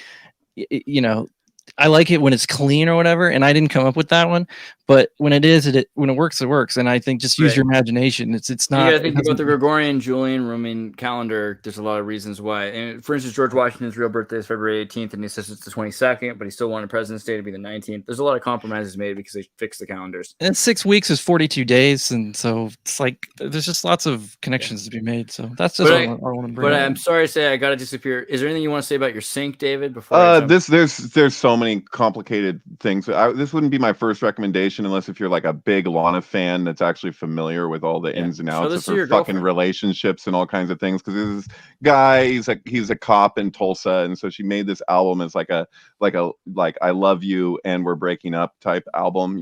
I like it when it's clean or whatever, and I didn't come up with that one. But when it is, when it works, it works. And I think just use your imagination. It's not. Yeah, I think about the Gregorian, Julian, Roman calendar. There's a lot of reasons why. And for instance, George Washington's real birthday is February 18th, and he says it's the 22nd, but he still wanted President's Day to be the 19th. There's a lot of compromises made because they fixed the calendars. And 6 weeks is 42 days, and so it's like there's just lots of connections to be made. So that's just what I want to bring. But I'm sorry to say I got to disappear. Is there anything you want to say about your sync, David? Before there's so many complicated things. This wouldn't be my first recommendation unless if you're like a big Lana fan that's actually familiar with all the ins and outs of her fucking relationships and all kinds of things. Because this guy, he's a cop in Tulsa, and so she made this album as like I love you and we're breaking up type album,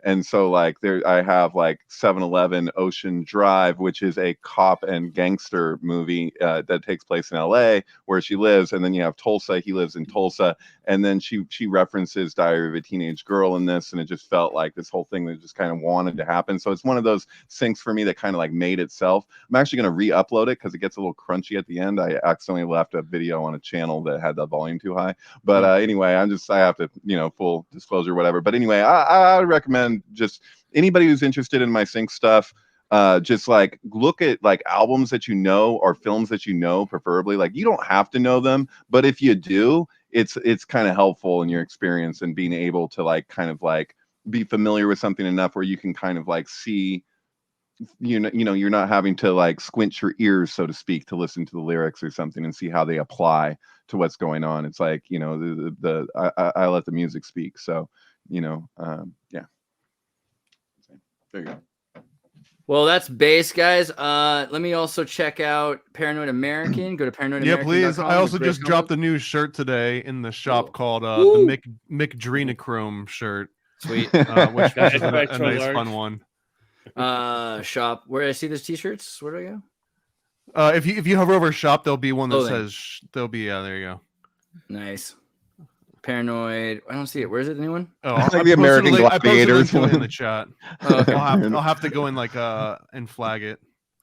And so like I have like 7-Eleven Ocean Drive, which is a cop and gangster movie that takes place in LA where she lives, and then you have Tulsa. He lives in Tulsa, and then she references Diary of a Teenage Girl in this, and it just felt like this whole thing that just kind of wanted to happen. So it's one of those syncs for me that kind of like made itself. I'm actually going to re-upload it because it gets a little crunchy at the end. I accidentally left a video on a channel that had the volume too high, but anyway, I have to full disclosure, whatever. But anyway, I recommend just anybody who's interested in my sync stuff, just like look at like albums that or films that preferably. Like you don't have to know them, but if you do, it's kind of helpful in your experience and being able to like kind of like be familiar with something enough where you can kind of like see, you're not having to like squint your ears, so to speak, to listen to the lyrics or something and see how they apply to what's going on. It's like, I let the music speak. So, yeah. There you go. Well, that's base, guys. Let me also check out Paranoid American. Go to Paranoid American. Yeah, please. I also just dropped a new shirt today in the shop called the Mick Drenochrome shirt. Sweet. Which is a nice fun one. Shop. Where I see those t-shirts? Where do I go? If you hover over shop, there'll be one that says there you go. Nice. Paranoid. I don't see it. Where is it? Anyone? Oh, like the American Gladiators in the chat. Oh, okay. I'll have to go in and flag it.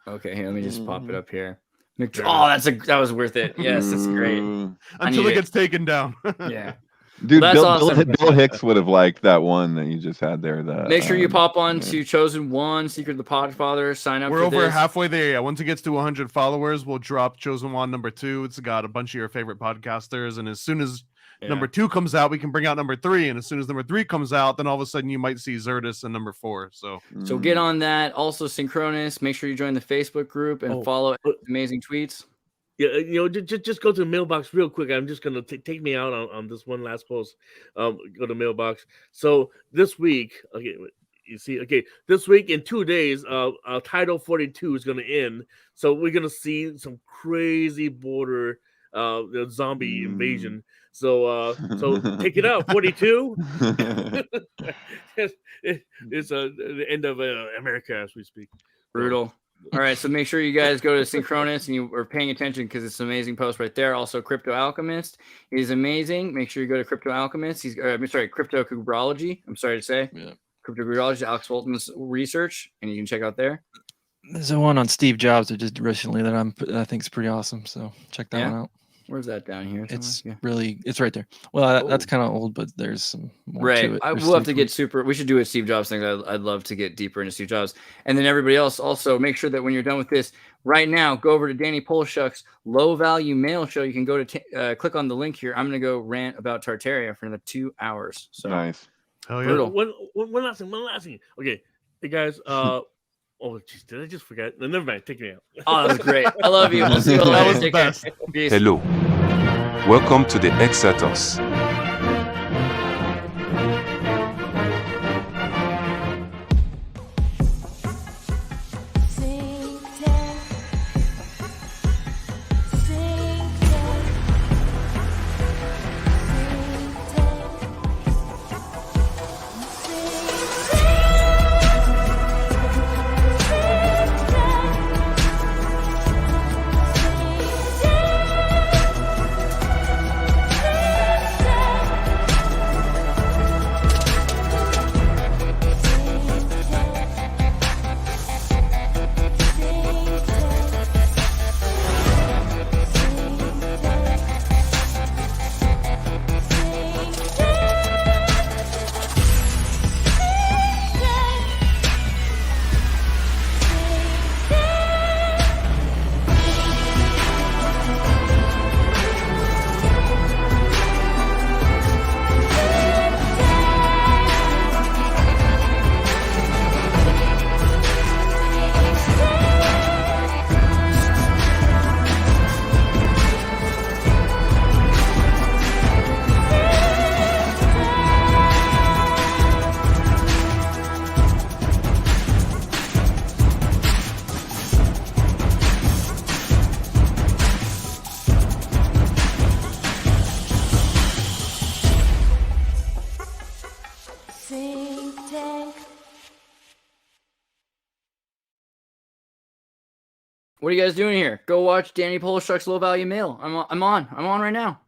Okay, here, let me just pop it up here. Oh, that was worth it. Yes, that's great. Until it gets taken down. Yeah. Dude, Bill Hicks would have liked that one that you just had there. Make sure you pop on to Chosen One, Secret of the Podfather, sign up. We're over halfway there. Yeah. Once it gets to 100 followers, we'll drop Chosen One #2. It's got a bunch of your favorite podcasters, and as soon as number 2 comes out, we can bring out number 3, and as soon as number 3 comes out, then all of a sudden you might see Xirtus and number 4. So get on that. Also, Synchronous. Make sure you join the Facebook group and follow amazing tweets. Yeah, just go to the mailbox real quick. I'm just gonna take me out on this one last post. Go to mailbox. So this week, okay, You see, okay, this week in 2 days, Title 42 is going to end, so we're going to see some crazy border zombie invasion. So take it out, 42. It's the end of America as we speak. Brutal. All right, so make sure you guys go to Synchronis and you are paying attention because it's an amazing post right there. Also, Crypto Alchemist is amazing. Make sure you go to Crypto Alchemist. Crypto Kubrology. I'm sorry to say. Yeah. Crypto Kubrology, Alex Walton's research, and you can check out there. There's a one on Steve Jobs that just recently that I think is pretty awesome. So check that one out. Where's that down here? It's right there. Well, that's kind of old, but there's some more to it. We'll have to get we should do a Steve Jobs thing. I'd love to get deeper into Steve Jobs. And then everybody else also make sure that when you're done with this right now, go over to Danny Polshuck's Low Value Mail Show. You can go to click on the link here. I'm going to go rant about Tartaria for another 2 hours. So nice. Oh, yeah. Brutal. One last thing. Okay. Hey guys, oh, geez, did I just forget? No, never mind. Take me out. Oh, that was great. I love you. We'll see you later. Take care. Peace. Hello. Welcome to the Xirtus. What are you guys doing here? Go watch Danny Polshuck's Low Value Mail. I'm on right now.